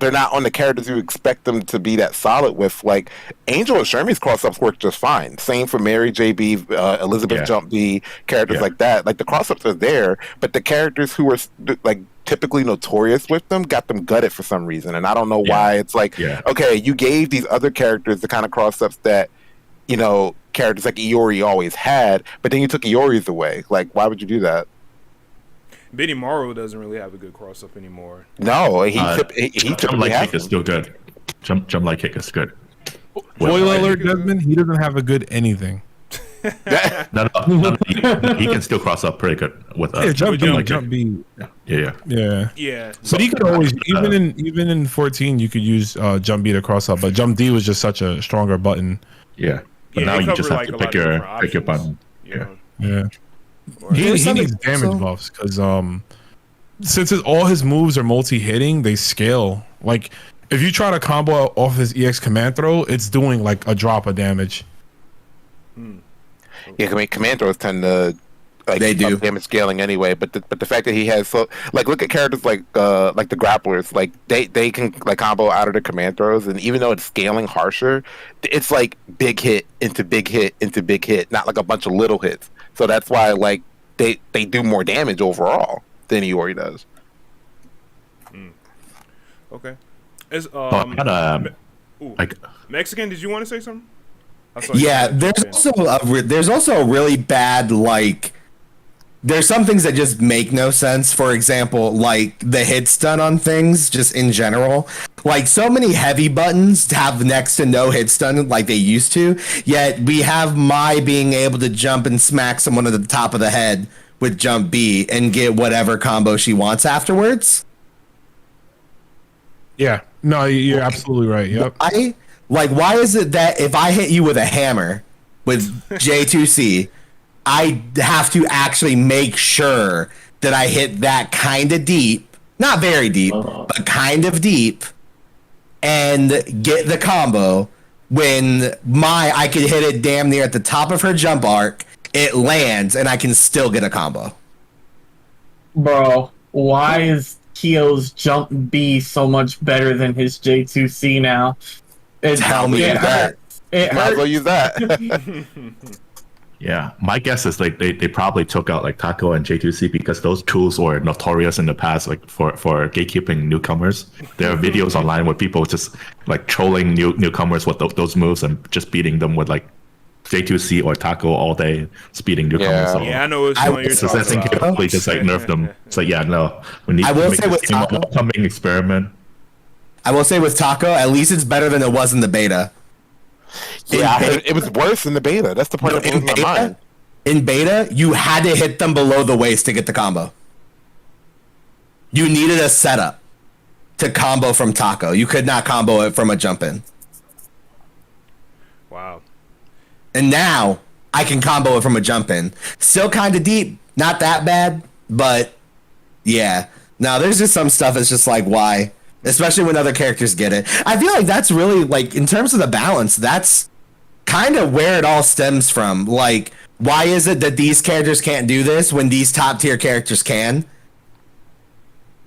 on the characters you expect them to be that solid with. Like Angel and Shermie's cross ups work just fine. Same for Mary, JB, Elizabeth, Jump B, characters like that. Like the cross ups are there, but the characters who are like typically notorious with them got them gutted for some reason, and I don't know why. It's like, okay, you gave these other characters the kind of cross ups that, you know, characters like Iori always had, but then you took Iori's away. Like, why would you do that? Benimaru doesn't really have a good cross up anymore. No, he Jump like kick is still good. Jump like kick is good. Spoiler alert, Desmond, he doesn't have a good anything. No, he can still cross up pretty good with jump kick. B. Yeah. But he could always, even in 14, you could use jump B to cross up, but jump D was just such a stronger button. Yeah, but now you just have to pick your button. Yeah. He needs damage buffs because since all his moves are multi-hitting, they scale. Like if you try to combo off his EX command throw, it's doing like a drop of damage. Yeah, I mean, command throws tend to they do damage scaling anyway. But the fact that he has look at characters like the grapplers, like they can like combo out of the command throws, and even though it's scaling harsher, it's like big hit into big hit into big hit, not like a bunch of little hits. So that's why like they do more damage overall than Iori does. Okay. I had Mexican, did you want to say something? I saw you Yeah, kinda there's jump in. there's also a really bad like. There's some things that just make no sense. For example, like the hit stun on things, just in general. Like so many heavy buttons have next to no hit stun like they used to. Yet we have Mai being able to jump and smack someone at the top of the head with jump B and get whatever combo she wants afterwards. Yeah. No, you're absolutely right. Yep. Why is it that if I hit you with a hammer with J2C, I have to actually make sure that I hit that kind of deep, not very deep, but kind of deep, and get the combo when I could hit it damn near at the top of her jump arc, it lands, and I can still get a combo. Bro, why is Kyo's jump B so much better than his J2C now? Tell me that. It Might as well hurts. use that. Yeah, my guess is like they probably took out like Taco and J2C because those tools were notorious in the past, like for gatekeeping newcomers. There are videos online where people just like trolling newcomers with those moves and just beating them with like J2C or Taco all day, speeding newcomers. Yeah. So Yeah, I know it's one you're so I talking think about. probably just like nerf them. It's like, yeah, no, we need I to will make say this with game an Taco- upcoming experiment. I will say with Taco, at least it's better than it was in the beta. Yeah, I heard it was worse in the beta. That's the part that blew my mind. In beta, you had to hit them below the waist to get the combo. You needed a setup to combo from Taco. You could not combo it from a jump in. Wow. And now I can combo it from a jump in. Still kind of deep, not that bad, but yeah. Now there's just some stuff that's just like, why? Especially when other characters get it. I feel like that's really, like, in terms of the balance, that's kind of where it all stems from. Like, why is it that these characters can't do this when these top tier characters can?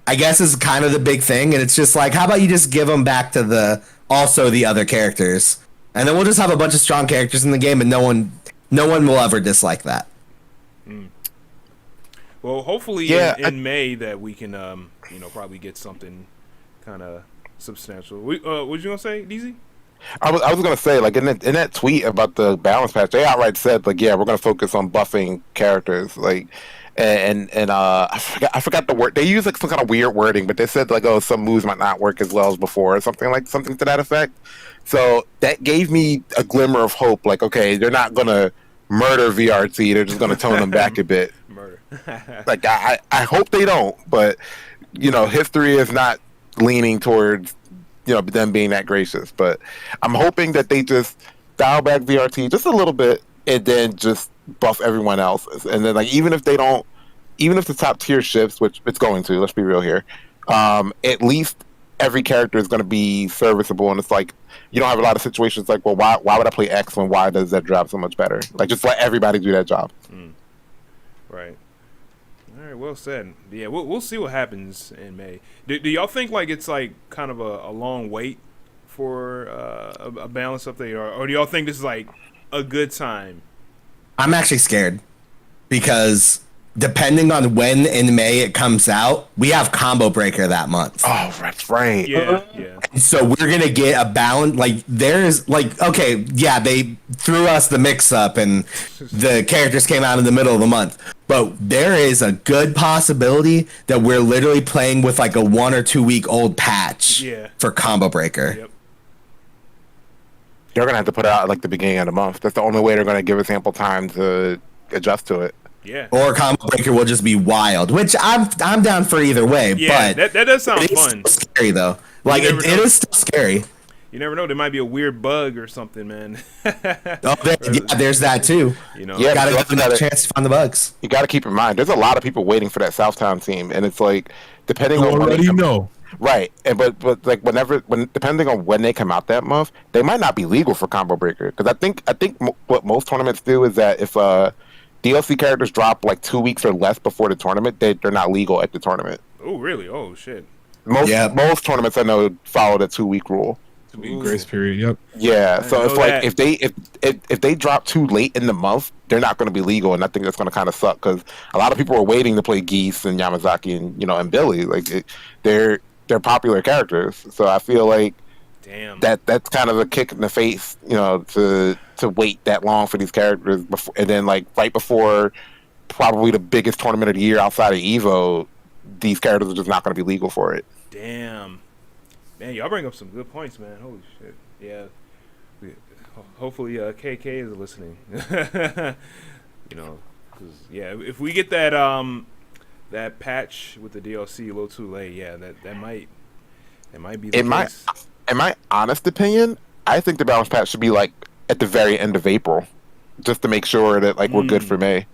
I guess is kind of the big thing, and it's just like, how about you just give them back to the other characters, and then we'll just have a bunch of strong characters in the game, and no one will ever dislike that. Well, hopefully Yeah, in May that we can, probably get something kind of substantial. What was you gonna say, DZ? I was gonna say, like, in that tweet about the balance patch, they outright said, like, yeah, we're gonna focus on buffing characters, like, and I forgot the word they used, like some kind of weird wording, but they said like, oh, some moves might not work as well as before, or something to that effect. So that gave me a glimmer of hope, like, okay, they're not gonna murder VRT, they're just gonna tone them back a bit. Murder. Like, I hope they don't, but history is not leaning towards them being that gracious, but I'm hoping that they just dial back VRT just a little bit and then just buff everyone else. And then, like, even if the top tier shifts, which it's going to, let's be real here, at least every character is going to be serviceable. And it's like, you don't have a lot of situations like, well, why would I play X when Y does that job so much better? Like, just let everybody do that job. Right. All right, well said. Yeah, we'll see what happens in May. Do y'all think like it's like kind of a long wait for a balance update, or do y'all think this is like a good time? I'm actually scared because depending on when in May it comes out, we have Combo Breaker that month. Oh, that's right. Yeah. So we're gonna get a balance. Like, there's like, okay, yeah, they threw us the mix up and the characters came out in the middle of the month, but there is a good possibility that we're literally playing with like a 1 or 2 week old patch for Combo Breaker. Yep. They're gonna have to put it out at like the beginning of the month. That's the only way they're gonna give us ample time to adjust to it. Yeah. Or Combo Breaker will just be wild, which I'm down for either way. Yeah, but that does sound it is fun. still scary though. Like, it is still scary. You never know. There might be a weird bug or something, man. There's that too. Yeah, Gotta that's have another another chance to find the bugs. You got to keep in mind, there's a lot of people waiting for that Southtown team, and it's like, depending You on when already they come, know. right? And but like depending on when they come out that month, they might not be legal for Combo Breaker, because I think what most tournaments do is that if DLC characters drop like 2 weeks or less before the tournament, they're not legal at the tournament. Oh, really? Oh, shit. Most tournaments I know follow the 2 week rule. Grace period. Yep. Yeah, so it's know like that. if they drop too late in the month, they're not going to be legal, and I think that's going to kind of suck, because a lot of people are waiting to play Geese and Yamazaki and and Billy. Like, they're popular characters, so I feel like Damn. That's kind of a kick in the face, to wait that long for these characters before, and then like right before probably the biggest tournament of the year outside of Evo, these characters are just not going to be legal for it. Damn. Man, y'all bring up some good points, man. Holy shit. Yeah. Hopefully KK is listening. Yeah, if we get that patch with the DLC a little too late, yeah, that might be the case. In my honest opinion, I think the balance patch should be like at the very end of April, just to make sure that like we're good for May.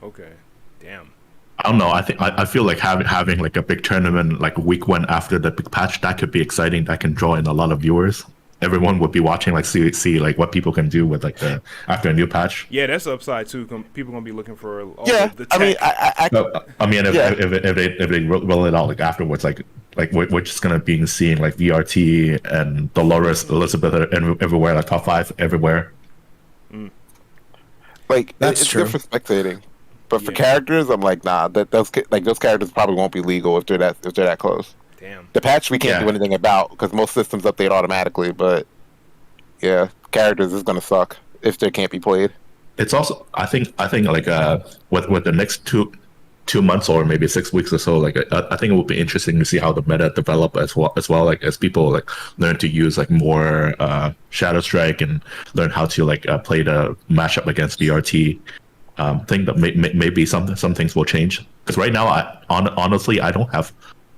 Okay. Damn. I don't know. I feel like having like a big tournament like week one after the big patch, that could be exciting. That can draw in a lot of viewers. Everyone would be watching, like see like what people can do with like after a new patch. Yeah, that's the upside too. People gonna be looking for all the I tech. If they roll it out like afterwards, like we're just gonna be seeing like VRT and Dolores, Elizabeth everywhere, like top 5 everywhere. Like That's it's true. good for spectating, but for characters, I'm like, nah. Those characters probably won't be legal if they're that close. Damn. The patch we can't do anything about because most systems update automatically. But yeah, characters is gonna suck if they can't be played. It's also I think like with the next two months or maybe 6 weeks or so, like I think it will be interesting to see how the meta develop as well, like as people like learn to use like more Shadow Strike and learn how to like play the matchup against VRT. Think that maybe some things will change, because right now honestly I don't have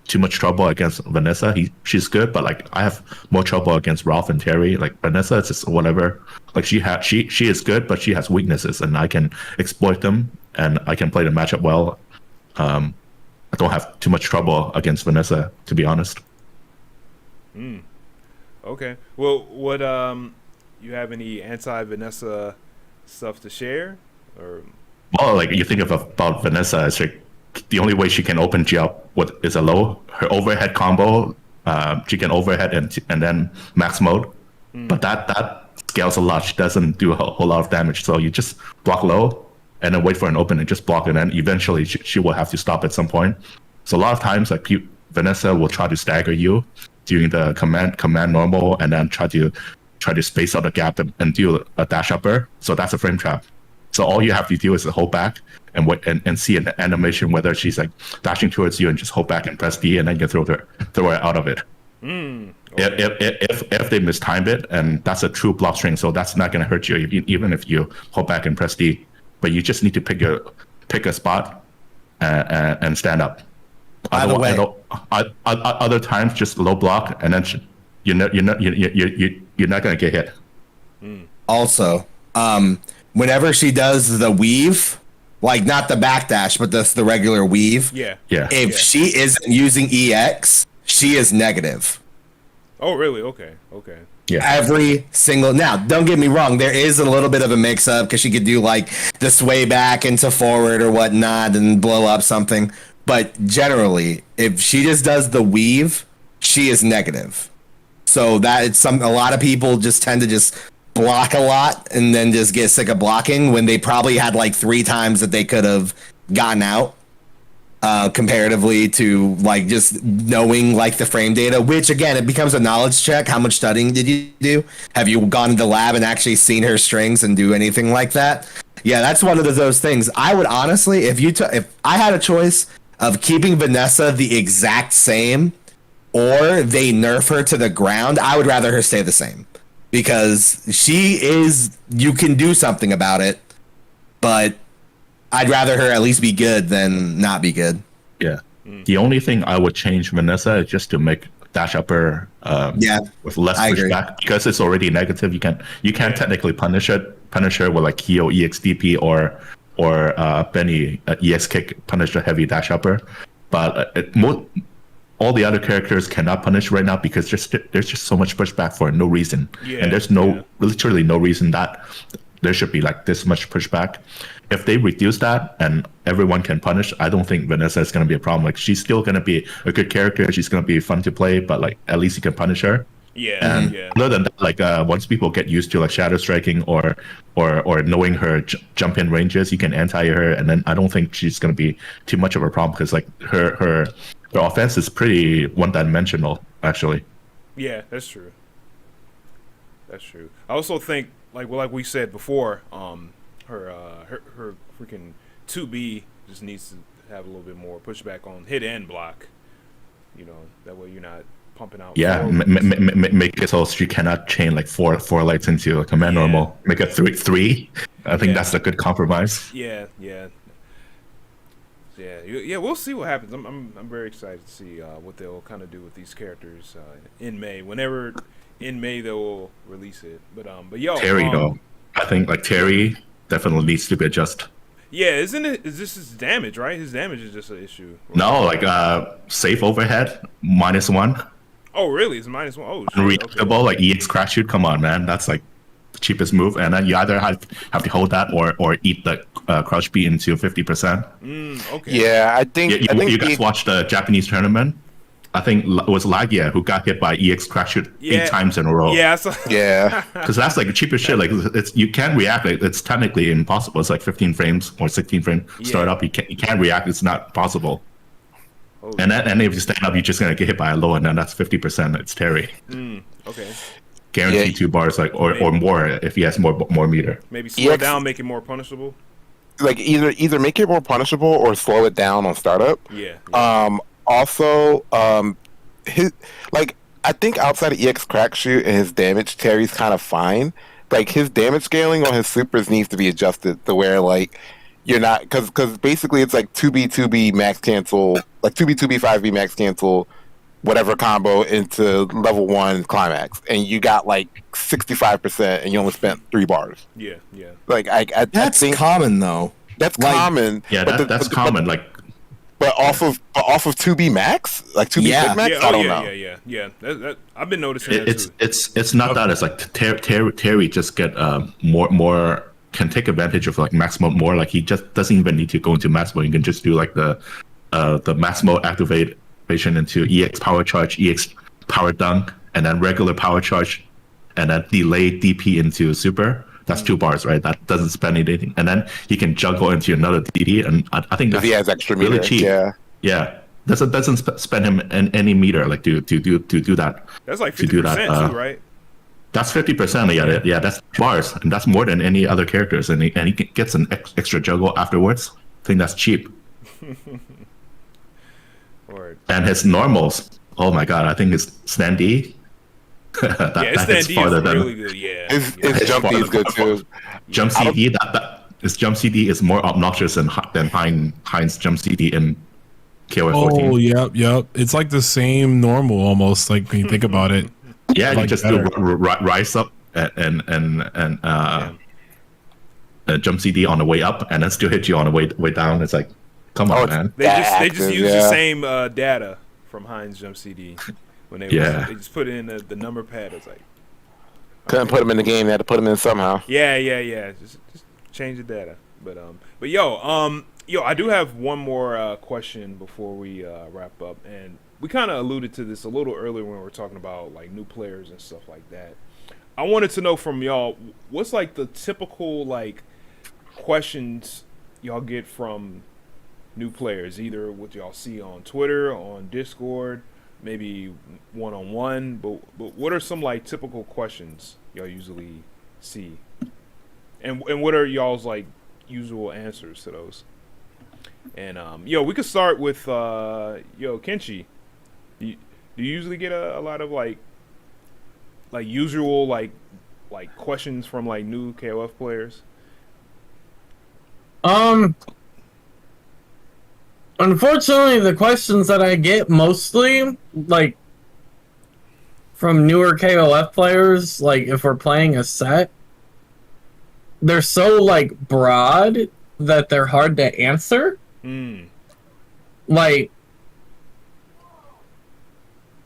too much trouble against Vanessa. She's good, but like I have more trouble against Ralph and Terry. Like Vanessa, it's just whatever. Like she is good, but she has weaknesses, and I can exploit them, and I can play the matchup well. I don't have too much trouble against Vanessa, to be honest. Okay. Well, what you have any anti-Vanessa stuff to share, or? Well, like you think about Vanessa, it's like the only way she can open G up is a low. Her overhead combo, she can overhead and then max mode, but that scales a lot. She doesn't do a whole lot of damage, so you just block low and then wait for an open and just block it, and eventually she will have to stop at some point. So a lot of times, like Vanessa will try to stagger you during the command normal, and then try to space out the gap and do a dash upper. So that's a frame trap. So all you have to do is hold back and wait and see an animation whether she's like dashing towards you, and just hold back and press D, and then you throw her out of it. Okay. If they mistimed it, and that's a true block string, so that's not going to hurt you even if you hold back and press D. But you just need to pick a spot and stand up. By the way, other times just low block, and then you're not going to get hit. Also, whenever she does the weave, like not the backdash, but the regular weave. Yeah. If she isn't using EX, she is negative. Oh, really? Okay. Yeah. Every single. Now, don't get me wrong. There is a little bit of a mix-up because she could do like the sway back into forward or whatnot and blow up something. But generally, if she just does the weave, she is negative. So that it's a lot of people just tend to just block a lot and then just get sick of blocking when they probably had like 3 times that they could have gotten out. Comparatively to like just knowing like the frame data, which again, it becomes a knowledge check. How much studying did you do? Have you gone to the lab and actually seen her strings and do anything like that? Yeah, that's one of those things. I would honestly, if I had a choice of keeping Vanessa the exact same or they nerf her to the ground, I would rather her stay the same, because you can do something about it, but I'd rather her at least be good than not be good. Yeah. The only thing I would change Vanessa is just to make dash upper with less pushback, because it's already negative. You can't technically punish her with like Kyo EXDP or Benny EX kick, punish a heavy dash upper. But all the other characters cannot punish right now because there's just so much pushback for no reason. And there's literally no reason that there should be like this much pushback. If they reduce that and everyone can punish, I don't think Vanessa is going to be a problem. Like, she's still going to be a good character. She's going to be fun to play, but like at least you can punish her. Other than that, like once people get used to like shadow striking or knowing her jump in ranges, you can anti her, and then I don't think she's going to be too much of a problem, because like her offense is pretty one-dimensional actually. Yeah. Yeah, that's true. That's true. I also think, like we said before, her freaking 2B just needs to have a little bit more pushback on hit and block. You know, that way you're not pumping out. Yeah, make it so she cannot chain like four lights into a command normal. Make it three. I think that's a good compromise. Yeah. We'll see what happens. I'm very excited to see what they'll kind of do with these characters in May. Whenever in May they'll release it. But yo, Terry though, I think like Terry definitely needs to be adjusted. Yeah, isn't it? Is this his damage, right? His damage is just an issue. Right? No, like safe overhead -1. Oh, really? It's -1. Oh, shit. Unreactable, like EX crash shoot. Come on, man. That's like the cheapest move. And then you either have to hold that or eat the crouch beat into 50%. Okay. Yeah, I think you guys watched the Japanese tournament. I think it was Lagia who got hit by EX crash shoot 8 times in a row. Yeah. Because that's like the cheapest shit. Like you can't react. Like, it's technically impossible. It's like 15 frames or 16 frame startup. You can't react. It's not possible. And if you stand up, you're just gonna get hit by a low, and then that's 50%. It's Terry. Okay. Guaranteed 2 bars, like or more if he has more meter. Maybe slow down, make it more punishable. Like either make it more punishable or slow it down on startup. Yeah. Also, his I think outside of EX crack shoot and his damage, Terry's kind of fine. Like his damage scaling on his supers needs to be adjusted to where like you're not because basically it's like 2B max cancel, like 2B 5B max cancel, whatever combo into level 1 climax, and you got like 65% and you only spent 3 bars. Yeah. Like that's I think common though. That's common. Yeah, that's common. But off of 2B max, like 2B quick max, I don't know. Yeah. That, I've been noticing that too. It's not that. It's like Terry just get more can take advantage of like max mode more. Like he just doesn't even need to go into max mode. You can just do like the max mode activation into EX power charge, EX power dunk, and then regular power charge, and then delay DP into super. That's 2 bars, right? That doesn't spend anything, and then he can juggle into another DD, and I think that's he has extra really meter. cheap. Yeah. Doesn't spend him any meter like to do that. That's like 50% too, right? That's 50%. Yeah, that's bars, and that's more than any other characters, and he gets an extra juggle afterwards. I think that's cheap. And his normals, oh my god, I think it's Standee. His Standee is really good. Yeah, his jump D is good too. Jump CD, his jump CD is more obnoxious than Heinz jump CD in KOF 14. Oh, yep. It's like the same normal almost. Like when you think about it. Yeah, you just do rise up and jump CD on the way up, and then still hit you on the way down. It's like, come on, man. They just use the same data from Heinz jump CD when they just put in the number pad. It's like couldn't put them in the game. They had to put them in somehow. Yeah. Just change the data. But yo, I do have one more question before we wrap up, and we kind of alluded to this a little earlier when we were talking about like new players and stuff like that. I wanted to know from y'all, what's like the typical like questions y'all get from new players, either what y'all see on Twitter, on Discord, maybe one-on-one, but what are some like typical questions y'all usually see, and what are y'all's like usual answers to those? And we could start with Kenshi. Do you usually get a lot of like usual like questions from like new KOF players? Unfortunately, the questions that I get mostly like from newer KOF players, like if we're playing a set, they're so like broad that they're hard to answer. Like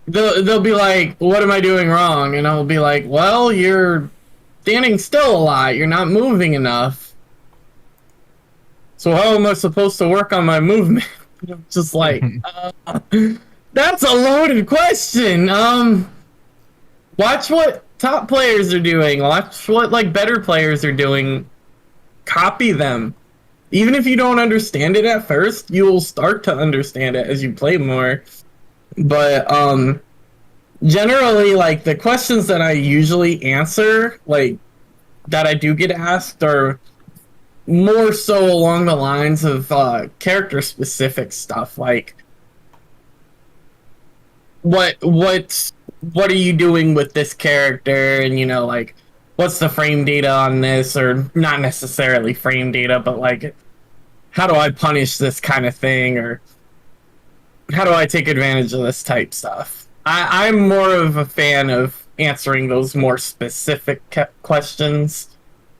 they'll be like, what am I doing wrong? And I'll be like, well, you're standing still a lot. You're not moving enough. So how am I supposed to work on my movement? I'm just like, that's a loaded question. Watch what top players are doing. Watch what like better players are doing. Copy them. Even if you don't understand it at first, you will start to understand it as you play more. But generally, like, the questions that I usually answer, like, that I do get asked are more so along the lines of character specific stuff, like what are you doing with this character, and like what's the frame data on this, or not necessarily frame data, but like how do I punish this kind of thing, or how do I take advantage of this type stuff. I'm more of a fan of answering those more specific questions,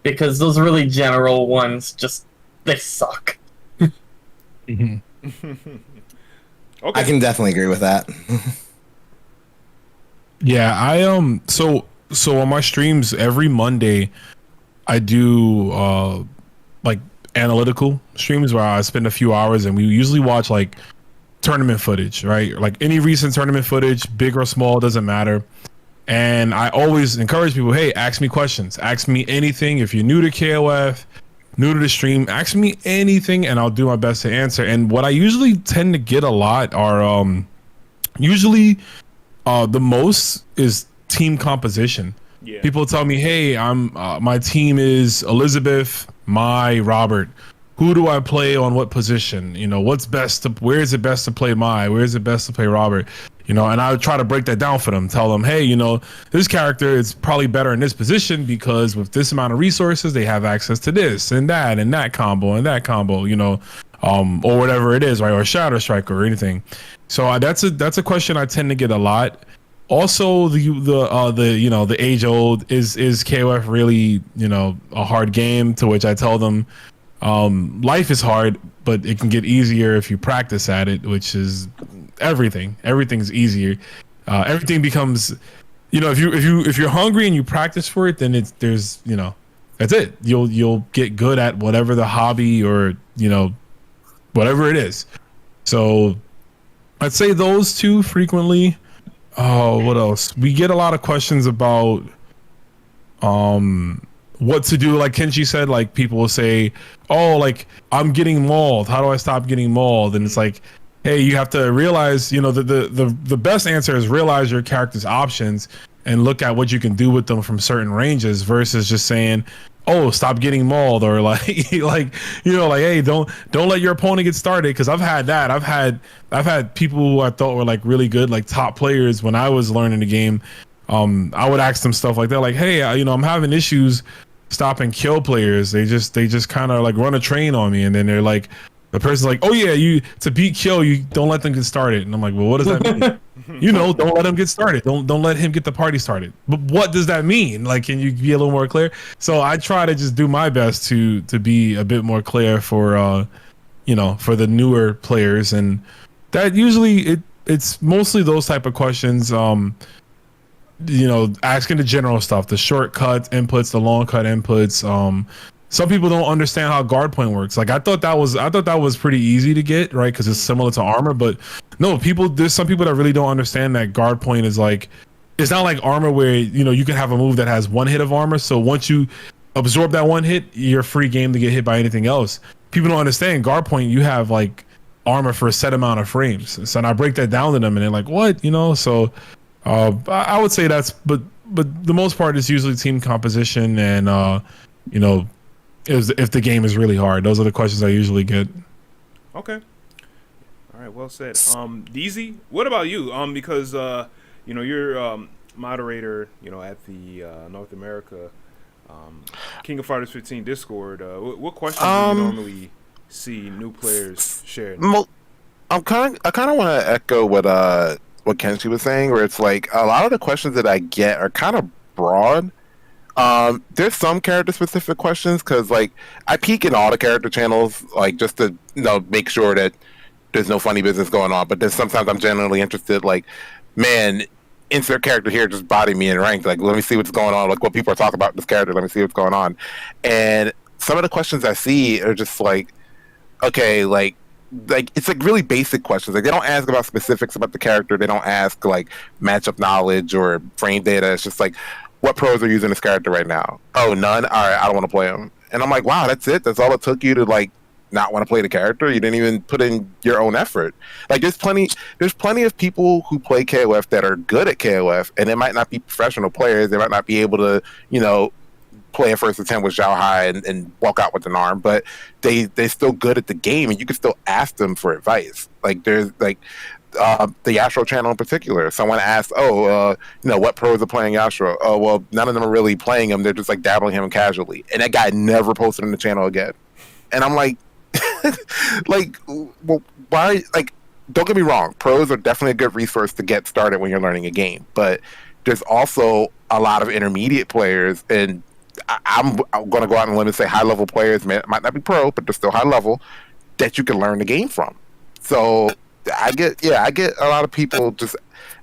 because those really general ones just they suck. Okay. I can definitely agree with that. Yeah, I so on my streams every Monday I do like analytical streams where I spend a few hours, and we usually watch like tournament footage, right? Like any recent tournament footage, big or small, doesn't matter. And I always encourage people, hey, ask me questions. Ask me anything. If you're new to KOF, new to the stream, ask me anything and I'll do my best to answer. And what I usually tend to get a lot are usually the most is team composition. Yeah. People tell me, hey, I'm my team is Elizabeth, Robert. Who do I play on what position? What's best to, where is it best to play where is it best to play Robert? And I would try to break that down for them, tell them, hey, this character is probably better in this position because with this amount of resources, they have access to this and that combo and that combo, or whatever it is, right? Or Shadow Striker or anything. So that's a question I tend to get a lot. Also, the age old is KOF really, a hard game, to which I tell them, life is hard, but it can get easier if you practice at it, which is everything's easier. Everything becomes, if you're hungry and you practice for it, then that's it. You'll get good at whatever the hobby or whatever it is. So I'd say those two frequently. Oh, what else? We get a lot of questions about what to do. Like Kenshi said, like people will say, oh, like I'm getting mauled. How do I stop getting mauled? And it's like, hey, you have to realize, the best answer is realize your character's options and look at what you can do with them from certain ranges versus just saying, oh, stop getting mauled, or like hey, don't let your opponent get started. Because I've had that. I've had people who I thought were like really good, like top players when I was learning the game. I would ask them stuff like that, like, hey, I'm having issues stopping kill players. They just kind of like run a train on me, and then they're like, the person's like, oh yeah, you to beat kill, you don't let them get started. And I'm like, well, what does that mean? Don't let him get started. Don't let him get the party started. But what does that mean? Like, can you be a little more clear? So I try to just do my best to be a bit more clear for for the newer players, and that usually it's mostly those type of questions. Asking the general stuff, the shortcut inputs, the long cut inputs. Some people don't understand how guard point works. Like I thought that was pretty easy to get, right? Because it's similar to armor, but no, there's some people that really don't understand that guard point is like, it's not like armor where you can have a move that has one hit of armor. So once you absorb that one hit, you're free game to get hit by anything else. People don't understand guard point. You have like armor for a set amount of frames. So I break that down to them, and they're like, what? So I would say that's, but the most part is usually team composition and if the game is really hard. Those are the questions I usually get. Okay. All right, well said. DZ, what about you? Because you're moderator, at the North America King of Fighters 15 Discord. What questions do you normally see new players sharing? I kind of want to echo what Kenshi was saying, where it's like a lot of the questions that I get are kind of broad. There's some character specific questions, because like I peek in all the character channels, like just to make sure that there's no funny business going on. But then sometimes I'm genuinely interested, like, man, insert character here just body me in ranked. Like, let me see what's going on, like what people are talking about this character. Let me see what's going on. And some of the questions I see are just like, okay, like it's like really basic questions. Like they don't ask about specifics about the character. They don't ask like matchup knowledge or frame data. It's just like, what pros are using this character right now? Oh, none? All right, I don't want to play him. And I'm like, wow, that's it? That's all it took you to like not want to play the character. You didn't even put in your own effort. Like there's plenty of people who play KOF that are good at KOF, and they might not be professional players. They might not be able to, play a first attempt with Xiao Hai and walk out with an arm, but they're still good at the game, and you can still ask them for advice. Like there's like the Astro channel in particular. Someone asked, what pros are playing Astro? Oh, well, none of them are really playing him. They're just like dabbling him casually. And that guy never posted on the channel again. And I'm like, well, why? Like, don't get me wrong. Pros are definitely a good resource to get started when you're learning a game. But there's also a lot of intermediate players, and I'm going to go out on a limb and say high-level players might not be pro, but they're still high-level, that you can learn the game from. So I get a lot of people just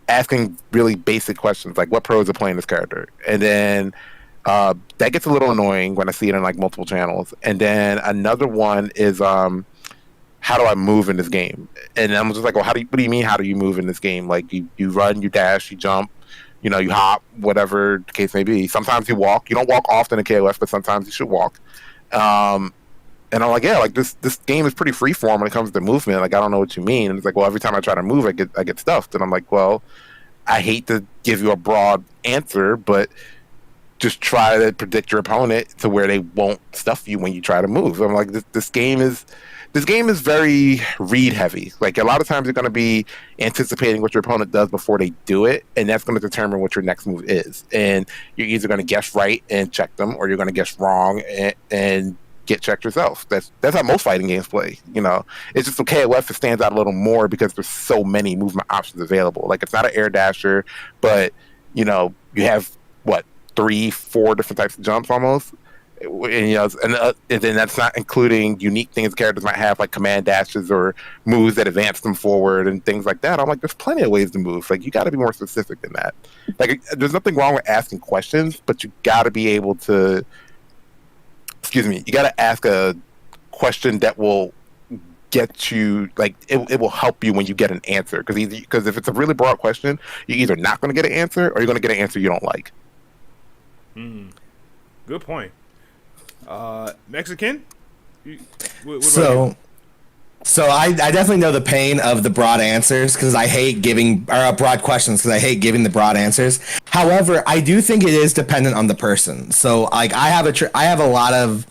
asking really basic questions like what pros are playing this character, and then that gets a little annoying when I see it in like multiple channels. And then another one is how do I move in this game? And I'm just like, well, what do you mean how do you move in this game? Like you run, you dash, you jump, you hop, whatever the case may be. Sometimes you walk. You don't walk often in KOF, but sometimes you should walk. And I'm like, yeah, like this game is pretty freeform when it comes to movement. Like, I don't know what you mean. And it's like, well, every time I try to move, I get stuffed. And I'm like, well, I hate to give you a broad answer, but just try to predict your opponent to where they won't stuff you when you try to move. I'm like, this game is very read heavy. Like a lot of times you're going to be anticipating what your opponent does before they do it, and that's going to determine what your next move is. And you're either going to guess right and check them, or you're going to guess wrong and get checked yourself. That's how most fighting games play. It's just KOF, it stands out a little more because there's so many movement options available. Like it's not an air dasher, but you have what 3-4 different types of jumps almost. And then that's not including unique things characters might have, like command dashes or moves that advance them forward and things like that. I'm like, there's plenty of ways to move. Like, you got to be more specific than that. Like, there's nothing wrong with asking questions, but you got to be able to. You got to ask a question that will get you, like, it will help you when you get an answer. Because if it's a really broad question, you're either not going to get an answer or you're going to get an answer you don't like. Good point. Mexican? What So I definitely know the pain of the broad answers because I hate giving broad questions because I hate giving the broad answers. However, I do think it is dependent on the person. So like I have a lot of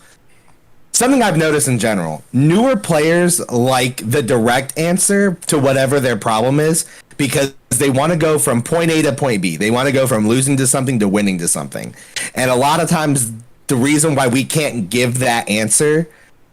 something I've noticed in general. Newer players like the direct answer to whatever their problem is because they want to go from point A to point B. They want to go from losing to something to winning to something. And a lot of times the reason why we can't give that answer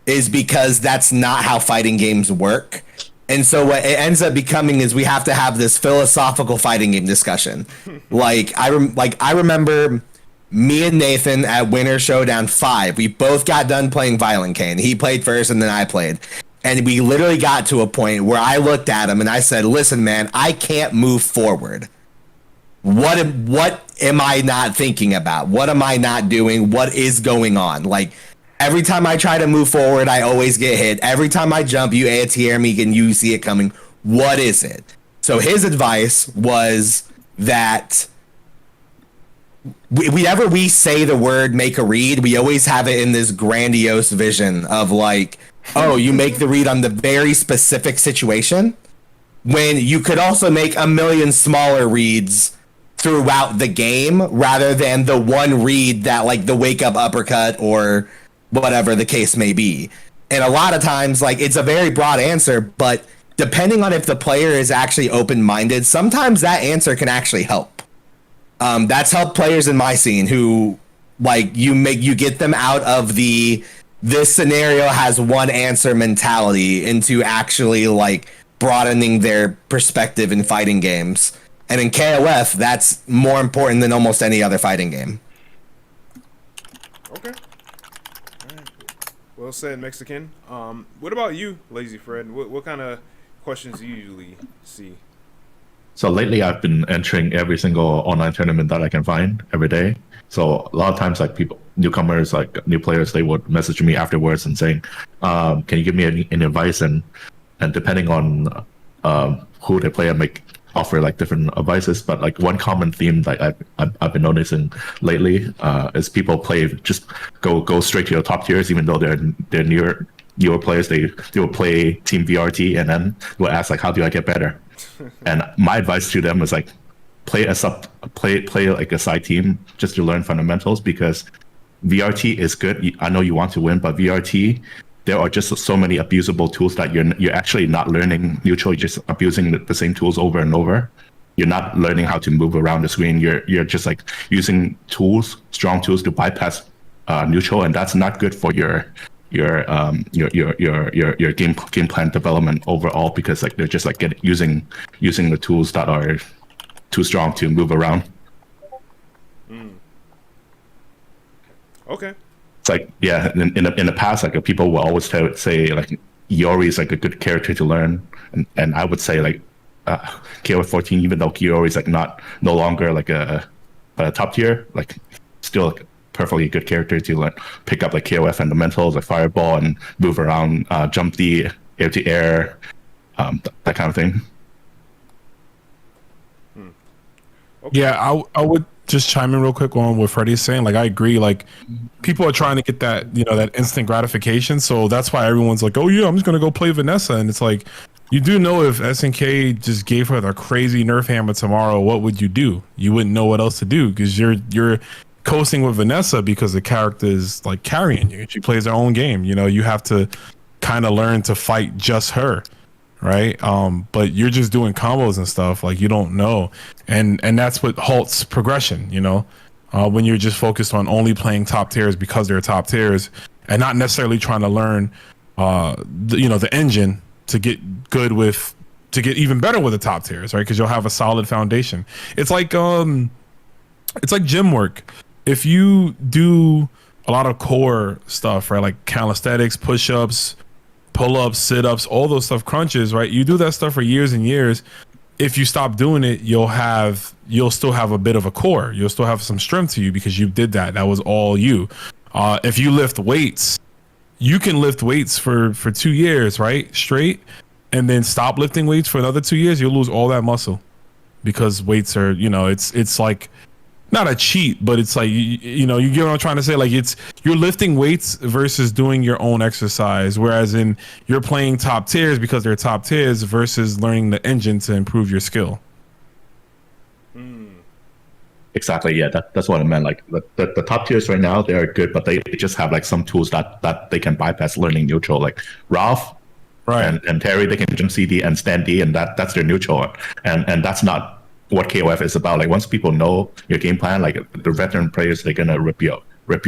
is because that's not how fighting games work. And so what it ends up becoming is we have to have this philosophical fighting game discussion. I remember me and Nathan at Winter Showdown 5, we both got done playing Violent Cane. He played first and then I played. And we literally got to a point where I looked at him and I said, listen, man, I can't move forward. What am I not thinking about? What am I not doing? What is going on? Like, every time I try to move forward, I always get hit. Every time I jump, you ATR me and you see it coming. What is it? So his advice was that whenever we say the word make a read, we always have it in this grandiose vision of like, oh, you make the read on the very specific situation, when you could also make a million smaller reads throughout the game rather than the one read that like the wake up uppercut or whatever the case may be. And a lot of times, like, it's a very broad answer, but depending on if the player is actually open-minded, sometimes that answer can actually help. That's helped players in my scene who, like, you get them out of this scenario has one answer mentality into actually, like, broadening their perspective in fighting games. And in KOF, that's more important than almost any other fighting game. Okay. Well said, Mexican. What about you, Lazy Fred? What kind of questions do you usually see? So lately, I've been entering every single online tournament that I can find every day. So a lot of times, like newcomers, like new players, they would message me afterwards and saying, "Can you give me any advice?" And depending on who they play, I make offer like different advices. But like one common theme that I've been noticing lately is people play just go straight to your top tiers, even though they're near newer players, they will play Team VRT, and then will ask like, how do I get better? And my advice to them is like, play like a side team just to learn fundamentals, because VRT is good. I know you want to win, but VRT, there are just so many abusable tools that you're actually not learning neutral. You're just abusing the same tools over and over. You're not learning how to move around the screen. You're just like using strong tools to bypass neutral, and that's not good for your game plan development overall, because like they're just like using the tools that are too strong to move around. Okay. It's like, yeah, in the past, like people will always say like Yori is like a good character to learn, and I would say like KOF 14, even though Yori is like no longer like a top tier, like still like perfectly good character to like pick up like KOF fundamentals like fireball and move around, jump the air to air, that kind of thing. Okay. Yeah, I would just chime in real quick on what Freddie's saying. Like, I agree. Like, people are trying to get that, that instant gratification. So that's why everyone's like, oh yeah, I'm just gonna go play Vanessa. And it's like, you do know if SNK just gave her the crazy nerf hammer tomorrow, what would you do? You wouldn't know what else to do, because you're coasting with Vanessa because the character is like carrying you. She plays her own game. You have to kind of learn to fight just her. Right, but you're just doing combos and stuff, like you don't know, and that's what halts progression. When you're just focused on only playing top tiers because they're top tiers, and not necessarily trying to learn, the engine to get good with, to get even better with the top tiers, right? Because you'll have a solid foundation. It's like gym work. If you do a lot of core stuff, right, like calisthenics, push-ups, pull-ups, sit-ups, all those stuff, crunches, right? You do that stuff for years and years. If you stop doing it, you'll still have a bit of a core. You'll still have some strength to you because you did that. That was all you. If you lift weights, you can lift weights for 2 years, right, straight, and then stop lifting weights for another 2 years. You'll lose all that muscle because weights are, it's like, not a cheat, but it's like, you get what I'm trying to say? Like, you're lifting weights versus doing your own exercise, whereas you're playing top tiers because they're top tiers versus learning the engine to improve your skill. Exactly, yeah, that's what I meant. Like the top tiers right now, they are good, but they just have like some tools that they can bypass learning neutral, like Ralph, right, and Terry, they can jump CD and stand D, and that's their neutral, and that's not what KOF is about. Like, once people know your game plan, like the veteran players, they're gonna rip you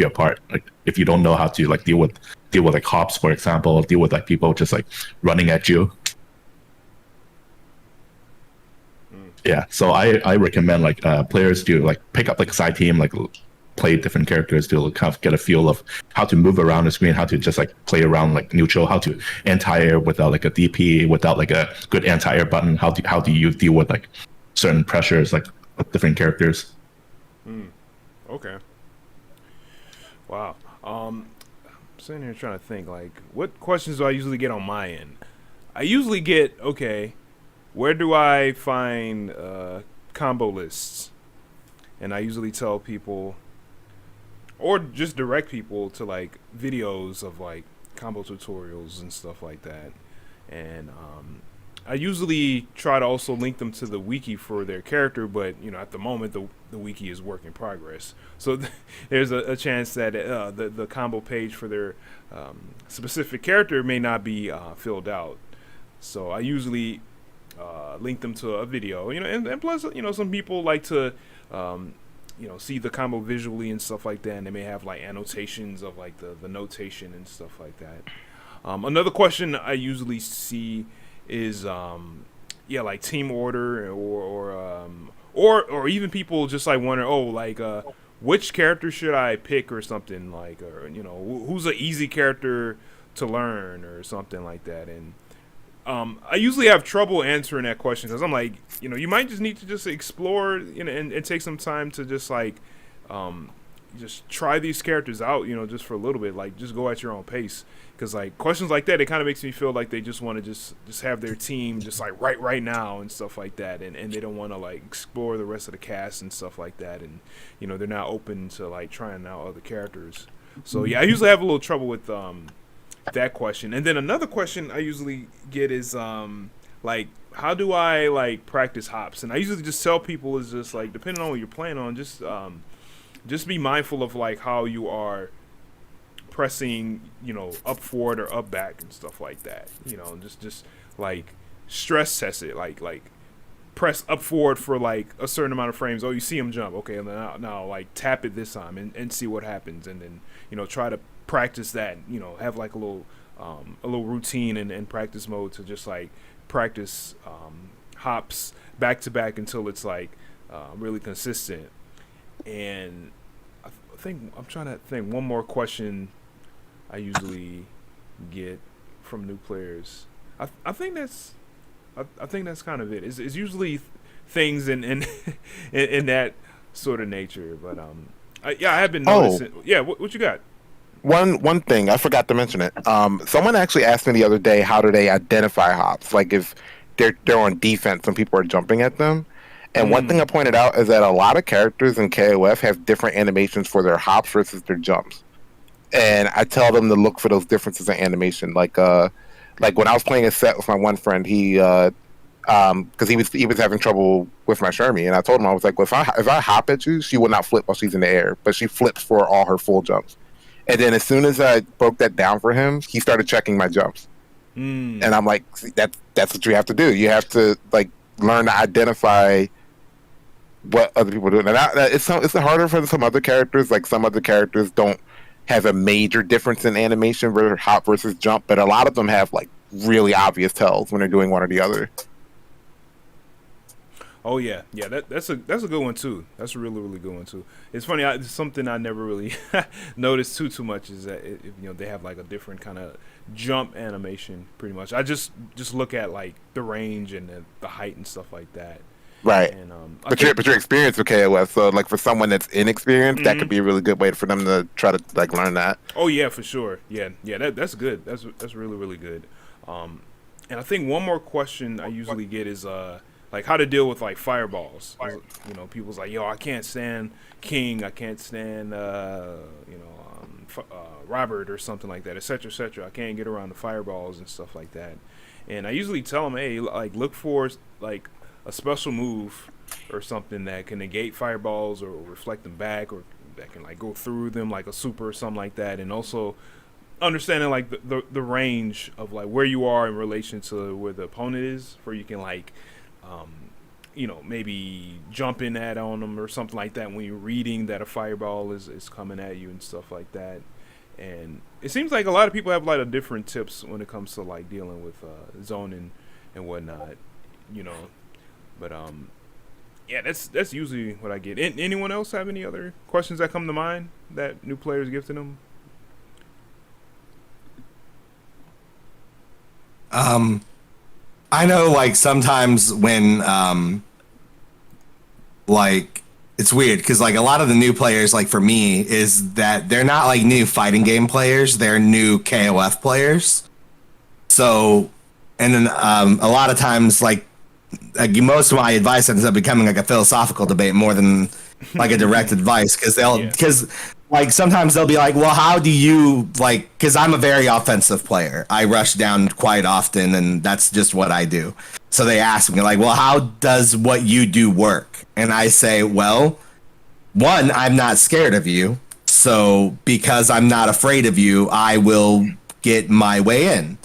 apart. Like, if you don't know how to like deal with like hops, for example, deal with like people just like running at you. Yeah, so I recommend like players to like pick up like a side team, like play different characters to kind of get a feel of how to move around the screen, how to just like play around like neutral, how to anti-air without like a DP, without like a good anti-air button. How do you deal with like certain pressures, like different characters. Okay. Wow. I'm sitting here trying to think, like, what questions do I usually get on my end? I usually get, okay, where do I find combo lists? And I usually tell people, or just direct people to like videos of like combo tutorials and stuff like that. And I usually try to also link them to the wiki for their character, but at the moment the wiki is work in progress. So there's a chance that the combo page for their specific character may not be filled out. So I usually link them to a video, and plus some people like to see the combo visually and stuff like that, and they may have like annotations of like the notation and stuff like that. Another question I usually see is like team order or even people just like wondering, which character should I pick or something, like, or who's an easy character to learn or something like that. And I usually have trouble answering that question because I'm like, you might just need to just explore and take some time to just like just try these characters out, just for a little bit, like just go at your own pace. Because like questions like that, it kind of makes me feel like they just want to just have their team just like right now and stuff like that, and they don't want to like explore the rest of the cast and stuff like that, and they're not open to like trying out other characters. So yeah, I usually have a little trouble with that question. And then another question I usually get is like, how do I like practice hops? And I usually just tell people is just like, depending on what you're playing on, just be mindful of like how you are pressing, you know, up forward or up back and stuff like that. You know, just like stress test it, like press up forward for like a certain amount of frames. Oh, you see him jump. Okay, and then now like tap it this time and see what happens. And then, you know, try to practice that. You know, have like a little routine and practice mode to just like practice hops back to back until it's like really consistent. And I think I'm trying to think one more question I usually get from new players. I think that's kind of it. It's usually things in that sort of nature. But I have been noticing. Yeah, what you got? One thing I forgot to mention it. Someone actually asked me the other day, how do they identify hops? Like if they're on defense and people are jumping at them. And one thing I pointed out is that a lot of characters in KOF have different animations for their hops versus their jumps. And I tell them to look for those differences in animation. Like when I was playing a set with my one friend, he because he was having trouble with my Shermie, and I told him, I was like, well, if I hop at you, she will not flip while she's in the air, but she flips for all her full jumps. And then as soon as I broke that down for him, he started checking my jumps. And I'm like, that's what you have to do. You have to like learn to identify what other people are doing. And it's harder for some other characters. Like some other characters don't have a major difference in animation for hop versus jump, but a lot of them have like really obvious tells when they're doing one or the other. Oh yeah, that's a good one too. That's a really good one too. It's funny. It's something I never really noticed too much is that you know they have like a different kind of jump animation. Pretty much, I just look at like the range and the height and stuff like that. Right. And, but your experience with KOF, so like for someone that's inexperienced, that could be a really good way for them to try to like learn that. Oh yeah, for sure. Yeah, that's good. That's really good. And I think one more question I usually get is like how to deal with like fireballs. You know, people's like, yo, I can't stand King, I can't stand Robert or something like that, etc. I can't get around the fireballs and stuff like that. And I usually tell them, hey, like look for like a special move or something that can negate fireballs or reflect them back, or that can like go through them, like a super or something like that. And also understanding like the range of like where you are in relation to where the opponent is, where you can like you know, maybe jump in at on them or something like that when you're reading that a fireball is coming at you and stuff like that. And it seems like a lot of people have a lot of different tips when it comes to like dealing with zoning and whatnot, you know. But yeah, that's usually what I get. Anyone else have any other questions that come to mind that new players give to them? I know, like, sometimes when, like, it's weird, because, like, a lot of the new players, like, for me, is that they're not, like, new fighting game players, they're new KOF players. So, and then, a lot of times, like most of my advice ends up becoming, like, a philosophical debate more than, like, a direct advice, because like, sometimes they'll be like, well, how do you, like, because I'm a very offensive player. I rush down quite often, and that's just what I do. So they ask me, like, well, how does what you do work? And I say, well, one, I'm not scared of you. So because I'm not afraid of you, I will get my way in.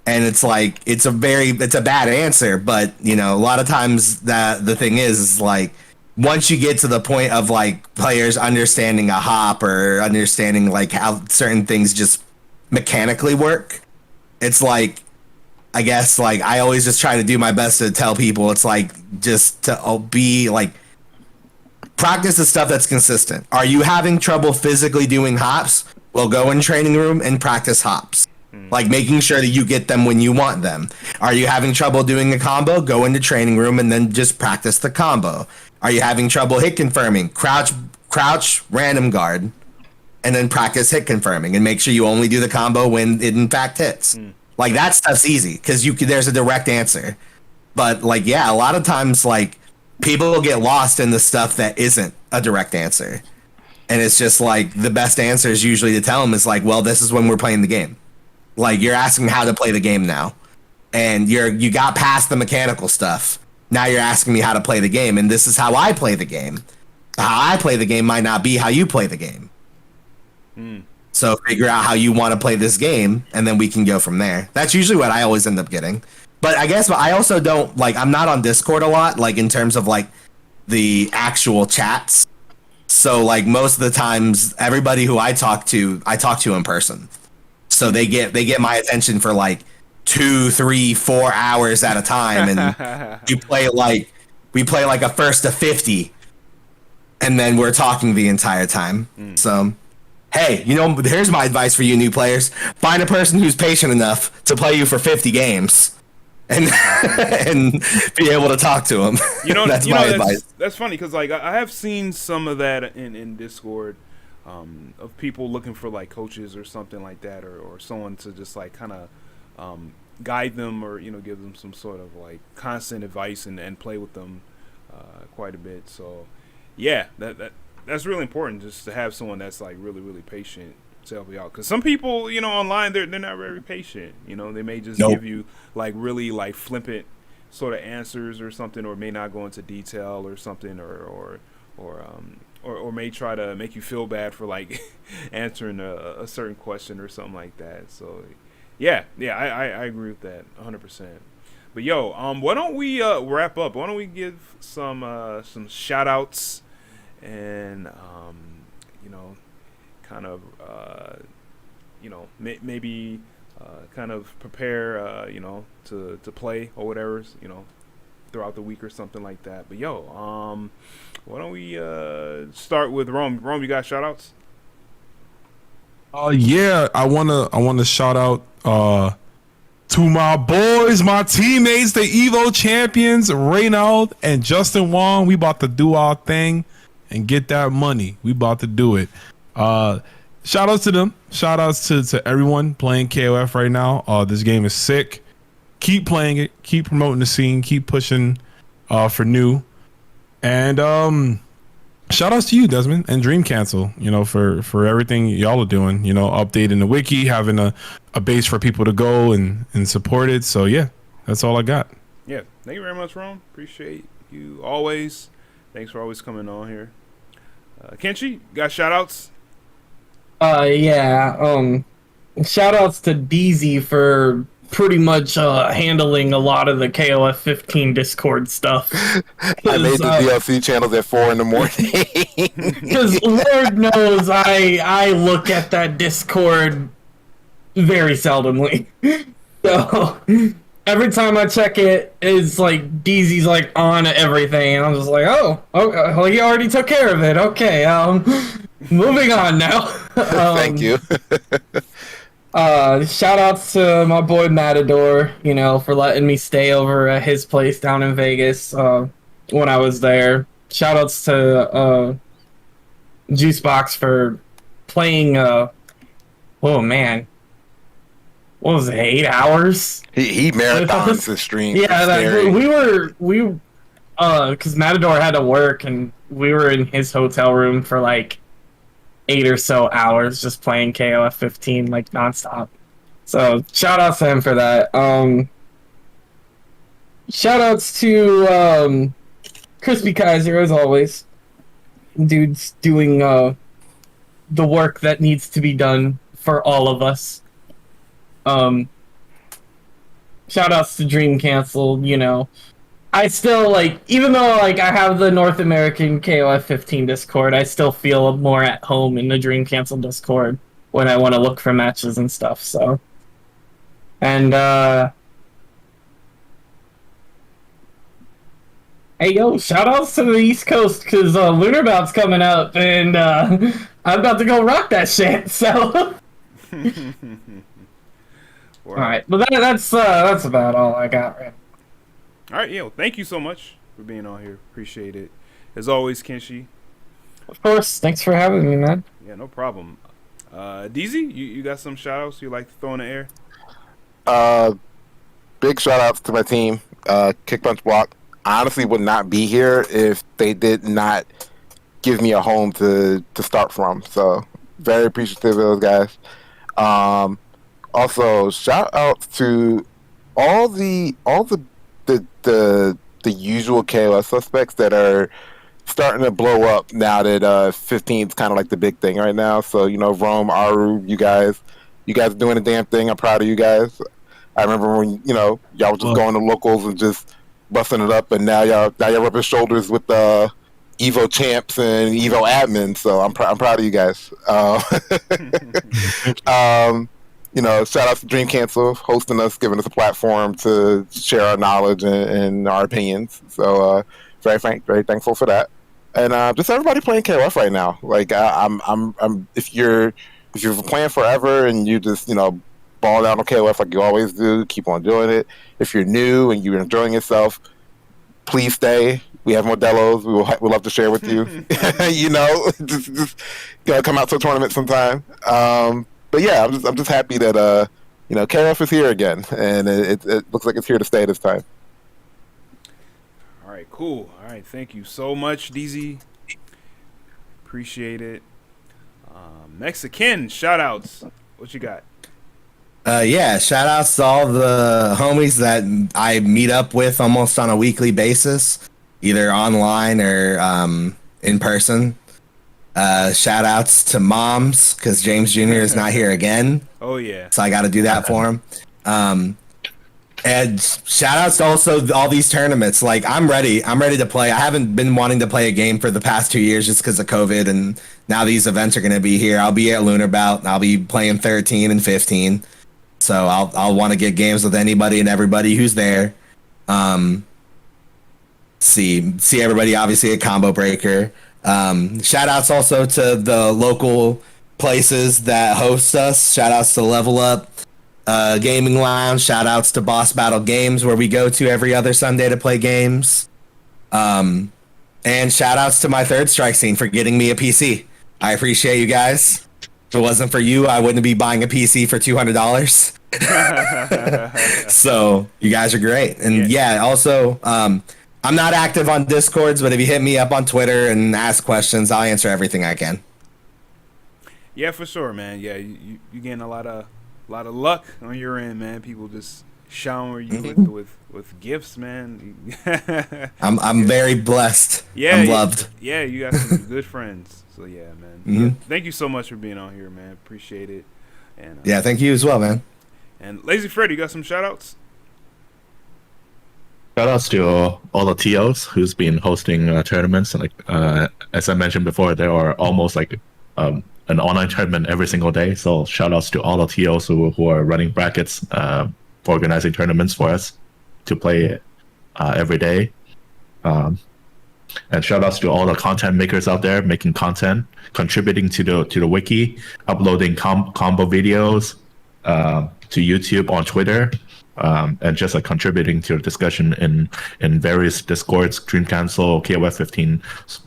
And it's like, it's a bad answer, but, you know, a lot of times the thing is like, once you get to the point of like players understanding a hop or understanding like how certain things just mechanically work, it's like, I guess like I always just try to do my best to tell people it's like just to be like, practice the stuff that's consistent. Are you having trouble physically doing hops? Well, go in training room and practice hops. Like making sure that you get them when you want them. Are you having trouble doing a combo? Go into training room and then just practice the combo. Are you having trouble hit confirming? Crouch, random guard, and then practice hit confirming, and make sure you only do the combo when it in fact hits. Like that stuff's easy because there's a direct answer. But like, yeah, a lot of times like people will get lost in the stuff that isn't a direct answer, and it's just like the best answer is usually to tell them is like, well, this is when we're playing the game. Like you're asking how to play the game now, and you got past the mechanical stuff. Now you're asking me how to play the game, and this is how I play the game. How I play the game might not be how you play the game. So figure out how you want to play this game, and then we can go from there. That's usually what I always end up getting. But I guess I also don't like. I'm not on Discord a lot, like in terms of like the actual chats. So like most of the times, everybody who I talk to in person. So they get my attention for like 2, 3, 4 hours at a time, and we play like a first to 50, and then we're talking the entire time. So, hey, here's my advice for you new players: find a person who's patient enough to play you for 50 games, and and be able to talk to them. That's my advice. That's funny because like I have seen some of that in Discord. Of people looking for like coaches or something like that, or someone to just like kind of guide them or give them some sort of like constant advice and play with them quite a bit. So yeah, that's really important, just to have someone that's like really, really patient to help you out. Because some people online they're not very patient. They may just give you like really like flippant sort of answers or something, or may not go into detail or something, or may try to make you feel bad for like answering a certain question or something like that. So yeah, I agree with that 100%. But yo, why don't we wrap up? Why don't we give some shout outs and kind of maybe kind of prepare to play or whatever, throughout the week or something like that. But yo, why don't we start with Rome? Rome, you got shout outs? Yeah, I wanna shout out to my boys, my teammates, the Evo champions, Reynald and Justin Wong. We about to do our thing and get that money. We about to do it. Shout outs to them. Shout outs to everyone playing KOF right now. This game is sick. Keep playing it. Keep promoting the scene. Keep pushing for new. And shout outs to you, Desmond, and Dream Cancel, for everything y'all are doing, updating the wiki, having a base for people to go and support it. So yeah, that's all I got. Yeah, thank you very much, Rome. Appreciate you always. Thanks for always coming on here. Kenshi, got shout outs? Yeah. Shout outs to DZ for pretty much handling a lot of the KOF 15 Discord stuff. I made the DLC channels at 4 in the morning. Because Lord knows I look at that Discord very seldomly. So every time I check it, it's like DZ's like on everything, and I'm just like, oh, well, he already took care of it. Okay, moving on now. Thank you. Shout outs to my boy Matador, for letting me stay over at his place down in Vegas when I was there. Shout outs to Juicebox for playing what was it, 8 hours? He marathons the stream. Yeah, because Matador had to work, and we were in his hotel room for like 8 or so hours just playing KOF 15 like nonstop. So shout outs to him for that. Shout outs to Crispy Kaiser as always. Dude's doing the work that needs to be done for all of us. Shout outs to Dream Cancel, I still even though I have the North American KOF 15 Discord, I still feel more at home in the Dream Cancel Discord when I want to look for matches and stuff. So, and hey yo, shout outs to the East Coast because Lunar Bout's coming up, and I'm about to go rock that shit. So, all right, but that's about all I got right now. All right, well, thank you so much for being on here. Appreciate it. As always, Kenshi. Of course. Thanks for having me, man. Yeah, no problem. DZ, you got some shout-outs you like to throw in the air? Big shout-outs to my team. Kick Punch Block. I honestly would not be here if they did not give me a home to start from. So, very appreciative of those guys. Also, shout out to all the usual KOS suspects that are starting to blow up now that 15 is kind of like the big thing right now. So Rome, Aru, you guys are doing a damn thing. I'm proud of you guys. I remember when y'all were just going to locals and just busting it up, and now y'all rubbing shoulders with Evo champs and Evo admins. So I'm proud of you guys. Shout out to Dream Cancel hosting us, giving us a platform to share our knowledge and our opinions. So very thankful for that. And just everybody playing KOF right now. Like I'm if you're playing forever and you just ball down on KOF like you always do, keep on doing it. If you're new and you're enjoying yourself, please stay. We have Modelos. We'd love to share with you. just come out to a tournament sometime. But yeah, I'm just happy that KOF is here again, and it looks like it's here to stay this time. All right, cool. All right, thank you so much, DZ. Appreciate it. Mexican shout outs. What you got? Yeah, shout outs to all the homies that I meet up with almost on a weekly basis, either online or in person. Shout outs to moms, because James Jr. is not here again. Oh yeah. So I got to do that for him. And shout outs to also all these tournaments. Like I'm ready to play. I haven't been wanting to play a game for the past 2 years just because of COVID, and now these events are going to be here. I'll be at Lunar Bout. I'll be playing 13 and 15. So I'll want to get games with anybody and everybody who's there. See everybody obviously at Combo Breaker. Shout outs also to the local places that host us. Shout outs to Level Up Gaming Lounge. Shout outs to Boss Battle Games, where we go to every other Sunday to play games. And shout outs to my Third Strike scene for getting me a PC. I appreciate you guys. If it wasn't for you, I wouldn't be buying a PC for $200. So you guys are great. And yeah, also, I'm not active on Discords, but if you hit me up on Twitter and ask questions, I'll answer everything I can. Yeah, for sure, man. Yeah, you getting a lot of luck on your end, man. People just shower you with gifts, man. I'm very blessed. Yeah, I'm loved. Yeah, you got some good friends. So yeah, man. Mm-hmm. Yeah, thank you so much for being on here, man. Appreciate it. And yeah, thank you as well, man. And Lazy Freddy, you got some shout outs? Shout outs to all the TOs who's been hosting tournaments. And as I mentioned before, there are almost like an online tournament every single day. So shout outs to all the TOs who are running brackets, organizing tournaments for us to play every day. And shout outs to all the content makers out there making content, contributing to the wiki, uploading combo videos to YouTube, on Twitter. And just contributing to the discussion in various Discords, Dream Cancel, KOF15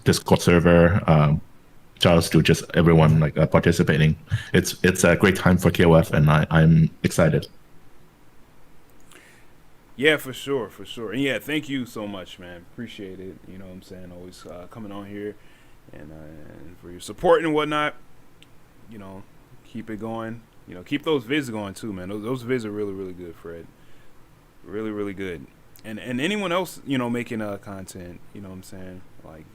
Discord server. Shout outs to just everyone participating. It's a great time for KOF, and I'm excited. Yeah, for sure. And yeah, thank you so much, man. Appreciate it. You know what I'm saying? Always coming on here and for your support and whatnot. Keep it going. Keep those vids going too, man. Those vids are really, really good, Fred. Really, really good. And anyone else, making content, you know what I'm saying? Like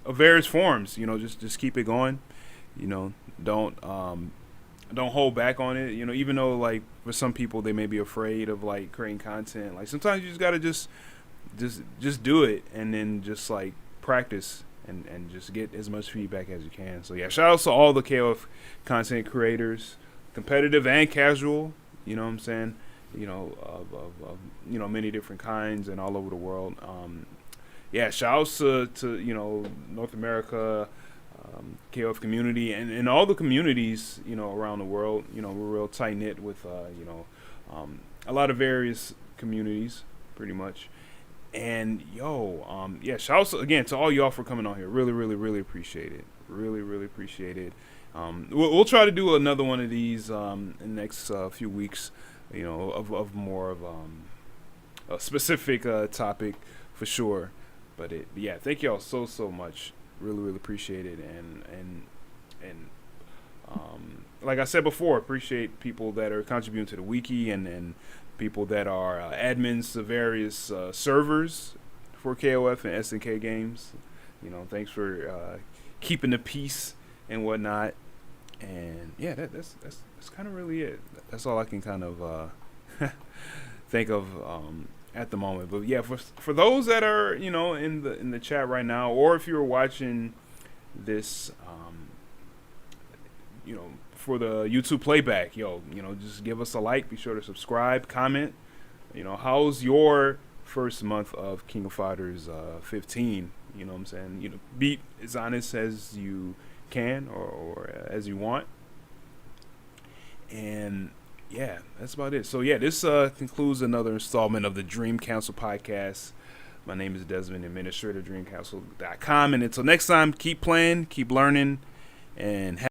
of various forms, just keep it going. Don't hold back on it. Even though for some people they may be afraid of creating content. Sometimes you just gotta just do it and then just practice and just get as much feedback as you can. So yeah, shout out to all the KOF content creators, competitive and casual. You know what I'm saying? Of many different kinds and all over the world. Yeah, shout outs to North America, KOF community and all the communities around the world. We're real tight knit with a lot of various communities, pretty much. And yeah, shout outs again to all y'all for coming on here. Really, really, really appreciate it. Really, really appreciate it. We'll try to do another one of these in the next few weeks. Of more of a specific topic for sure. But yeah, thank y'all so much. Really, really appreciate it. And Like I said before, appreciate people that are contributing to the wiki and people that are admins to various servers for KOF and SNK games. You know, thanks for keeping the peace and whatnot. And yeah, that's kind of really it. That's all I can kind of think of at the moment. But yeah, for those that are, you know, in the chat right now, or if you're watching this, you know, for the YouTube playback, you know, just give us a like. Be sure to subscribe, comment. You know, how's your first month of King of Fighters 15? You know what I'm saying? You know, be as honest as you can or as you want. And yeah, that's about it. So yeah, this concludes another installment of the Dream Council podcast. My name is Desmond, administrator of DreamCouncil.com. And until next time, keep playing, keep learning, and